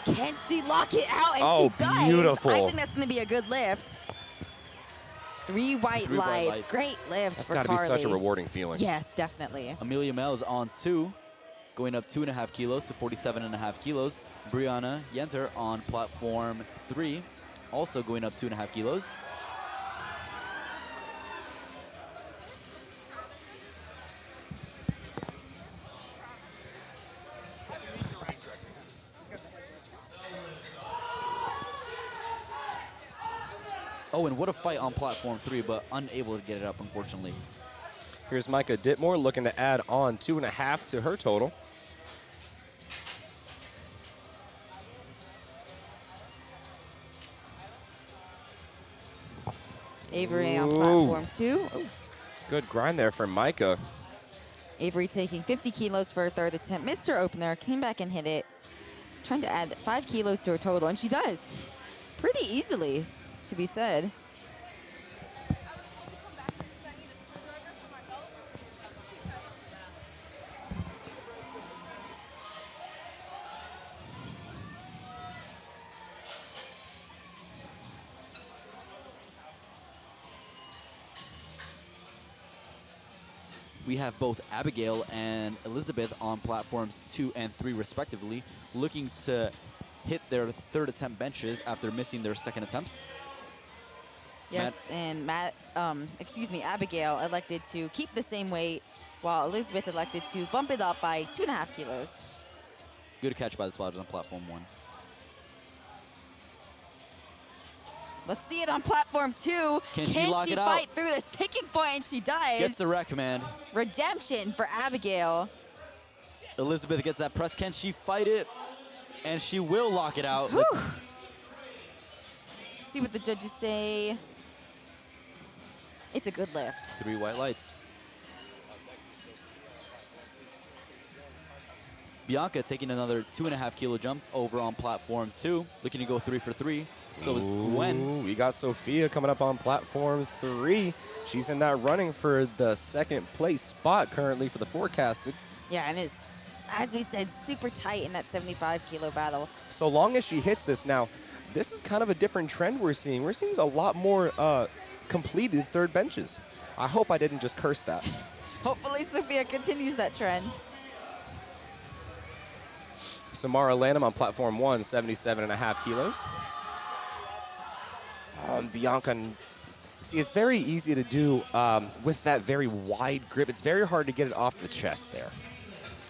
Can she lock it out? And Oh, she does. beautiful. I think that's going to be a good lift. 3 white lights. Great lift That's for got to Carly. be such a rewarding feeling. Yes, definitely. Amelia Mel is on 2, going up 2.5 kilos to 47.5 kilos. Brianna Yenter on platform 3, also going up 2.5 kilos. Oh, and what a fight on platform 3, but unable to get it up, unfortunately. Here's Micah Ditmore looking to add on 2.5 to her total. Avery on platform 2. Oh. Good grind there for Micah. Avery taking 50 kilos for her third attempt. Missed her opener, came back and hit it. Trying to add 5 kilos to her total, and she does. Pretty easily, to be said. We have both Abigail and Elizabeth on platforms 2 and 3 respectively, looking to hit their third attempt benches after missing their second attempts. Yes, and Abigail elected to keep the same weight, while Elizabeth elected to bump it up by 2.5 kilos. Good catch by the spotters on platform 1. Let's see it on platform 2. Can she lock it out? fight through the sticking point? And she does. Gets the rack command. Redemption for Abigail. Elizabeth gets that press. Can she fight it? And she will lock it out. See what the judges say. It's a good lift. 3 white lights. Bianca taking another 2.5 kilo jump over on platform 2, looking to go 3 for 3. So is Gwen. Ooh, we got Sophia coming up on platform 3. She's in that running for the second place spot currently for the forecasted. Yeah, and it's, as we said, super tight in that 75-kilo battle. So long as she hits this now, this is kind of a different trend we're seeing. We're seeing a lot more completed third benches. I hope I didn't just curse that. Hopefully Sophia continues that trend. Samara Lanham on platform 1, 77.5 kilos. Bianca, see, it's very easy to do with that very wide grip. It's very hard to get it off the chest there.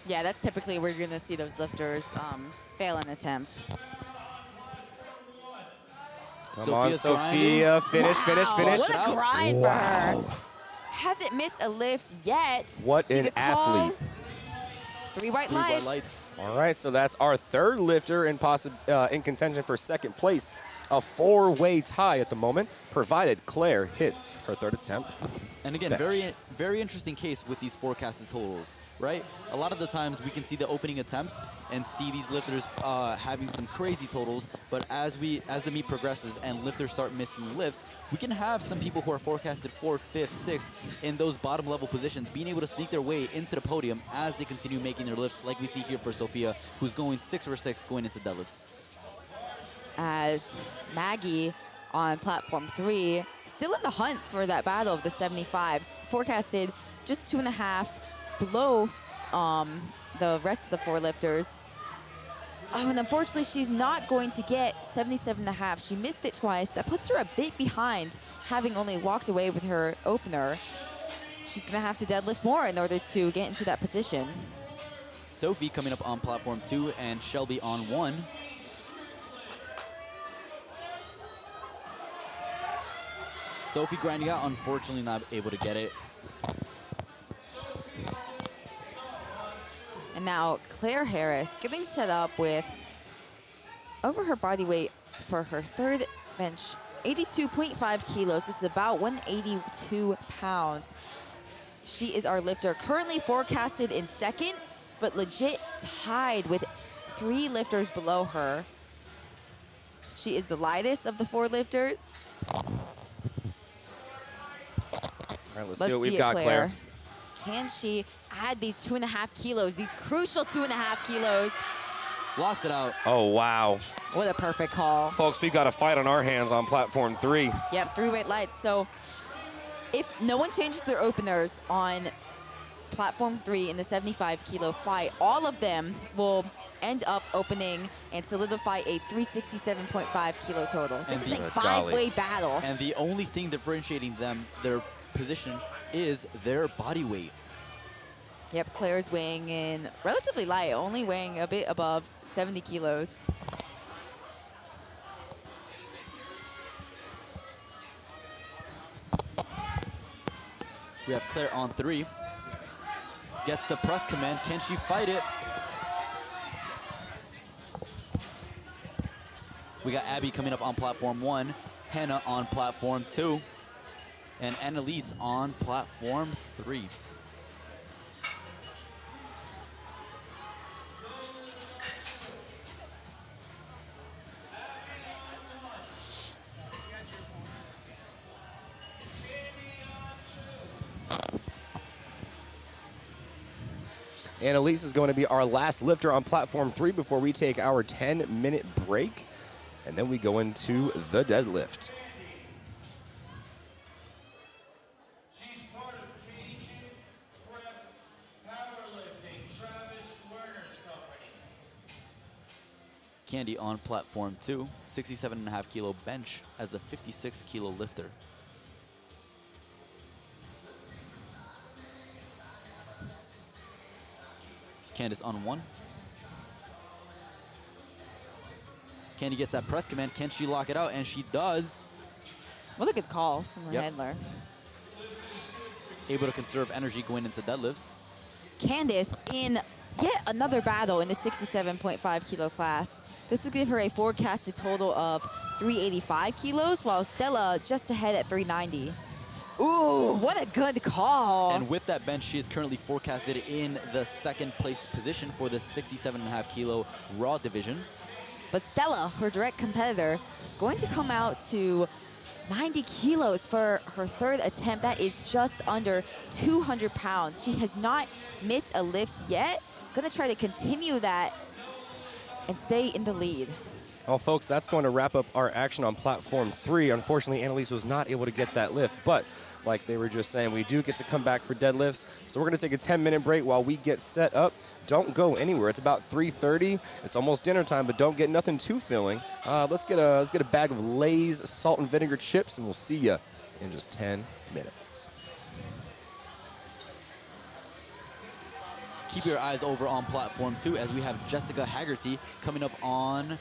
Yeah, that's typically where you're going to see those lifters fail in attempts. Come on, Sophia's Sophia. Finish, finish, Wow, finish. What a grind for her. Hasn't missed a lift yet. What See an the call? athlete. 3 white Three lights. white lights. All right, so that's our third lifter in contention for second place. A 4-way tie at the moment, provided Claire hits her third attempt. And again, Bench. very interesting case with these forecasted totals, right? A lot of the times we can see the opening attempts and see these lifters having some crazy totals, but as the meet progresses and lifters start missing lifts, we can have some people who are forecasted 4th, 5th, 6th in those bottom level positions being able to sneak their way into the podium as they continue making their lifts, like we see here for Sophia, who's going 6 for 6 going into deadlifts. As Maggie on platform 3, still in the hunt for that battle of the 75s, forecasted just 2.5 below the rest of the 4 lifters. And unfortunately, she's not going to get 77.5. She missed it twice. That puts her a bit behind, having only walked away with her opener. She's going to have to deadlift more in order to get into that position. Sophie coming up on platform 2 and Shelby on 1. Sophie grinding out, unfortunately not able to get it. And now Claire Harris getting set up with over her body weight for her third bench, 82.5 kilos. This is about 182 pounds. She is our lifter, currently forecasted in second, but legit tied with 3 lifters below her. She is the lightest of the 4 lifters. All right, let's see what we've got, Claire. Can she add these 2.5 kilos, these crucial 2.5 kilos? Locks it out. Oh, wow. What a perfect call. Folks, we've got a fight on our hands on platform 3. Yep, 3 white lights. So if no one changes their openers on platform 3 in the 75-kilo fight, all of them will end up opening and solidify a 367.5 kilo total. This is a 5-way battle. And the only thing differentiating them, their position, is their body weight. Yep, Claire's weighing in relatively light, only weighing a bit above 70 kilos. We have Claire on 3. Gets the press command. Can she fight it? We got Abby coming up on platform 1, Hannah on platform 2, and Annalise on platform 3. Annalise is going to be our last lifter on platform 3 before we take our 10-minute break. And then we go into the deadlift. She's part of Cajun Prep Powerlifting, Travis Werner's company. Candy on platform 2, 67.5 kilo bench as a 56 kilo lifter. Candace on 1. Candy gets that press command. Can she lock it out? And she does. What a good call from her Yep. handler. Able to conserve energy going into deadlifts. Candace in yet another battle in the 67.5 kilo class. This will give her a forecasted total of 385 kilos, while Stella just ahead at 390. Ooh, what a good call. And with that bench, she is currently forecasted in the second place position for the 67.5 kilo raw division. But Stella, her direct competitor, going to come out to 90 kilos for her third attempt. That is just under 200 pounds. She has not missed a lift yet. Gonna try to continue that and stay in the lead. Well, folks, that's going to wrap up our action on platform 3. Unfortunately, Annalise was not able to get that lift, but like they were just saying, we do get to come back for deadlifts. So we're going to take a 10-minute break while we get set up. Don't go anywhere. It's about 3:30. It's almost dinner time, but don't get nothing too filling. Let's get a bag of Lay's salt and vinegar chips, and we'll see you in just 10 minutes. Keep your eyes over on platform 2 as we have Jessica Haggerty coming up on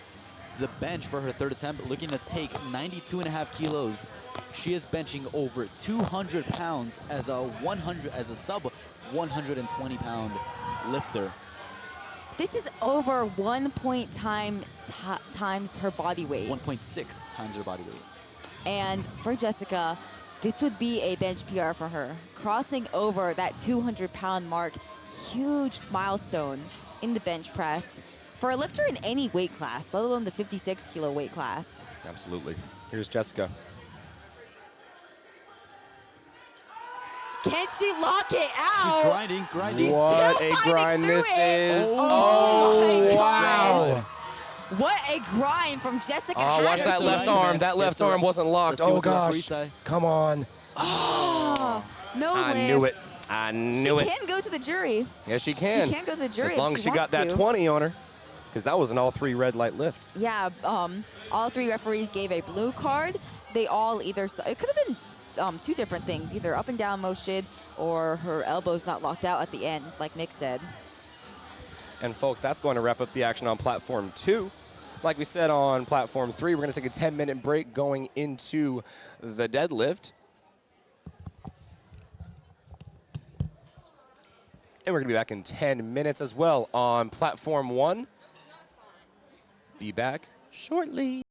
the bench for her third attempt, looking to take 92.5 kilos. She is benching over 200 pounds as a sub 120 pound lifter. This is over 1 times her body weight. 1.6 times her body weight. And for Jessica, this would be a bench PR for her. Crossing over that 200-pound mark, huge milestone in the bench press for a lifter in any weight class, let alone the 56-kilo weight class. Absolutely. Here's Jessica. Can she lock it out? She's grinding. She's What still a fighting grind through this it. is. Oh my wow. gosh. What a grind from Jessica Oh, watch that Haggerty. left arm. That left arm wasn't locked. Let's see Oh, what the referee gosh. say. Come on. Oh, no I lift. knew it. I knew She it. can go to the jury. Yes, she can. She can go to the jury as if long as she got wants that to. 20 on her, because that was an all-3 red light lift. Yeah, all 3 referees gave a blue card. They all either, it could have been 2 different things, either up and down motion or her elbows not locked out at the end, like Nick said. And folks, that's going to wrap up the action on platform 2. Like we said on platform 3, we're going to take a 10-minute break going into the deadlift. And we're going to be back in 10 minutes as well on platform 1. Be back shortly.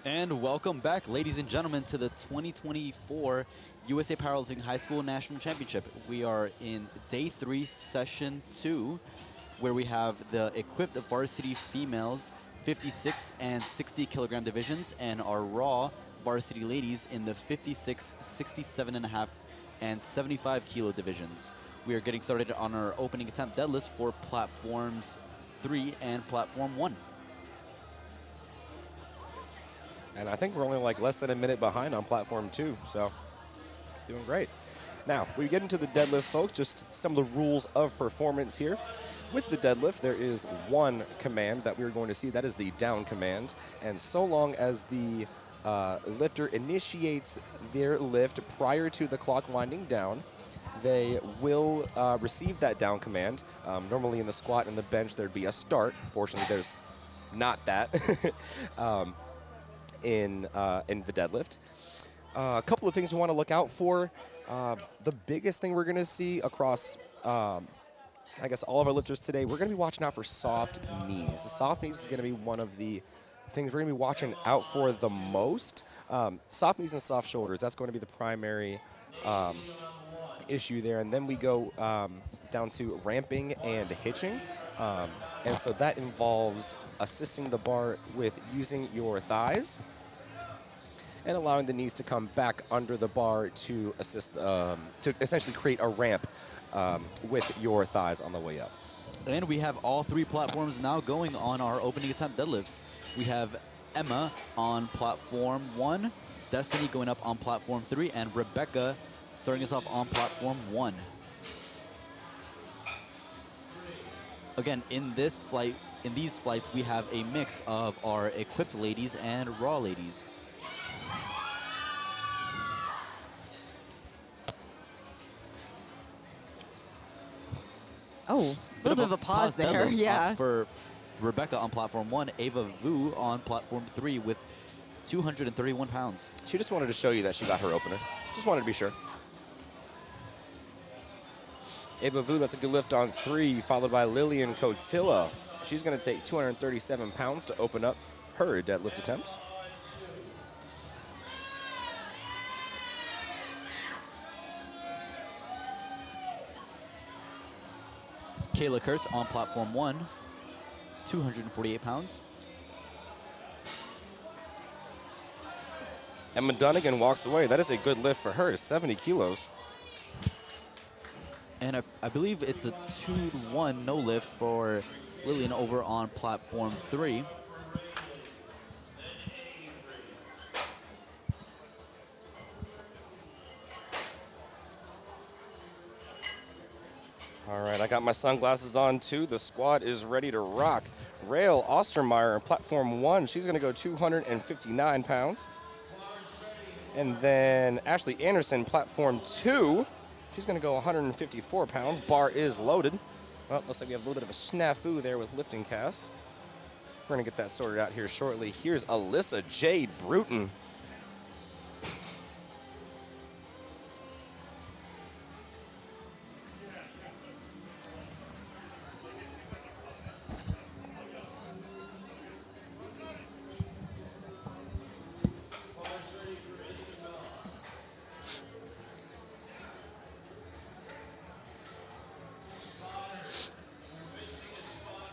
And welcome back, ladies and gentlemen, to the 2024 USA Powerlifting High School National Championship. We are in Day 3, Session 2, where we have the equipped varsity females 56 and 60 kilogram divisions, and our raw varsity ladies in the 56, 67.5, and 75 kilo divisions. We are getting started on our opening attempt deadlifts for platforms 3 and platform 1. And I think we're only like less than a minute behind on platform 2, so doing great. Now, we get into the deadlift, folks, just some of the rules of performance here. With the deadlift, there is one command that we're going to see. That is the down command. And so long as the lifter initiates their lift prior to the clock winding down, they will receive that down command. Normally in the squat and the bench, there'd be a start. Fortunately, there's not that in the deadlift. A couple of things we want to look out for. The biggest thing we're going to see across, I guess, all of our lifters today, we're going to be watching out for soft knees. The soft knees is going to be one of the things we're going to be watching out for the most. Soft knees and soft shoulders, that's going to be the primary issue there. And then we go down to ramping and hitching. And so that involves assisting the bar with using your thighs and allowing the knees to come back under the bar to assist, to essentially create a ramp with your thighs on the way up. And we have all 3 platforms now going on our opening attempt deadlifts. We have Emma on platform 1, Destiny going up on platform 3, and Rebecca starting us off on platform 1. Again, in these flights, we have a mix of our equipped ladies and raw ladies. Oh, a little bit of a pause there. deadlift, Yeah. for Rebecca on platform 1, Ava Vu on platform 3 with 231 pounds. She just wanted to show you that she got her opener. Just wanted to be sure. Ava Vu, that's a good lift on 3, followed by Lillian Cotilla. She's going to take 237 pounds to open up her deadlift attempts. Kayla Kurtz on platform 1, 248 pounds. Emma Dunnigan walks away. That is a good lift for her, 70 kilos. And I believe it's a 2-1 no lift for Lillian over on platform 3. All right, I got my sunglasses on too. The squad is ready to rock. Rael Ostermeyer on platform 1. She's going to go 259 pounds. And then Ashley Anderson, platform 2. She's going to go 154 pounds. Bar is loaded. Well, looks like we have a little bit of a snafu there with LiftingCast. We're going to get that sorted out here shortly. Here's Alyssa Jade Bruton.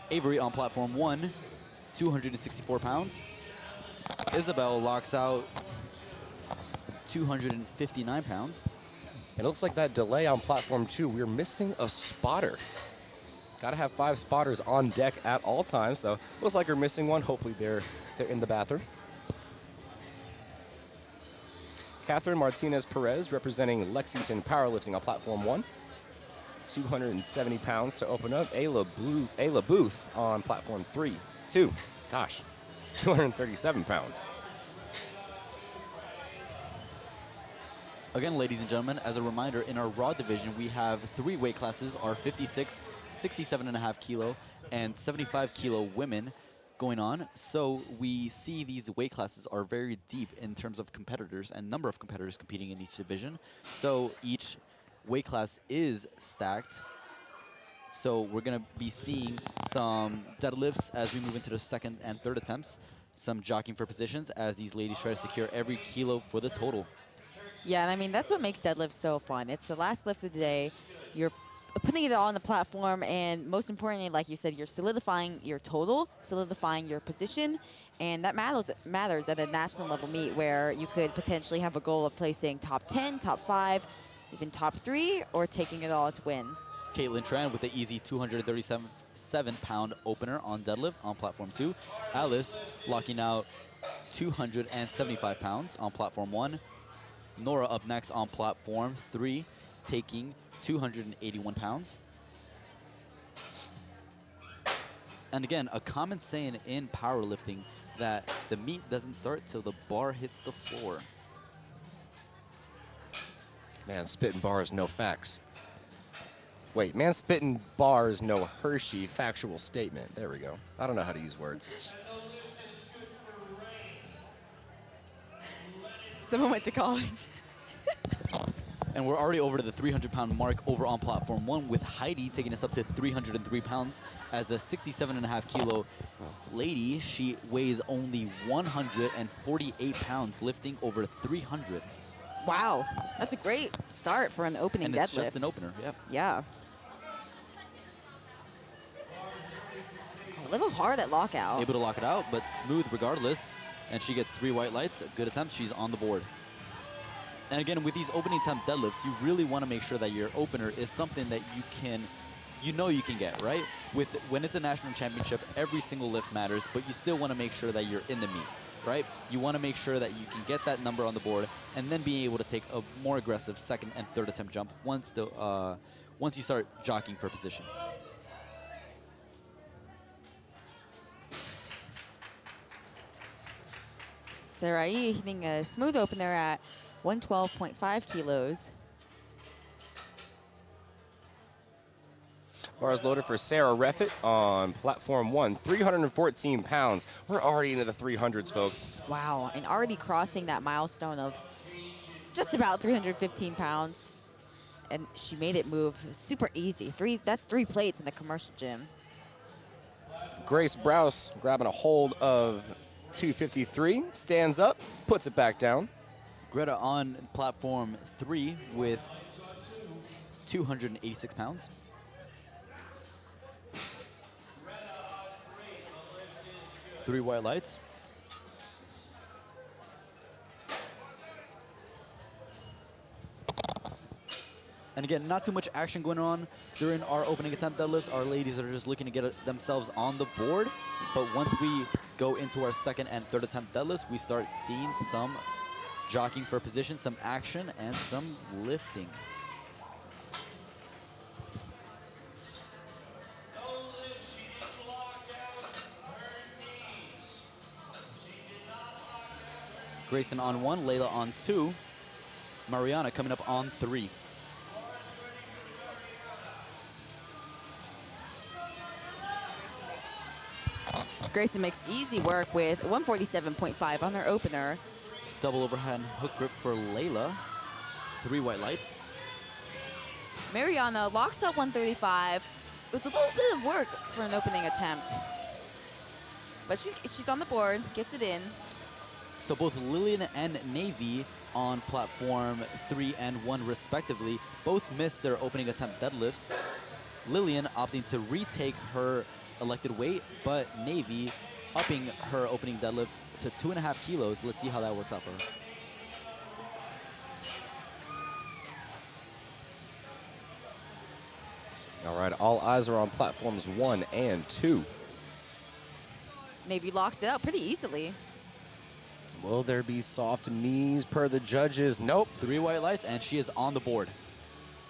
Avery on platform 1, 264 pounds. Isabel locks out 259 pounds. It looks like that delay on platform 2, we're missing a spotter. Got to have 5 spotters on deck at all times, so looks like we're missing one. Hopefully they're in the bathroom. Catherine Martinez Perez representing Lexington Powerlifting on platform 1. 270 pounds to open up. Ayla Booth on platform 3. 237 pounds. Again, ladies and gentlemen, as a reminder, in our raw division, we have 3 weight classes, our 56, 67.5 kilo, and 75 kilo women going on. So we see these weight classes are very deep in terms of competitors and number of competitors competing in each division. So each weight class is stacked. So we're going to be seeing some deadlifts as we move into the second and third attempts. some jockeying for positions as these ladies try to secure every kilo for the total. Yeah, and I mean, that's what makes deadlift so fun. It's the last lift of the day. You're putting it all on the platform, and most importantly, like you said, you're solidifying your total, solidifying your position, and that matters at a national level meet where you could potentially have a goal of placing top 10, top 5, even top 3, or taking it all to win. Caitlin Tran with the easy 237-pound opener on deadlift on platform 2. Alice locking out 275 pounds on platform 1. Nora up next on platform 3, taking 281 pounds. And again, a common saying in powerlifting that the meet doesn't start till the bar hits the floor. Man, spitting bars, no facts. Wait, man, spitting bars, no Hershey factual statement. There we go. I don't know how to use words. Someone went to college. And we're already over to the 300-pound mark over on platform 1 with Heidi taking us up to 303 pounds as a 67.5-kilo lady. She weighs only 148 pounds, lifting over 300. Wow, that's a great start for an opening And deadlift. it's just an opener, yep. Yeah. A little hard at lockout. Able to lock it out, but smooth regardless. And she gets 3 white lights. A good attempt. She's on the board. And again, with these opening attempt deadlifts, you really want to make sure that your opener is something that you know you can get, right? When it's a national championship, every single lift matters, but you still want to make sure that you're in the meet, right? You want to make sure that you can get that number on the board and then being able to take a more aggressive second and third attempt jump once you start jockeying for position. Sarai hitting a smooth opener at 112.5 kilos. Bars loaded for Sarah Reffett on platform 1, 314 pounds. We're already into the 300s, folks. Wow, and already crossing that milestone of just about 315 pounds. And she made it move super easy. That's 3 plates in the commercial gym. Grace Browse grabbing a hold of 253, stands up, puts it back down. Greta on platform 3 with 286 pounds. Three white lights. And again, not too much action going on during our opening attempt deadlifts. Our ladies are just looking to get themselves on the board. But once we go into our second and third attempt deadlifts, we start seeing some jockeying for position, some action, and some lifting. Grayson on 1, Layla on 2. Mariana coming up on 3. Grayson makes easy work with 147.5 on her opener. Double overhand hook grip for Layla. 3 white lights. Mariana locks up 135. It was a little bit of work for an opening attempt. But she's on the board, gets it in. So both Lillian and Navy on platform 3 and 1 respectively both missed their opening attempt deadlifts. Lillian opting to retake her elected weight, but Navy upping her opening deadlift to 2.5 kilos. Let's see how that works out for her. All right, all eyes are on platforms 1 and 2. Navy locks it up pretty easily. Will there be soft knees per the judges? Nope. 3 white lights, and she is on the board.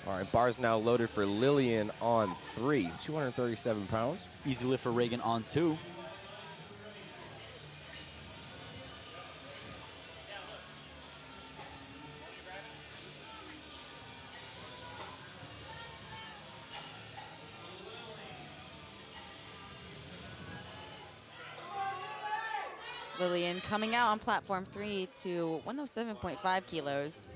All right, bars now loaded for Lillian on 3, 237 pounds. Easy lift for Reagan on 2. Lillian coming out on platform 3 to 107.5 kilos.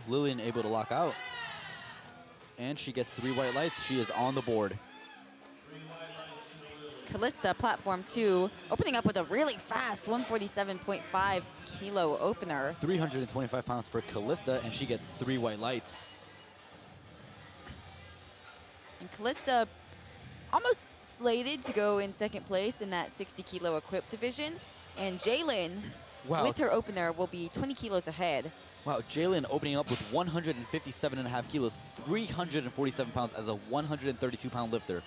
Lillian able to lock out. And she gets 3 white lights. She is on the board. Callista, platform 2, opening up with a really fast 147.5 kilo opener. 325 pounds for Callista, and she gets 3 white lights. And Callista almost slated to go in second place in that 60 kilo equipped division. And Jalen, Wow. with her opener, will be 20 kilos ahead. Wow, Jalen opening up with 157.5 kilos, 347 pounds as a 132-pound lifter.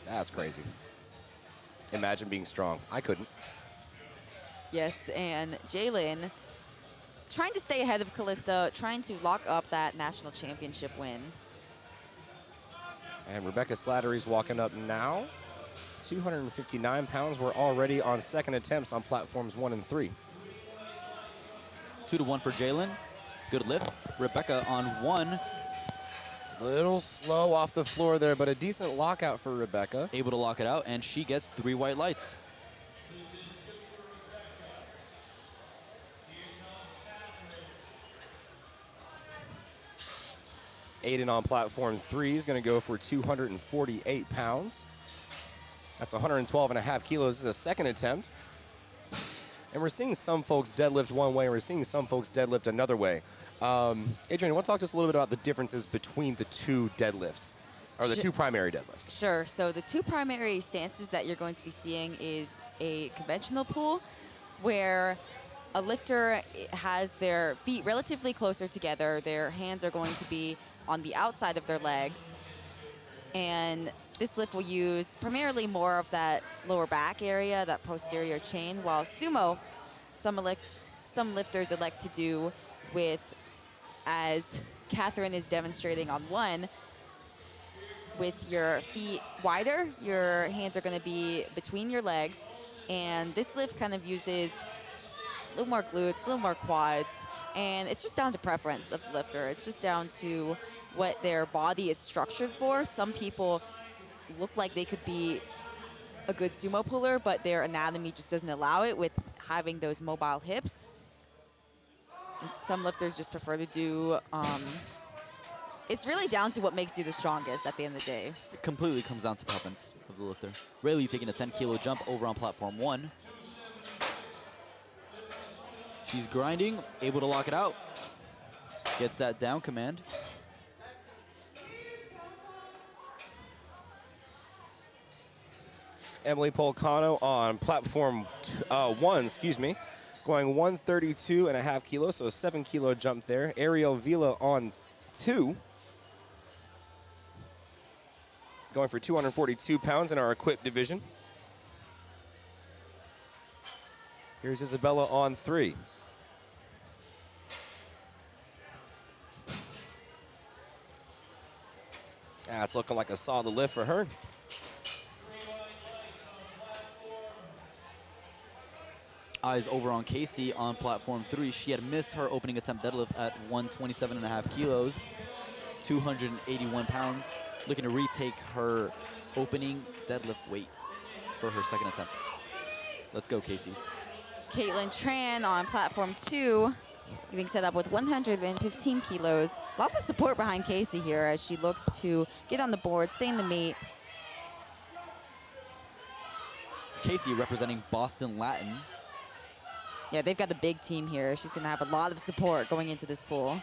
That's crazy. Imagine being strong. I couldn't. Yes, and Jalen trying to stay ahead of Callista, trying to lock up that national championship win. And Rebecca Slattery's walking up now. 259 pounds. We're already on second attempts on platforms 1 and 3. 2-1 for Jalen. Good lift. Rebecca on 1. A little slow off the floor there, but a decent lockout for Rebecca. Able to lock it out, and she gets 3 white lights. Aiden on platform 3 is going to go for 248 pounds. That's 112.5 kilos. This is a second attempt. And we're seeing some folks deadlift one way, and we're seeing some folks deadlift another way. Adrian, you want to talk to us a little bit about the differences between the two deadlifts, or the two primary deadlifts? Sure. So the two primary stances that you're going to be seeing is a conventional pull, where a lifter has their feet relatively closer together. Their hands are going to be on the outside of their legs. And this lift will use primarily more of that lower back area, that posterior chain, while sumo, some lifters elect to do with, as Catherine is demonstrating on 1, with your feet wider, your hands are going to be between your legs, and this lift kind of uses a little more glutes, a little more quads, and it's just down to preference of the lifter. It's just down to what their body is structured for. Some people look like they could be a good sumo puller, but their anatomy just doesn't allow it with having those mobile hips. And some lifters just prefer to do, it's really down to what makes you the strongest at the end of the day. It completely comes down to preference of the lifter. Rayleigh taking a 10-kilo jump over on platform 1. She's grinding, able to lock it out. Gets that down command. Emily Polcano on platform 1, going 132.5 kilos, so a 7-kilo jump there. Ariel Vila on 2, going for 242 pounds in our equipped division. Here's Isabella on 3. It's looking like a solid lift for her. Eyes over on Casey on platform 3. She had missed her opening attempt deadlift at 127.5 kilos, 281 pounds. Looking to retake her opening deadlift weight for her second attempt. Let's go, Casey. Caitlin Tran on platform 2, getting set up with 115 kilos. Lots of support behind Casey here as she looks to get on the board, stay in the meet. Casey representing Boston Latin. Yeah, they've got a big team here. She's going to have a lot of support going into this pool.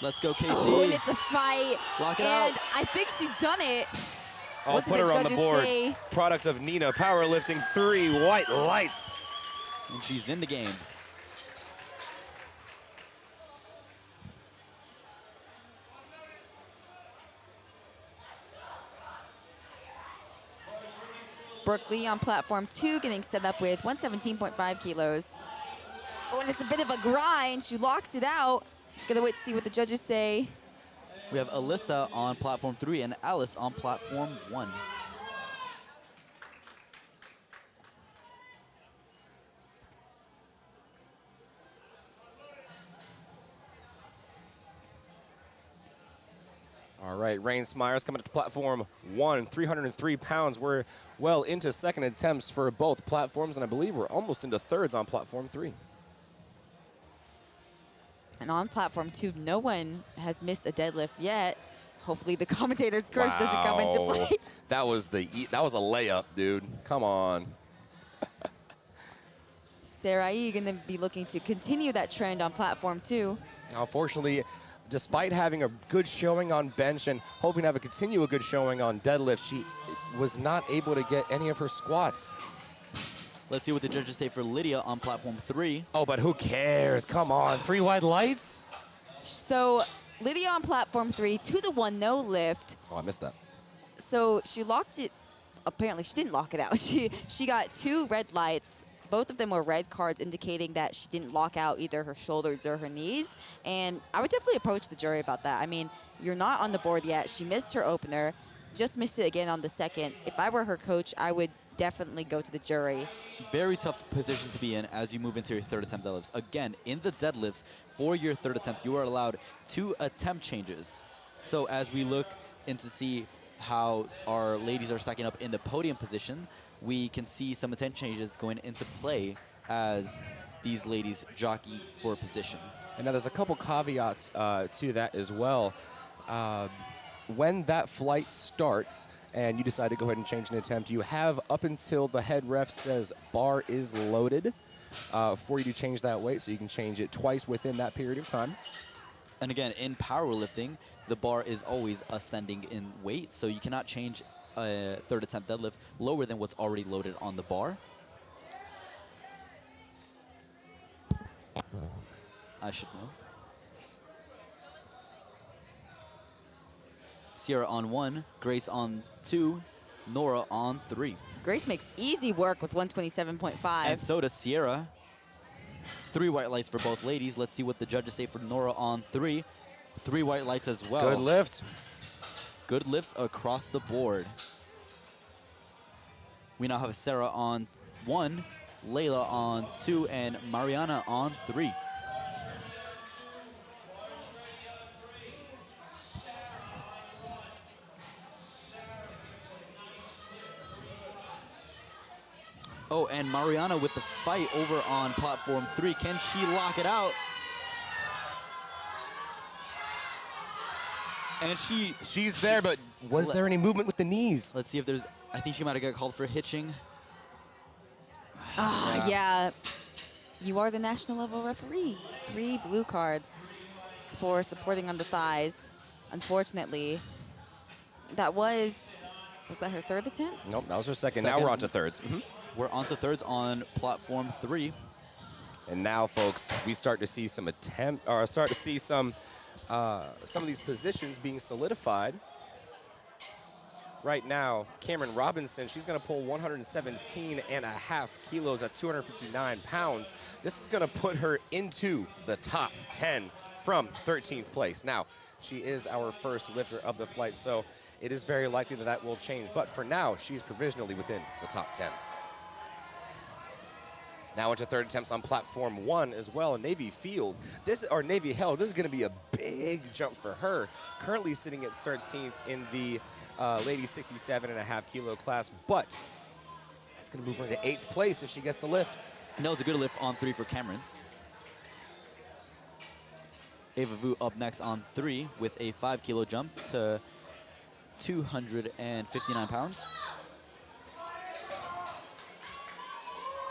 Let's go, Casey. Oh, and it's a fight. Lock it and out. I think she's done it. I'll What did put the her on the judges board. say? Product of Nina, powerlifting 3 white lights. And she's in the game. Brooke Lee on platform 2, getting set up with 117.5 kilos. Oh, and it's a bit of a grind. She locks it out. Gonna wait to see what the judges say. We have Alyssa on platform 3 and Alice on platform 1. All right, Rain Smyers coming to platform 1, 303 pounds. We're well into second attempts for both platforms, and I believe we're almost into thirds on platform 3. And on platform 2, no one has missed a deadlift yet. Hopefully the commentator's curse doesn't come into Wow. play. That was a layup, dude. Come on. Sarai going to be looking to continue that trend on platform 2. Unfortunately, despite having a good showing on bench and hoping to continue a good showing on deadlift, she was not able to get any of her squats. Let's see what the judges say for Lydia on platform 3. Oh, but who cares? Come on, 3 wide lights? So Lydia on platform 3, 2-1 no lift. Oh, I missed that. So she locked it. Apparently she didn't lock it out. She got 2 red lights. Both of them were red cards indicating that she didn't lock out either her shoulders or her knees. And I would definitely approach the jury about that. I mean, you're not on the board yet. She missed her opener, just missed it again on the second. If I were her coach, I would definitely go to the jury. Very tough position to be in as you move into your third attempt deadlifts. Again, in the deadlifts, for your third attempts, you are allowed 2 attempt changes. So as we look in to see how our ladies are stacking up in the podium position, we can see some attempt changes going into play as these ladies jockey for position. And now there's a couple caveats to that as well. When that flight starts and you decide to go ahead and change an attempt, you have up until the head ref says bar is loaded for you to change that weight, so you can change it twice within that period of time. And again, in powerlifting, the bar is always ascending in weight, so you cannot change a third attempt deadlift lower than what's already loaded on the bar. I should know. Sierra on 1, Grace on 2, Nora on 3. Grace makes easy work with 127.5. And so does Sierra. 3 white lights for both ladies. Let's see what the judges say for Nora on 3. 3 white lights as well. Good lift. Good lifts across the board. We now have Sarah on 1, Layla on 2, and Mariana on 3. Oh, and Mariana with the fight over on platform 3. Can she lock it out? And She's there, but was there any movement with the knees? let's see if there's, I think she might have got called for hitching. Yeah. You are the national level referee. 3 blue cards for supporting on the thighs. Unfortunately, was that her third attempt? Nope, that was her second. Now we're on to thirds. We're on to thirds on platform 3. And now, folks, we start to see some some of these positions being solidified. Right now, Cameron Robinson, she's going to pull 117.5 kilos. That's 259 pounds. This is going to put her into the top 10 from 13th place. Now, she is our first lifter of the flight, so it is very likely that that will change. But for now, she's provisionally within the top 10. Now into third attempts on platform 1 as well. Navy Held. This is going to be a big jump for her. Currently sitting at 13th in the ladies 67.5 kilo class, but that's going to move her into 8th place if she gets the lift. And that was a good lift on 3 for Cameron. Ava Vu up next on 3 with a 5 kilo jump to 259 pounds.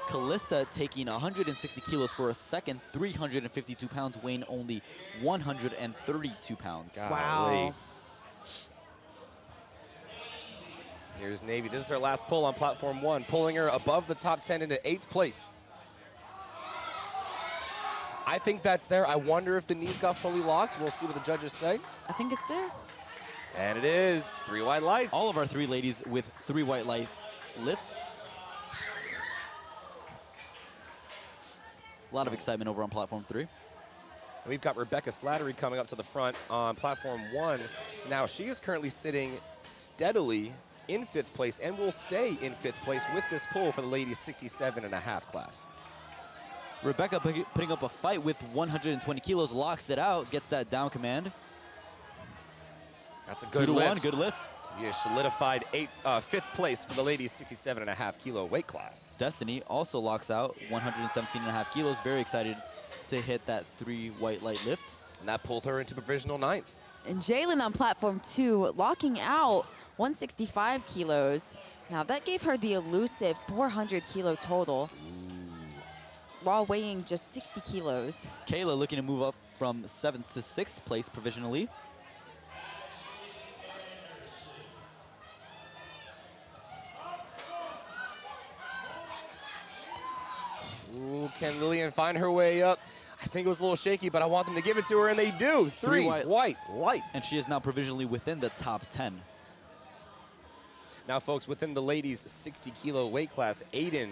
Callista taking 160 kilos for a second, 352 pounds, weighing only 132 pounds. Wow. Here's Navy. This is her last pull on platform 1, pulling her above the top 10 into 8th place. I think that's there. I wonder if the knees got fully locked. We'll see what the judges say. I think it's there. And it is 3 wide lights. All of our 3 ladies with 3 white light lifts. A lot of excitement over on platform 3. We've got Rebecca Slattery coming up to the front on platform 1. Now, she is currently sitting steadily in 5th place and will stay in 5th place with this pull for the ladies 67.5 class. Rebecca putting up a fight with 120 kilos, locks it out, gets that down command. That's a good 2-1, lift. good lift. You solidified 5th place for the ladies 67.5 kilo weight class. Destiny also locks out 117.5 kilos. Very excited to hit that 3 white light lift. And that pulled her into provisional 9th. And Jalen on platform 2, locking out 165 kilos. Now that gave her the elusive 400 kilo total, while weighing just 60 kilos. Kayla looking to move up from 7th to 6th place provisionally. Ooh, can Lillian find her way up? I think it was a little shaky, but I want them to give it to her, and they do. 3 white lights. And she is now provisionally within the top 10. Now, folks, within the ladies' 60 kilo weight class, Aiden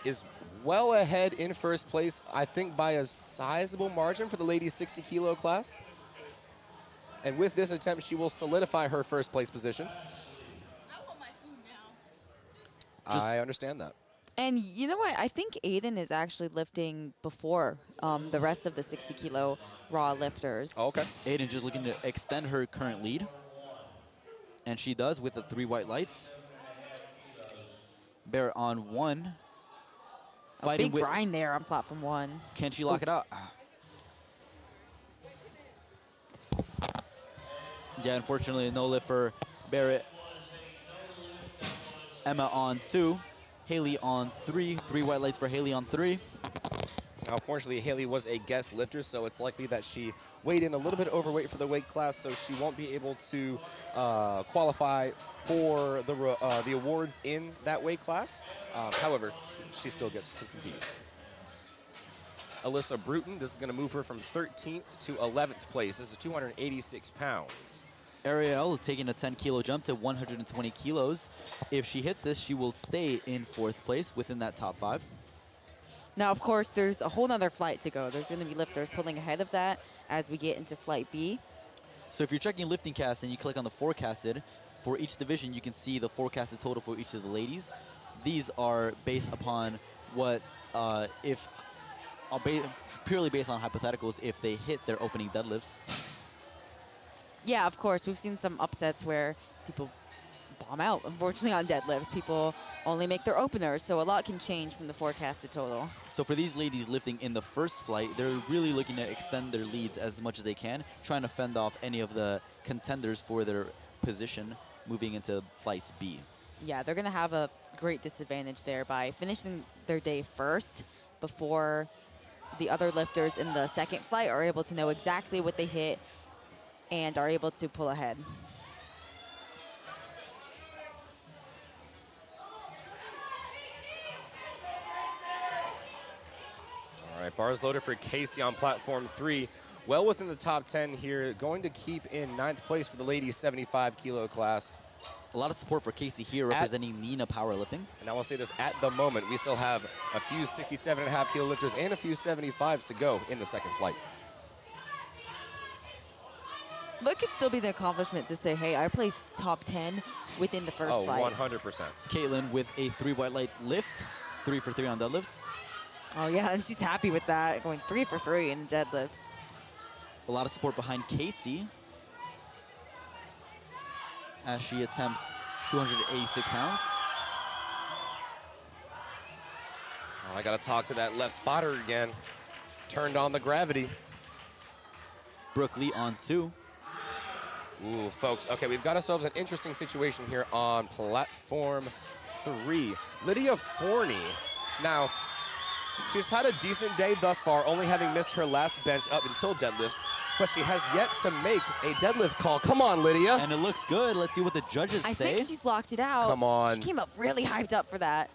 is well ahead in first place, I think by a sizable margin for the ladies' 60 kilo class. And with this attempt, she will solidify her first place position. I want my food now. I understand that. And you know what? I think Aiden is actually lifting before the rest of the 60 kilo raw lifters. Oh, okay. Aiden just looking to extend her current lead. And she does with the 3 white lights. Bear on 1. A big grind there on platform 1. Can she lock it out? Yeah, unfortunately, no lift for Barrett. Emma on 2. Haley on 3. 3 white lights for Haley on 3. Now, unfortunately, Haley was a guest lifter, so it's likely that she weighed in a little bit overweight for the weight class, so she won't be able to qualify for the awards in that weight class. However, she still gets to compete. Alyssa Bruton, this is going to move her from 13th to 11th place. This is 286 pounds. Ariel taking a 10 kilo jump to 120 kilos. If she hits this, she will stay in 4th place within that top 5. Now, of course, there's a whole nother flight to go. There's going to be lifters pulling ahead of that as we get into flight B. So if you're checking LiftingCast and you click on the forecasted, for each division, you can see the forecasted total for each of the ladies. These are based upon what, purely based on hypotheticals, if they hit their opening deadlifts. Yeah, of course. We've seen some upsets where people bomb out, unfortunately, on deadlifts. People only make their openers, so a lot can change from the forecasted total. So for these ladies lifting in the first flight, they're really looking to extend their leads as much as they can, trying to fend off any of the contenders for their position moving into flights B. Yeah, they're going to have a great disadvantage there by finishing their day first before the other lifters in the second flight are able to know exactly what they hit and are able to pull ahead. All right, bars loaded for Casey on platform 3. Well within the top 10 here, going to keep in 9th place for the ladies 75 kilo class. A lot of support for Casey here representing Nina Powerlifting. And I will say this, at the moment, we still have a few 67.5 kilo lifters and a few 75s to go in the second flight. But it could still be the accomplishment to say, hey, I placed top 10 within the first flight. 100%. Caitlin with a 3 white light lift, 3 for 3 on deadlifts. Oh, yeah, and she's happy with that, going 3 for 3 in deadlifts. A lot of support behind Casey as she attempts 286 pounds. Oh, I got to talk to that left spotter again. Turned on the gravity. Brooke Lee on 2. Ooh, folks, okay, we've got ourselves an interesting situation here on platform 3. Lydia Forney. Now, she's had a decent day thus far, only having missed her last bench up until deadlifts, but she has yet to make a deadlift call. Come on, Lydia. And it looks good. Let's see what the judges say. I think she's locked it out. Come on. She came up really hyped up for that.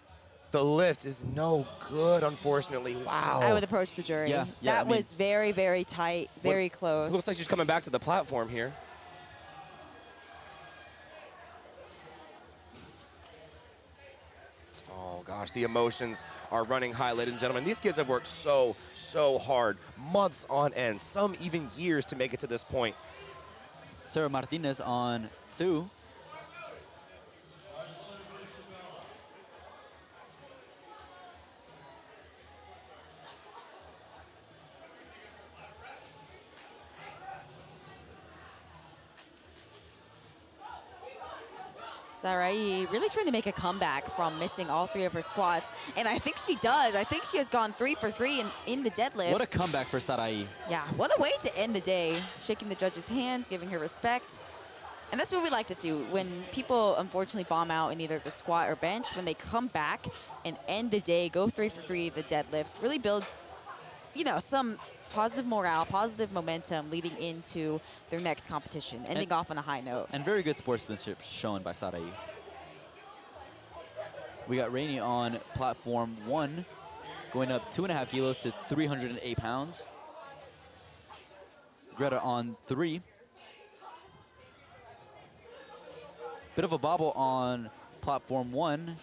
The lift is no good, unfortunately. Wow. I would approach the jury. Yeah, that was very, very tight, very close. Looks like she's coming back to the platform here. Oh, gosh, the emotions are running high, ladies and gentlemen. These kids have worked so hard, months on end, some even years to make it to this point. Sarah Martinez on 2. Sarai really trying to make a comeback from missing all 3 of her squats, and I think she does. I think she has gone 3 for 3 in the deadlifts. What a comeback for Sarai. Yeah, what a way to end the day. Shaking the judges' hands, giving her respect. And that's what we like to see. When people unfortunately bomb out in either the squat or bench, when they come back and end the day, go 3 for 3 the deadlifts, really builds, you know, some positive morale, positive momentum leading into their next competition, ending off on a high note. And very good sportsmanship shown by Sarai. We got Rainey on platform 1, going up 2.5 kilos to 308 pounds. Greta on 3. Bit of a bobble on platform 1.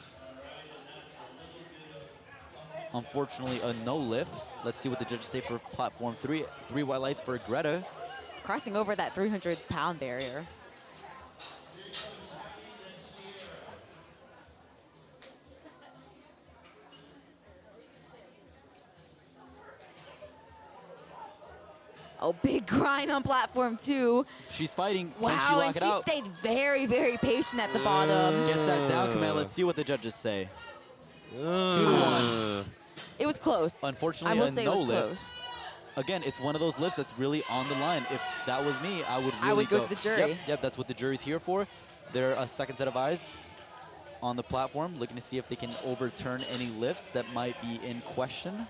Unfortunately, a no lift. Let's see what the judges say for platform 3. 3 white lights for Greta. Crossing over that 300-pound barrier. Oh, big grind on platform 2. She's fighting. Wow, Can she lock and it she out? stayed very, very patient at the bottom. Gets that down command. Let's see what the judges say. 2 to 1. It was close. Unfortunately, I will a say no it was lift. close. Again, it's one of those lifts that's really on the line. If that was me, I would really I would go to the jury. Yep, that's what the jury's here for. They're a second set of eyes on the platform, looking to see if they can overturn any lifts that might be in question.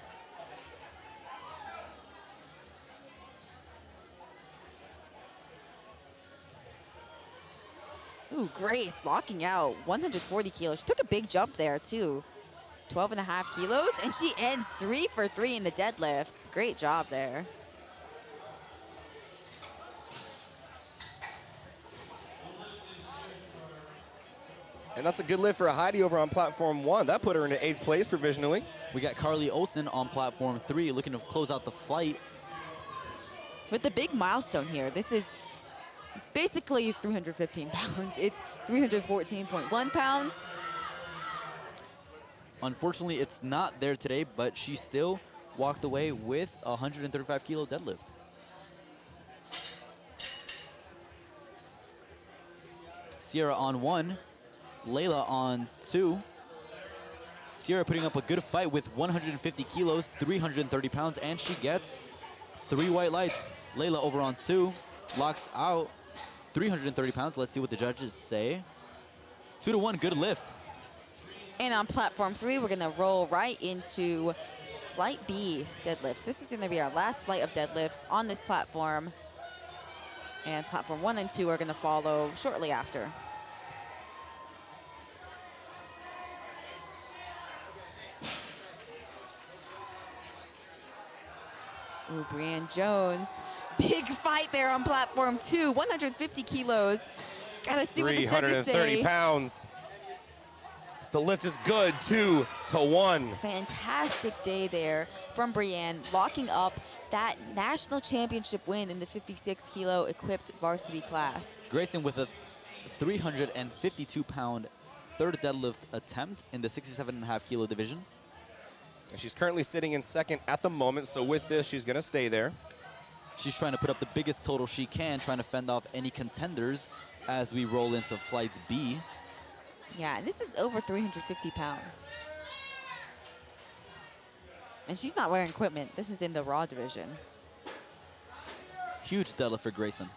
Ooh, Grace locking out 140 kilos. She took a big jump there, too. 12.5 kilos, and she ends 3 for 3 in the deadlifts. Great job there. And that's a good lift for Heidi over on platform 1. That put her into 8th place provisionally. We got Carly Olsen on platform 3, looking to close out the flight. With the big milestone here, this is basically 315 pounds. It's 314.1 pounds. Unfortunately, it's not there today, but she still walked away with a 135 kilo deadlift. Sierra on 1, Layla on 2. Sierra putting up a good fight with 150 kilos, 330 pounds, and she gets 3 white lights. Layla over on 2, locks out 330 pounds. Let's see what the judges say. 2 to 1, good lift. And on platform 3, we're gonna roll right into flight B deadlifts. This is gonna be our last flight of deadlifts on this platform. And platform 1 and 2 are gonna follow shortly after. Ooh, Brianne Jones. Big fight there on platform 2, 150 kilos. Gotta see what the judges 330 say. pounds. The lift is good, 2 to 1. Fantastic day there from Brianne, locking up that national championship win in the 56 kilo equipped varsity class. Grayson with a 352-pound third deadlift attempt in the 67.5 kilo division. And she's currently sitting in 2nd at the moment, so with this, she's gonna stay there. She's trying to put up the biggest total she can, trying to fend off any contenders as we roll into flights B. Yeah, and this is over 350 pounds. And she's not wearing equipment. This is in the raw division. Huge deadlift for Grayson.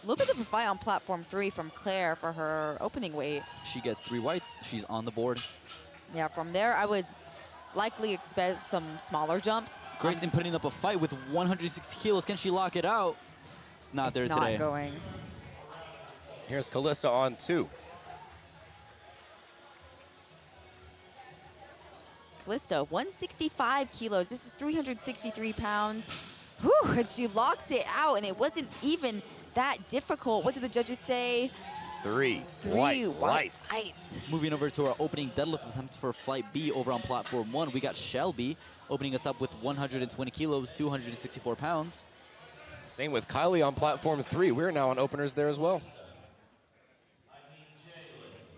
A little bit of a fight on platform 3 from Claire for her opening weight. She gets 3 whites. She's on the board. Yeah, from there, I would likely expect some smaller jumps. Grayson putting up a fight with 160 kilos. Can she lock it out? It's not there today. It's not going. Here's Callista on 2. Callista, 165 kilos. This is 363 pounds. Whew, and she locks it out, and it wasn't even that difficult. What did the judges say? 3 white lights. Moving over to our opening deadlift attempts for flight B over on platform 1, we got Shelby opening us up with 120 kilos, 264 pounds. Same with Kylie on platform 3. We're now on openers there as well.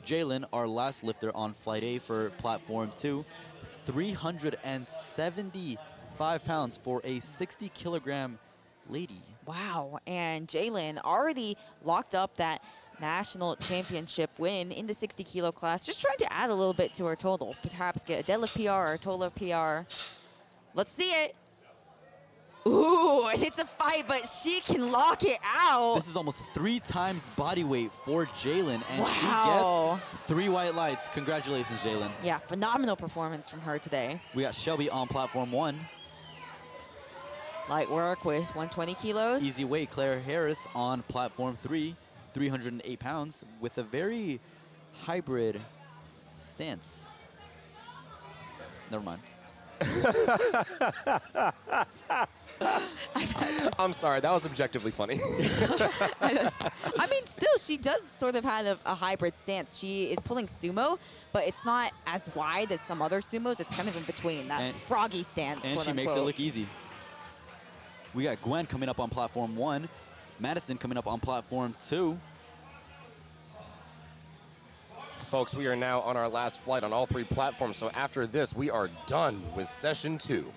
Jalen, our last lifter on flight A for platform 2, 375 pounds for a 60 kilogram lady. Wow, and Jalen already locked up that national championship win in the 60 kilo class, just trying to add a little bit to her total, perhaps get a deadlift PR or a total PR. Let's see it. Ooh, and it's a fight, but she can lock it out. This is almost 3 times body weight for Jalen, and Wow. she gets 3 white lights. Congratulations, Jalen. Yeah, phenomenal performance from her today. We got Shelby on platform 1. Light work with 120 kilos. Easy weight, Claire Harris on platform 3, 308 pounds, with a very hybrid stance. Never mind. I'm sorry, that was objectively funny. I mean, still, she does sort of have a hybrid stance. She is pulling sumo, but it's not as wide as some other sumos. It's kind of in between, that And- froggy stance, And quote she makes it unquote. look easy. We got Gwen coming up on platform 1, Madison coming up on platform 2. Folks, we are now on our last flight on all 3 platforms, so after this, we are done with session 2.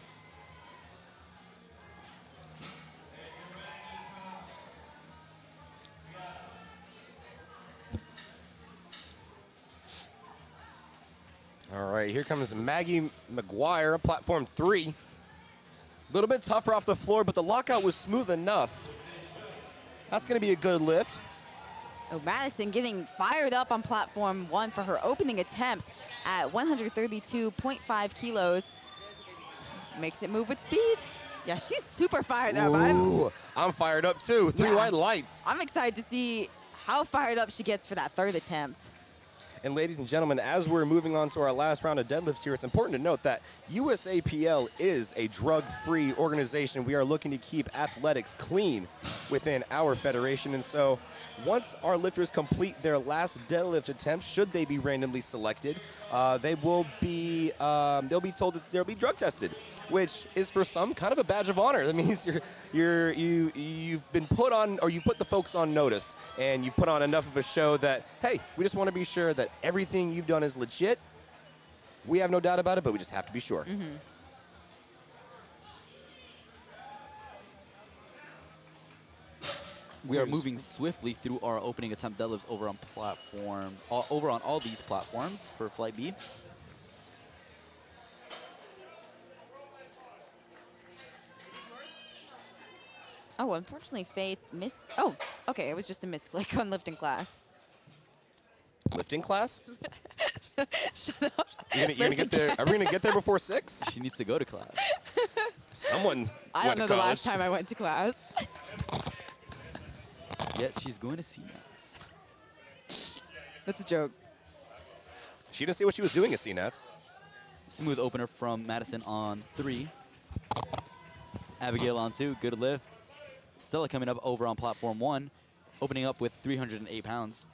All right, here comes Maggie McGuire, platform 3. A little bit tougher off the floor, but the lockout was smooth enough. That's going to be a good lift. Oh, Madison getting fired up on platform 1 for her opening attempt at 132.5 kilos. Makes it move with speed. Yeah, she's super fired up. Ooh, I'm fired up too. 3 Yeah. white lights. I'm excited to see how fired up she gets for that 3rd attempt. And ladies and gentlemen, as we're moving on to our last round of deadlifts here, it's important to note that USAPL is a drug-free organization. We are looking to keep athletics clean within our federation. And so once our lifters complete their last deadlift attempt, should they be randomly selected, they will be they'll be told that they'll be drug tested, which is for some kind of a badge of honor. That means you've been put on, or you put the folks on notice, and you put on enough of a show that, hey, we just want to be sure that everything you've done is legit. We have no doubt about it, but we just have to be sure. We are moving swiftly through our opening attempt deadlifts over on all these platforms for Flight B. Oh, unfortunately, Faith Oh, okay, it was just a misclick on lifting class. Lifting class? Shut up. You're gonna get there. Are we gonna get there before 6? She needs to go to class. Someone I went don't know to the college. last time I went to class. Yet she's going to CNATS. That's a joke. She didn't see what she was doing at CNATS. Smooth opener from Madison on 3. Abigail on 2, good lift. Stella coming up over on platform 1, opening up with 308 pounds.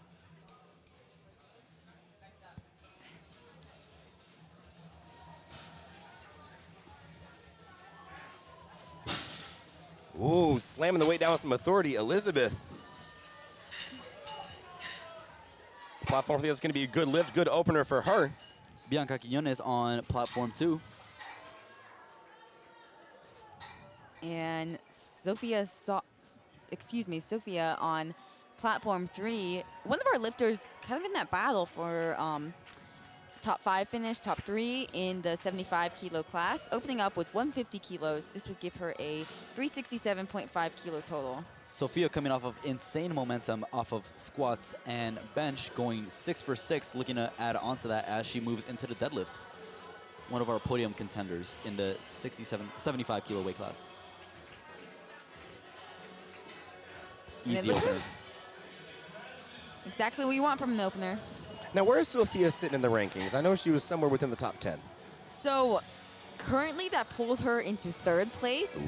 Ooh, slamming the weight down with some authority, Elizabeth. Platform feels going to be a good lift, good opener for her. Bianca Quiñones on platform 2. And Sophia on platform 3. One of our lifters kind of in that battle for top 5 finish, top 3 in the 75 kilo class, opening up with 150 kilos. This would give her a 367.5 kilo total. Sophia coming off of insane momentum off of squats and bench, going 6 for 6, looking to add on to that as she moves into the deadlift. One of our podium contenders in the 75 kilo weight class. Easy opener. Exactly what you want from an opener. Now, where is Sophia sitting in the rankings? I know she was somewhere within the top 10. So currently that pulls her into 3rd place,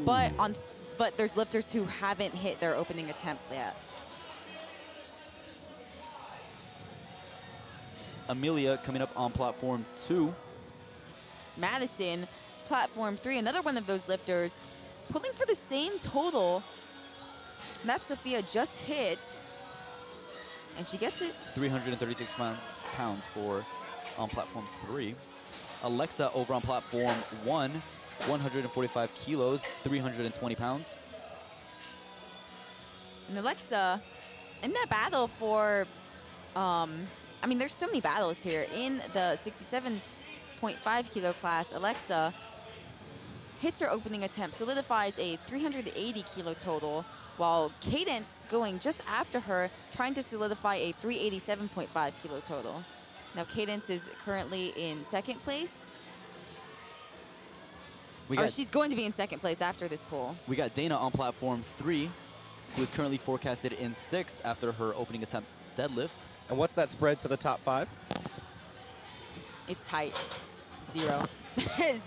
but there's lifters who haven't hit their opening attempt yet. Amelia coming up on platform 2. Madison, platform 3, another one of those lifters, pulling for the same total that Sophia just hit, and she gets it. 336 pounds for on platform 3. Alexa over on platform 1, 145 kilos, 320 pounds. And Alexa, in that battle for, I mean, there's so many battles here. In the 67.5 kilo class, Alexa hits her opening attempt, solidifies a 380 kilo total, while Cadence going just after her, trying to solidify a 387.5 kilo total. Now Cadence is currently in second place. She's going to be in second place after this pool. We got Dana on platform 3, who is currently forecasted in 6th after her opening attempt deadlift. And what's that spread to the top 5? It's tight. 0.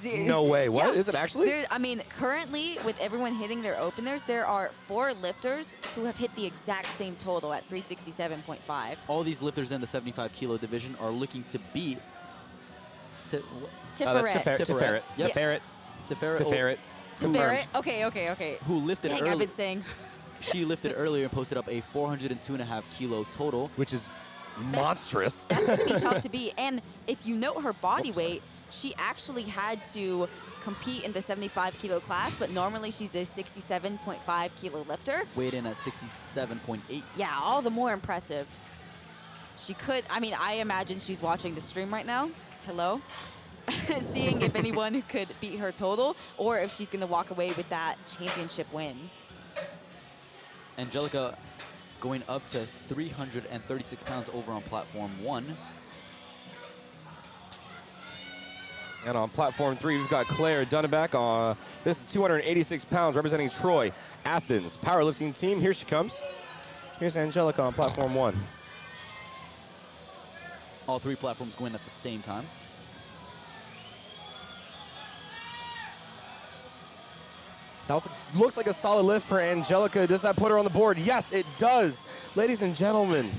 No way. What? Yeah. Is it actually? I mean, currently, with everyone hitting their openers, there are 4 lifters who have hit the exact same total at 367.5. All these lifters in the 75 kilo division are looking to beat That's Tiferet. Tiferet. Yep. Tiferet. Tiferet. Tiferet. Tiferet? Okay. Who lifted Dang, early. I've been saying. She lifted earlier and posted up a 402.5 kilo total. Which is monstrous. That's going to be tough to beat. And if you note her body weight, she actually had to compete in the 75 kilo class, but normally she's a 67.5 kilo lifter. Weighed in at 67.8. Yeah, all the more impressive. She could, I mean, I imagine she's watching the stream right now. Hello. Seeing if anyone could beat her total or if she's going to walk away with that championship win. Angelica going up to 336 pounds over on platform 1. And on platform 3, we've got Claire Dunneback. This is 286 pounds, representing Troy, Athens powerlifting team. Here she comes. Here's Angelica on platform 1. All 3 platforms going at the same time. That looks like a solid lift for Angelica. Does that put her on the board? Yes, it does. Ladies and gentlemen,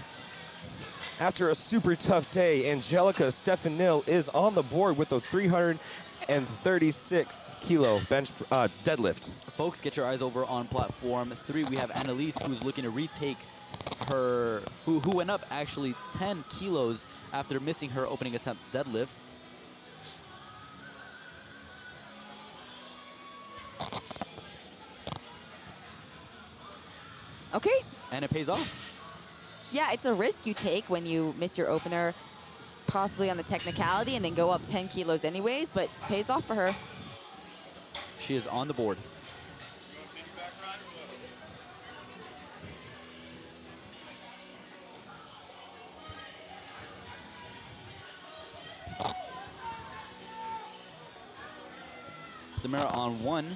after a super tough day, Angelica Stefanil is on the board with a 336 kilo bench deadlift. Folks, get your eyes over on platform 3. We have Annalise, who's looking to retake her, who went up actually 10 kilos after missing her opening attempt deadlift. Okay. And it pays off. Yeah, it's a risk you take when you miss your opener, possibly on the technicality, and then go up 10 kilos anyways, but pays off for her. She is on the board. Samara on 1.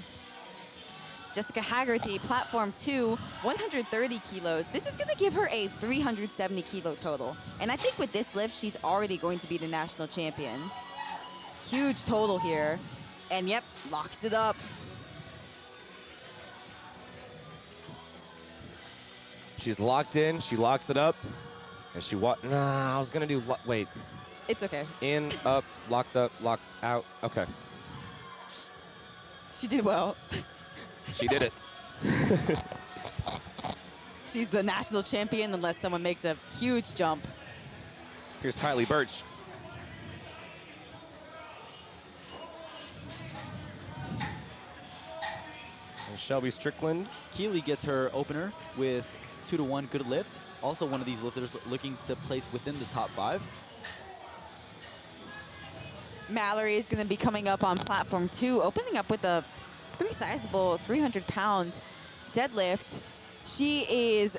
Jessica Haggerty, platform 2, 130 kilos. This is going to give her a 370 kilo total. And I think with this lift, she's already going to be the national champion. Huge total here. And yep, locks it up. She's locked in. She locks it up. And she I was going to do, wait. It's okay. In, up, locked out. Okay. She did well. She did it. She's the national champion unless someone makes a huge jump. Here's Kylie Birch. And Shelby Strickland. Keeley gets her opener with 2-to-1 good lift. Also one of these lifters looking to place within the top 5. Mallory is going to be coming up on platform 2, opening up with a pretty sizable 300-pound deadlift. She is,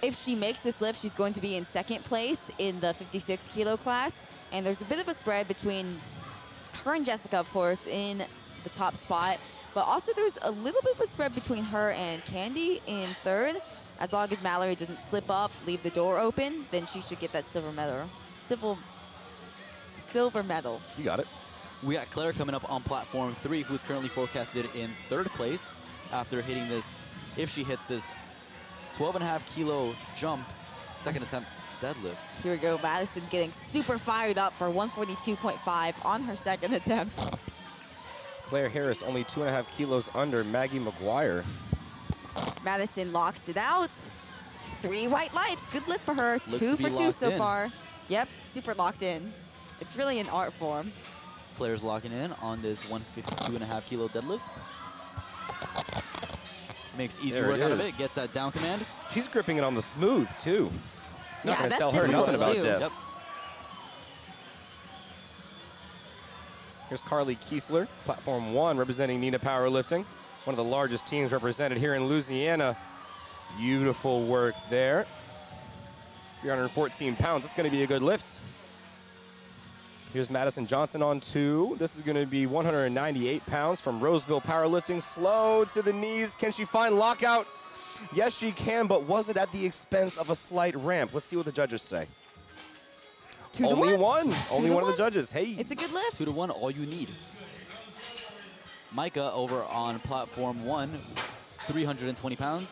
if she makes this lift, she's going to be in second place in the 56 kilo class. And there's a bit of a spread between her and Jessica, of course, in the top spot. But also there's a little bit of a spread between her and Candy in third. As long as Mallory doesn't slip up, leave the door open, then she should get that silver medal. Silver medal. You got it. We got Claire coming up on platform 3, who's currently forecasted in third place after hitting this, if she hits this 12.5 kilo jump, second attempt deadlift. Here we go. Madison's getting super fired up for 142.5 on her second attempt. Claire Harris only 2.5 kilos under Maggie McGuire. Madison locks it out. 3 white lights. Good lift for her. Looks 2 to be for 2 so locked in. far. Yep, super locked in. It's really an art form. Claire's locking in on this 152.5 kilo deadlift. Makes easy There it work out of is. it. Gets that down command. She's gripping it on the smooth, too. Not Yeah, going to that's tell her difficult nothing to about do. depth. Yep. Here's Carly Kiesler, Platform 1, representing Nina Powerlifting, one of the largest teams represented here in Louisiana. Beautiful work there. 314 pounds. That's going to be a good lift. Here's Madison Johnson on 2. This is going to be 198 pounds from Roseville Powerlifting. Slow to the knees. Can she find lockout? Yes, she can, but was it at the expense of a slight ramp? Let's see what the judges say. 2 to Only 1. one. Only to one of the 1. judges. Hey. It's a good lift. 2 to 1, all you need. Micah over on platform 1, 320 pounds.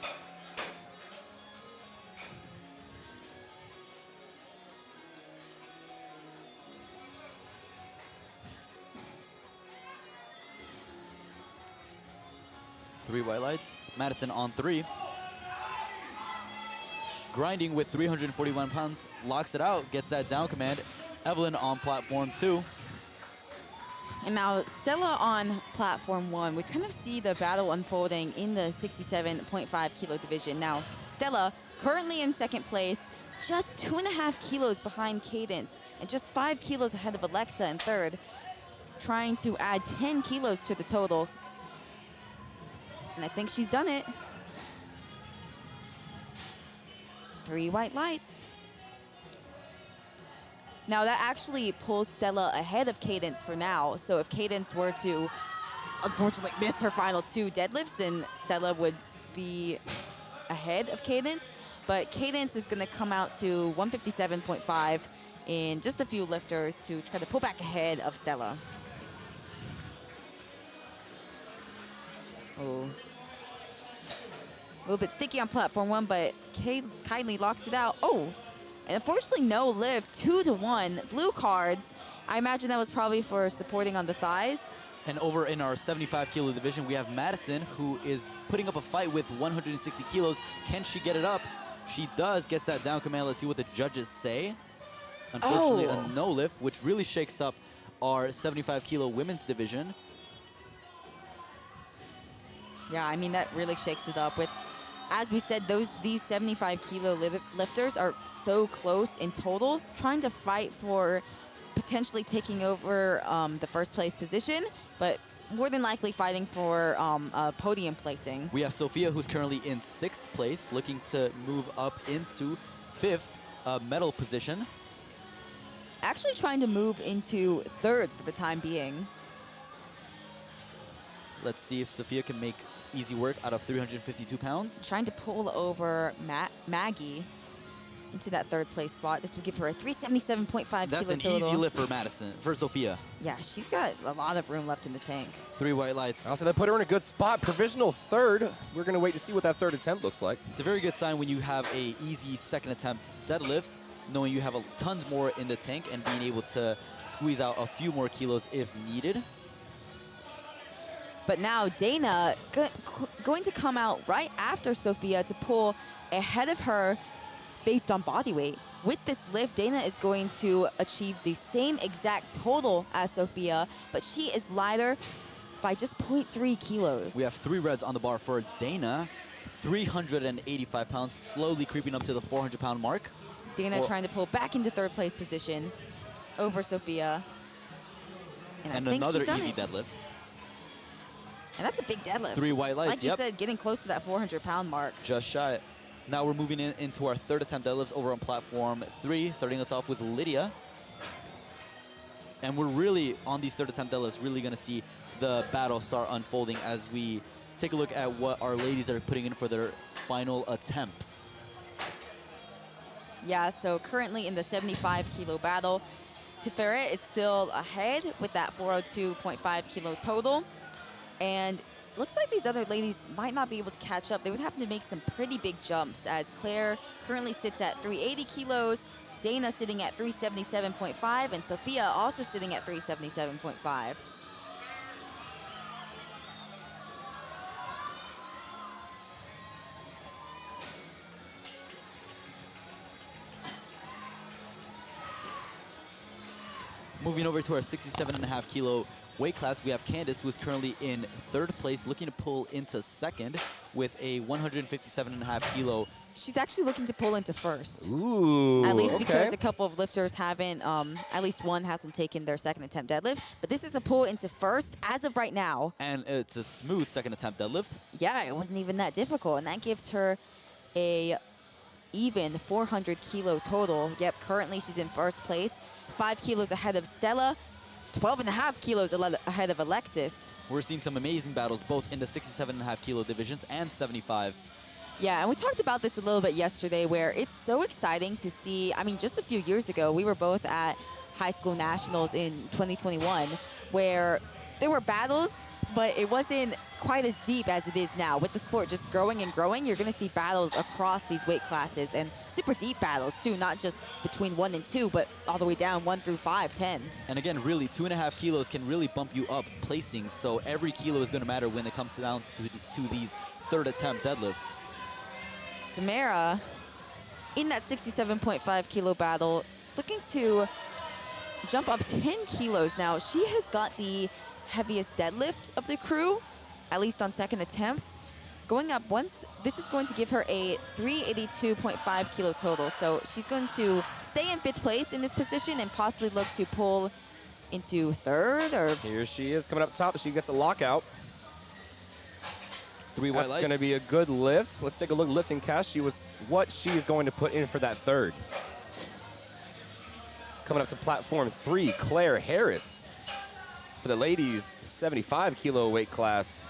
Three white lights. Madison on 3. Grinding with 341 pounds. Locks it out. Gets that down command. Evelyn on platform 2. And now Stella on platform 1. We kind of see the battle unfolding in the 67.5 kilo division. Now, Stella currently in second place, just 2.5 kilos behind Cadence, and just 5 kilos ahead of Alexa in third, trying to add 10 kilos to the total. And I think she's done it. 3 white lights. Now that actually pulls Stella ahead of Cadence for now. So if Cadence were to unfortunately miss her final 2 deadlifts, then Stella would be ahead of Cadence. But Cadence is gonna come out to 157.5 in just a few lifters to try to pull back ahead of Stella. Oh. A little bit sticky on platform 1, but Kylie locks it out. Oh, and unfortunately no lift, 2 to 1. Blue cards. I imagine that was probably for supporting on the thighs. And over in our 75 kilo division, we have Madison, who is putting up a fight with 160 kilos. Can she get it up? She does, gets that down command. Let's see what the judges say. Unfortunately, Oh. a no lift, which really shakes up our 75 kilo women's division. Yeah, I mean, that really shakes it up. With, as we said, these 75 kilo lifters are so close in total, trying to fight for potentially taking over the first place position, but more than likely fighting for a podium placing. We have Sophia, who's currently in 6th place, looking to move up into 5th medal position. Actually trying to move into 3rd for the time being. Let's see if Sophia can make easy work out of 352 pounds. Trying to pull over Maggie into that 3rd place spot. This would give her a 377.5 That's kilo an total. easy lift for Madison, for Sophia. Yeah, she's got a lot of room left in the tank. 3 white lights. Also, they put her in a good spot. Provisional 3rd. We're going to wait to see what that 3rd attempt looks like. It's a very good sign when you have a easy 2nd attempt deadlift, knowing you have tons more in the tank and being able to squeeze out a few more kilos if needed. But now Dana going to come out right after Sophia to pull ahead of her based on body weight. With this lift, Dana is going to achieve the same exact total as Sophia, but she is lighter by just 0.3 kilos. We have 3 reds on the bar for Dana. 385 pounds, slowly creeping up to the 400-pound mark. Dana trying to pull back into 3rd place position over Sophia. And I think another she's done easy it. deadlift. And that's a big deadlift. 3 white lights, Like you said, getting close to that 400-pound mark. Just shy. Now we're moving into our 3rd attempt deadlifts over on platform 3, starting us off with Lydia. And we're really, on these 3rd attempt deadlifts, really going to see the battle start unfolding as we take a look at what our ladies are putting in for their final attempts. Yeah, so currently in the 75 kilo battle, Tiferet is still ahead with that 402.5 kilo total. And looks like these other ladies might not be able to catch up. They would have to make some pretty big jumps, as Claire currently sits at 380 kilos, Dana sitting at 377.5, and Sophia also sitting at 377.5. Moving over to our 67.5 kilo weight class, we have Candace, who is currently in 3rd place, looking to pull into 2nd. with a 157.5 kilo. She's actually looking to pull into first. Ooh, At least okay. because a couple of lifters haven't, at least one hasn't taken their second attempt deadlift. But this is a pull into first as of right now. And it's a smooth second attempt deadlift. Yeah, it wasn't even that difficult. And that gives her a even 400 kilo total. Yep, currently she's in first place. 5 kilos ahead of Stella. 12.5 kilos ahead of Alexis. We're seeing some amazing battles both in the 67.5 kilo divisions and 75. Yeah, and we talked about this a little bit yesterday where it's so exciting to see. I mean, just a few years ago, we were both at high school nationals in 2021 where there were battles, but it wasn't quite as deep as it is now. With the sport just growing and growing, you're going to see battles across these weight classes and super deep battles too, not just between 1 and 2, but all the way down 1 through 5, 10. And again, really, 2.5 kilos can really bump you up placing, so every kilo is going to matter when it comes down to these third attempt deadlifts. Samara, in that 67.5 kilo battle, looking to jump up 10 kilos now. She has got the heaviest deadlift of the crew, at least on second attempts. Going up once, this is going to give her a 382.5 kilo total. So she's going to stay in 5th place in this position and possibly look to pull into 3rd or... Here she is coming up top. She gets a lockout. 3 white That's lights. going to be a good lift. Let's take a look at LiftingCast. What she is going to put in for that 3rd. Coming up to platform 3, Claire Harris for the ladies 75 kilo weight class.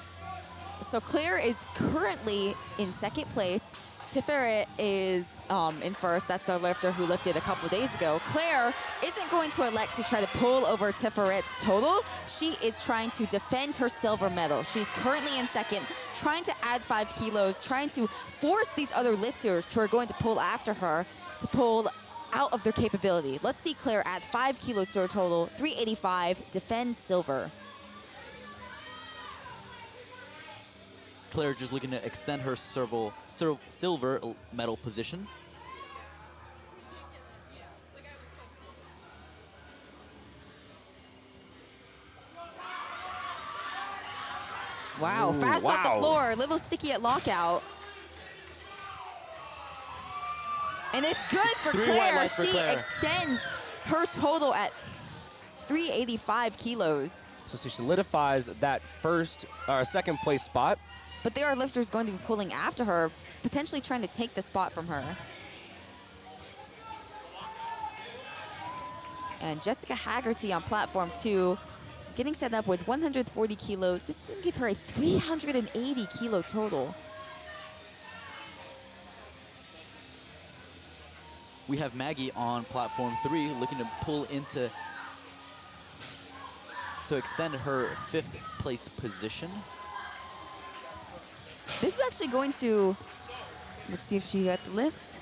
So Claire is currently in 2nd place. Tiferet is in 1st. That's the lifter who lifted a couple days ago. Claire isn't going to elect to try to pull over Tiferet's total. She is trying to defend her silver medal. She's currently in 2nd, trying to add 5 kilos, trying to force these other lifters who are going to pull after her to pull out of their capability. Let's see Claire add 5 kilos to her total, 385, defend silver. Claire just looking to extend her silver medal position. Wow, Ooh, fast off the wow. floor, a little sticky at lockout. And it's good for 3 white Claire. lights for She Claire. extends her total at 385 kilos. So she solidifies that second place spot. But there are lifters going to be pulling after her, potentially trying to take the spot from her. And Jessica Haggerty on platform 2, getting set up with 140 kilos. This is going to give her a 380 kilo total. We have Maggie on platform 3 looking to pull into to extend her 5th place position. This is actually going to, let's see if she got the lift.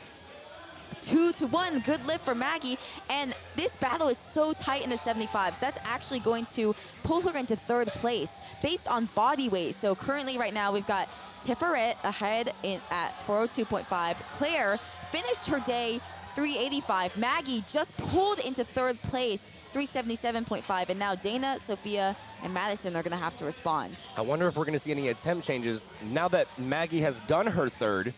2-1, good lift for Maggie. And this battle is so tight in the 75s. That's actually going to pull her into 3rd place based on body weight. So currently right now we've got Tiferet ahead at 402.5. Claire finished her day 385. Maggie just pulled into 3rd place, 377.5. And now Dana, Sophia, and Madison are going to have to respond. I wonder if we're going to see any attempt changes now that Maggie has done her 3rd.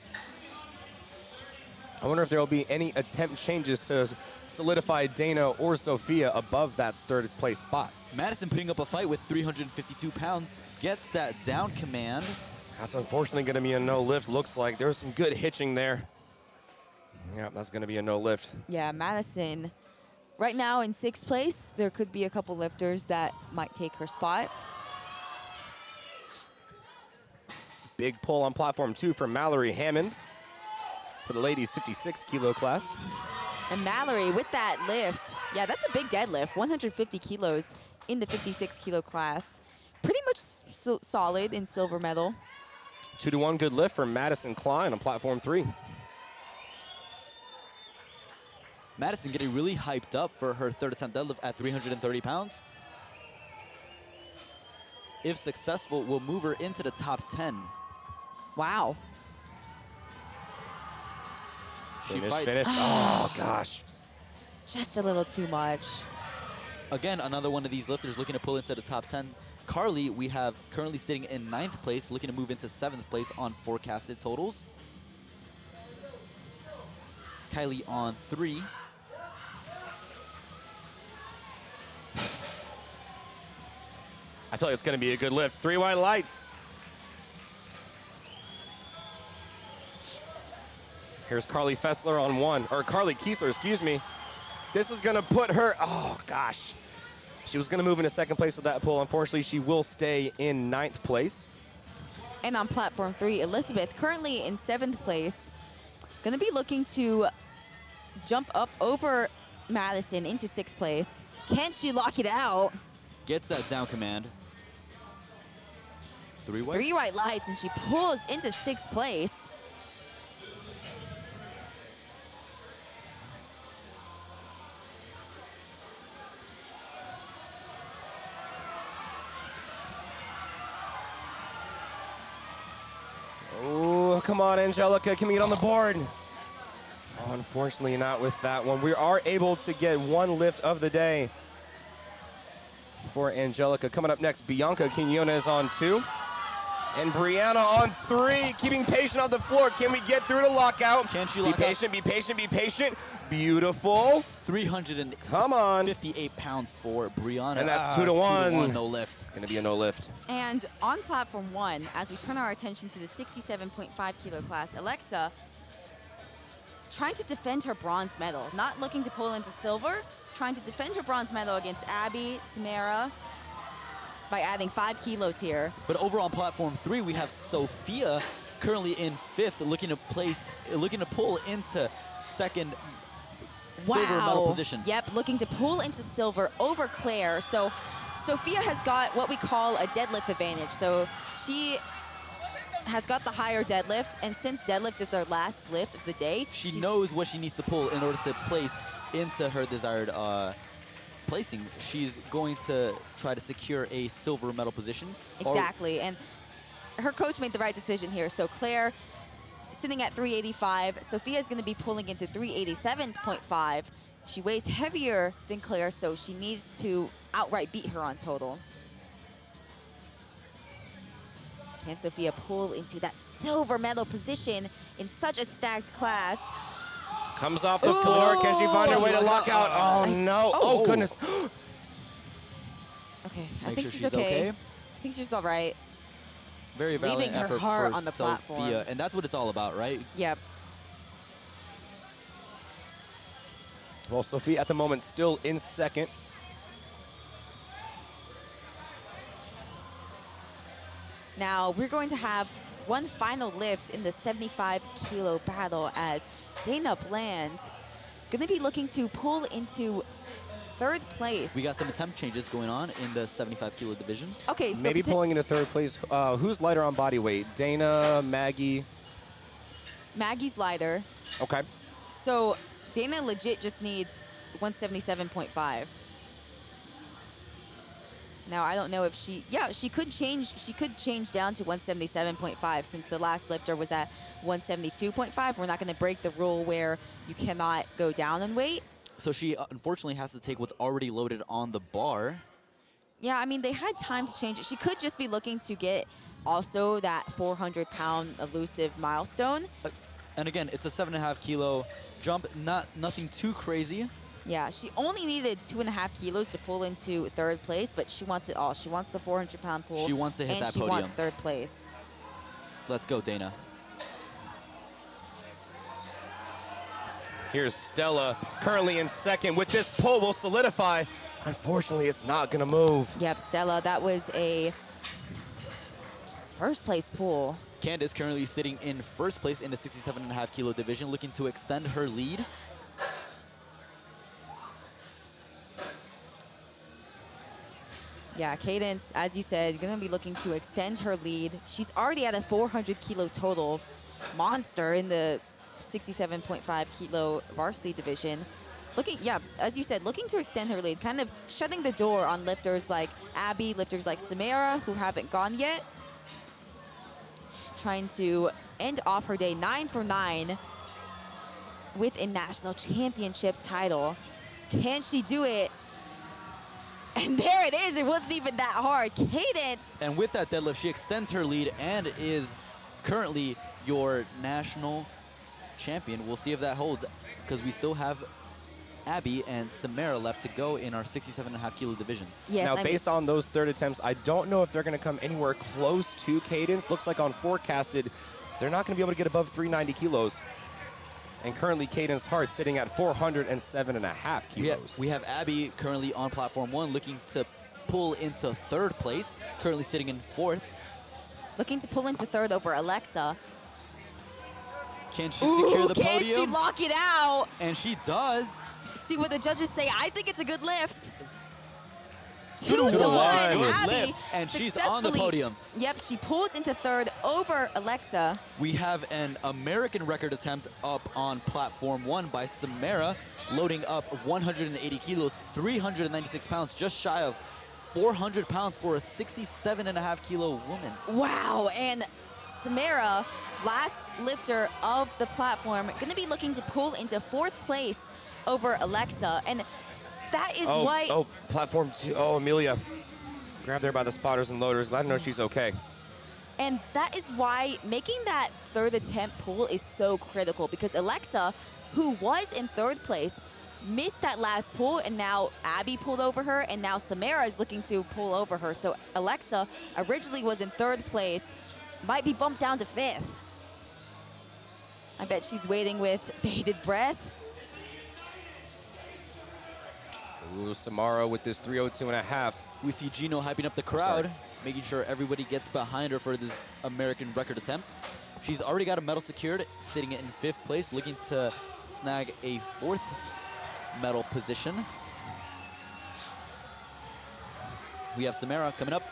I wonder if there will be any attempt changes to solidify Dana or Sophia above that 3rd place spot. Madison putting up a fight with 352 pounds, gets that down command. That's unfortunately going to be a no lift. Looks like there's some good hitching there. Yeah, that's going to be a no lift. Yeah, Madison, right now in 6th place, there could be a couple lifters that might take her spot. Big pull on platform 2 for Mallory Hammond for the ladies 56 kilo class. And Mallory with that lift, yeah, that's a big deadlift, 150 kilos in the 56 kilo class. Pretty much solid in silver medal. 2-1 good lift for Madison Klein on platform 3. Madison getting really hyped up for her 3rd attempt deadlift at 330 pounds. If successful, will move her into the top 10. Wow. She fights. Finished. Oh, gosh. Just a little too much. Again, another one of these lifters looking to pull into the top 10. Carly, we have currently sitting in 9th place, looking to move into 7th place on forecasted totals. Kylie on 3. I feel like it's going to be a good lift. 3 white lights. Here's Carly Fessler on 1, or Carly Kiesler, excuse me. This is going to put her, oh gosh. She was going to move into 2nd place with that pull. Unfortunately, she will stay in 9th place. And on platform 3, Elizabeth, currently in 7th place, going to be looking to jump up over Madison into 6th place. Can she lock it out? Gets that down command. 3 whites. 3 white lights, and she pulls into 6th place. Oh, come on, Angelica, can we get on the board? Oh, unfortunately, not with that one. We are able to get 1 lift of the day for Angelica. Coming up next, Bianca Quinones on 2. And Brianna on 3, keeping patient on the floor. Can we get through the lockout? Can she lock Be patient, be patient, be patient. Beautiful. 358 Come on. pounds for Brianna. And that's 2 to 1. 2 to 1, no lift. It's going to be a no lift. And on platform 1, as we turn our attention to the 67.5 kilo class, Alexa trying to defend her bronze medal, not looking to pull into silver, trying to defend her bronze medal against Abby, Samara, by adding 5 kilos here. But over on platform 3, we have Sophia currently in 5th, looking to pull into 2nd silver medal position. Yep, looking to pull into silver over Claire. So Sophia has got what we call a deadlift advantage. So she has got the higher deadlift, and since deadlift is our last lift of the day, she knows what she needs to pull in order to place into her desired placing. She's going to try to secure a silver medal position. Exactly, and her coach made the right decision here. So Claire sitting at 385. Sophia is going to be pulling into 387.5. She weighs heavier than Claire, so she needs to outright beat her on total. Can Sophia pull into that silver medal position in such a stacked class? Comes off the floor. Can she find her way to lock out? Oh, no. Oh, goodness. Okay, I Make think sure she's okay. I think she's all right. Very valiant Leaving her effort heart for on the Sophia, platform. and that's what it's all about, right? Yep. Well, Sophia at the moment still in 2nd. Now we're going to have one final lift in the 75 kilo battle as Dana Bland going to be looking to pull into 3rd place. We got some attempt changes going on in the 75 kilo division. Okay, so Maybe pulling into 3rd place. Who's lighter on body weight? Dana, Maggie? Maggie's lighter. Okay. So Dana legit just needs 177.5. Now I don't know if she could change down to 177.5 since the last lifter was at 172.5. We're not going to break the rule where you cannot go down in weight. So she unfortunately has to take what's already loaded on the bar. Yeah, I mean, they had time to change it. She could just be looking to get also that 400-pound elusive milestone. And again, it's a 7.5 kilo jump, nothing too crazy. Yeah, she only needed 2.5 kilos to pull into 3rd place, but she wants it all. She wants the 400-pound pull. She wants to hit that podium. And she wants 3rd place. Let's go, Dana. Here's Stella, currently in 2nd. With this pull, will solidify. Unfortunately, it's not going to move. Yep, Stella, that was a 1st place pull. Candace currently sitting in 1st place in the 67.5 kilo division, looking to extend her lead. Yeah, Cadence, as you said, going to be looking to extend her lead. She's already at a 400 kilo total monster in the 67.5 kilo varsity division. Looking, yeah, as you said, looking to extend her lead, kind of shutting the door on lifters like Abby, lifters like Samara, who haven't gone yet. Trying to end off her day 9 for 9 with a national championship title. Can she do it? And there it is. It wasn't even that hard. Cadence. And with that deadlift, she extends her lead and is currently your national champion. We'll see if that holds, because we still have Abby and Samara left to go in our 67.5 kilo division. Yes, Now, based on those third attempts, I don't know if they're going to come anywhere close to Cadence. Looks like on forecasted, they're not going to be able to get above 390 kilos. And currently, Cadence Hart sitting at 407.5 kilos. We have Abby currently on platform 1, looking to pull into third place, currently sitting in 4th. Looking to pull into third over Alexa. Can she secure the Can podium? she lock it out? And she does. See what the judges say. I think it's a good lift. 2 to 1. Good Abby lift, and she's on the successfully- podium. Yep, she pulls into third over Alexa. We have an American record attempt up on platform 1 by Samara, loading up 180 kilos, 396 pounds, just shy of 400 pounds for a 67.5 kilo woman. Wow, and Samara, last lifter of the platform, going to be looking to pull into 4th place over Alexa. And that is why... Oh, platform 2. Oh, Amelia. Grabbed there by the spotters and loaders. Glad to know she's okay. And that is why making that third attempt pull is so critical, because Alexa, who was in 3rd place, missed that last pull, and now Abby pulled over her, and now Samara is looking to pull over her. So Alexa originally was in 3rd place, might be bumped down to 5th. I bet she's waiting with bated breath. Ooh, Samara with this 302.5. We see Gino hyping up the crowd, making sure everybody gets behind her for this American record attempt. She's already got a medal secured, sitting in 5th place, looking to snag a 4th medal position. We have Samara coming up.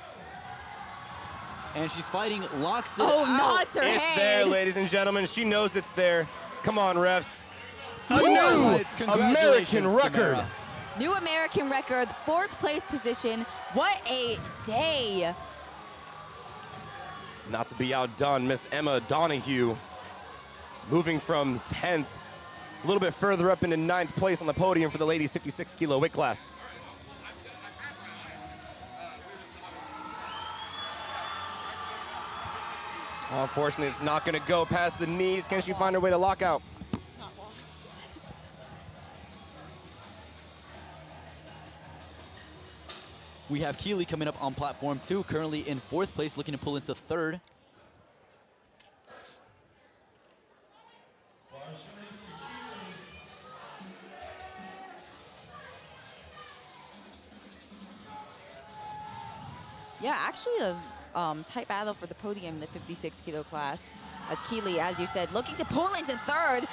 And she's fighting, locks it out. Nods her It's head. there, ladies and gentlemen. She knows it's there. Come on, refs. A All new right, congratulations, American record. Samara. New American record, 4th place position. What a day. Not to be outdone, Miss Emma Donahue moving from 10th, a little bit further up into 9th place on the podium for the ladies 56 kilo weight class. Unfortunately, it's not going to go past the knees. Can she find her way to lockout? We have Keeley coming up on platform 2, currently in 4th place, looking to pull into 3rd. Yeah, actually a tight battle for the podium in the 56 kilo class. As Keeley, as you said, looking to pull into 3rd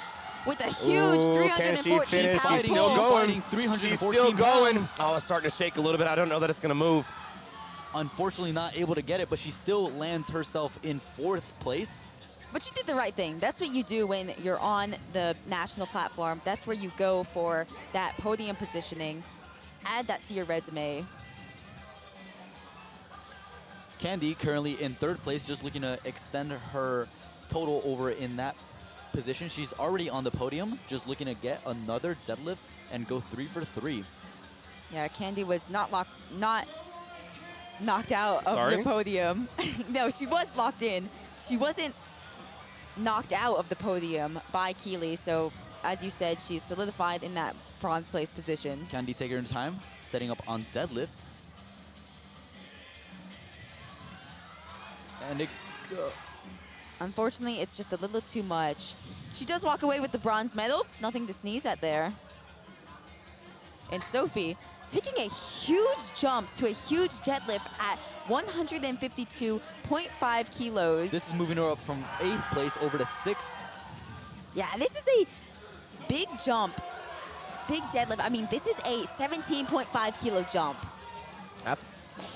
with a huge Ooh, can she 314 finish? pound She's still pull. going. Fighting She's 314 still going. pounds. Oh, it's starting to shake a little bit. I don't know that it's going to move. Unfortunately not able to get it, but she still lands herself in 4th place. But you did the right thing. That's what you do when you're on the national platform. That's where you go for that podium positioning. Add that to your resume. Candy currently in 3rd place, just looking to extend her total over in that position. She's already on the podium, just looking to get another deadlift and go 3 for 3. Yeah, Candy was not knocked out of Sorry? the podium. No, she was locked in. She wasn't knocked out of the podium by Keeley. So, as you said, she's solidified in that bronze place position. Candy taking her time, setting up on deadlift. And it Unfortunately, it's just a little too much. She does walk away with the bronze medal. Nothing to sneeze at there. And Sophie taking a huge jump to a huge deadlift at 152.5 kilos. This is moving her up from 8th place over to 6th. Yeah, this is a big jump. Big deadlift. I mean, this is a 17.5 kilo jump. That's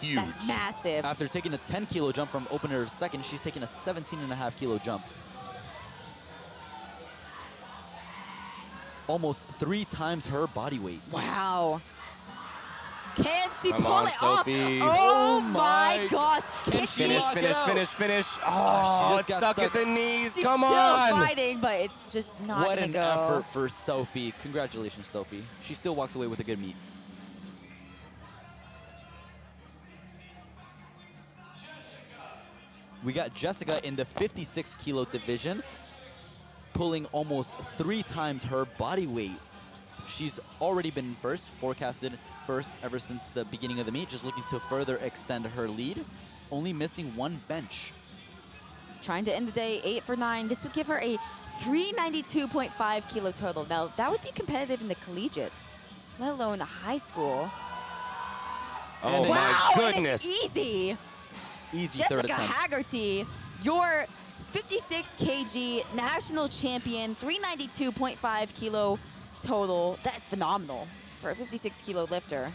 huge. That's massive. After taking a 10 kilo jump from opener to 2nd, she's taking a 17.5 kilo jump. Almost 3 times her body weight. Wow. Can she Come pull on, it Sophie. off? Oh my gosh. Can she Finish, lock it finish, out? finish, finish. She Oh, just it's got stuck at stuck. the knees. She's Come still on. fighting, but it's just not What gonna an go. effort for Sophie. Congratulations, Sophie. She still walks away with a good meet. We got Jessica in the 56 kilo division, pulling almost 3 times her body weight. She's already been first, forecasted first ever since the beginning of the meet, just looking to further extend her lead, only missing 1 bench. Trying to end the day 8 for 9. This would give her a 392.5 kilo total. Now, that would be competitive in the collegiates, let alone the high school. Oh, And my Wow, and goodness. it's easy. Easy third Jessica attempt. Haggerty, your 56 kg national champion, 392.5 kilo total. That's phenomenal for a 56 kilo lifter.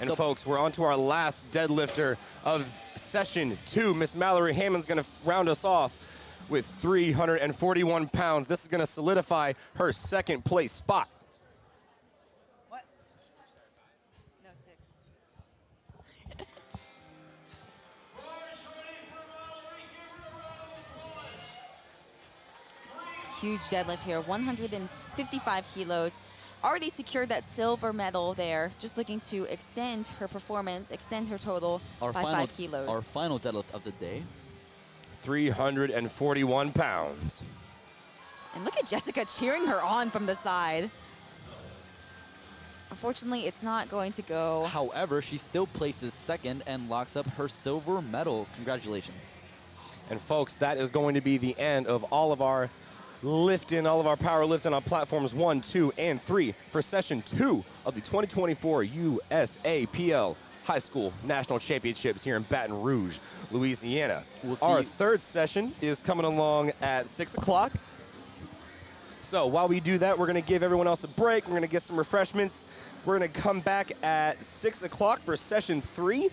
And folks, we're on to our last deadlifter of session 2. Miss Mallory Hammond's going to round us off with 341 pounds. This is going to solidify her 2nd place spot. What? No, 6. Huge deadlift here, 155 kilos. Already secured that silver medal there, just looking to extend her performance, extend her total by 5 kilos. Our final deadlift of the day. 341 pounds. And look at Jessica cheering her on from the side. Unfortunately, it's not going to go. However, she still places 2nd and locks up her silver medal. Congratulations. And folks, that is going to be the end of all of our lifting, all of our power lifting on platforms 1, 2, and 3 for session 2 of the 2024 USAPL High School National Championships here in Baton Rouge, Louisiana. We'll Our see. 3rd session is coming along at 6 o'clock. So while we do that, we're going to give everyone else a break. We're going to get some refreshments. We're going to come back at 6 o'clock for session 3.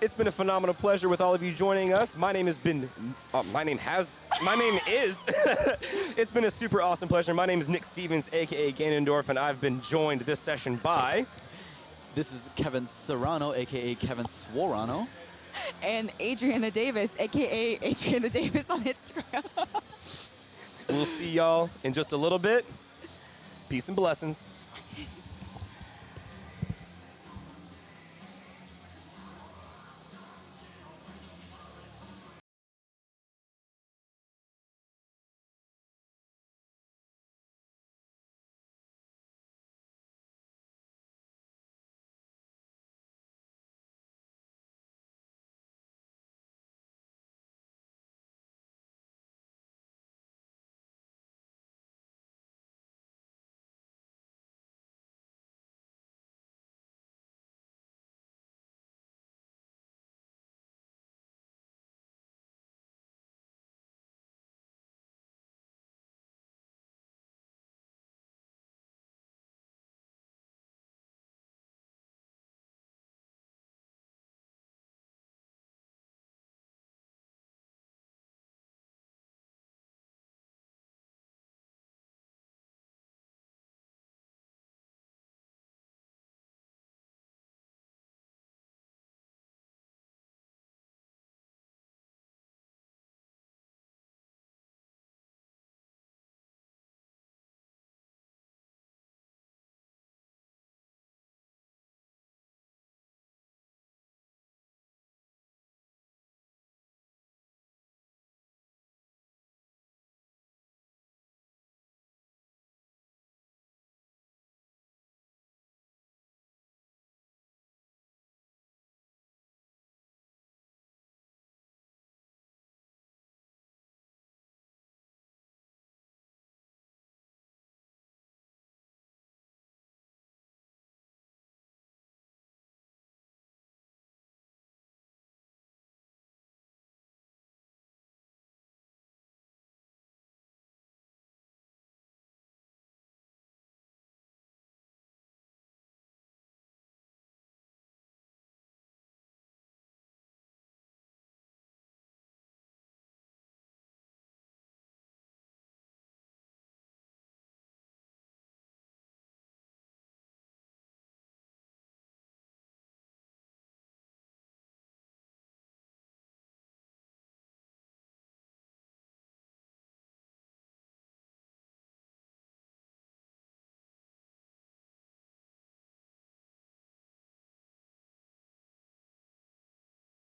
It's been a phenomenal pleasure with all of you joining us. My name is, it's been a super awesome pleasure. My name is Nick Stevens, AKA Ganondorf, and I've been joined this session by... This is Kevin Serrano, a.k.a. Kevin Swarano. And Adriana Davis, aka Adriana Davis on Instagram. We'll see y'all in just a little bit. Peace and blessings.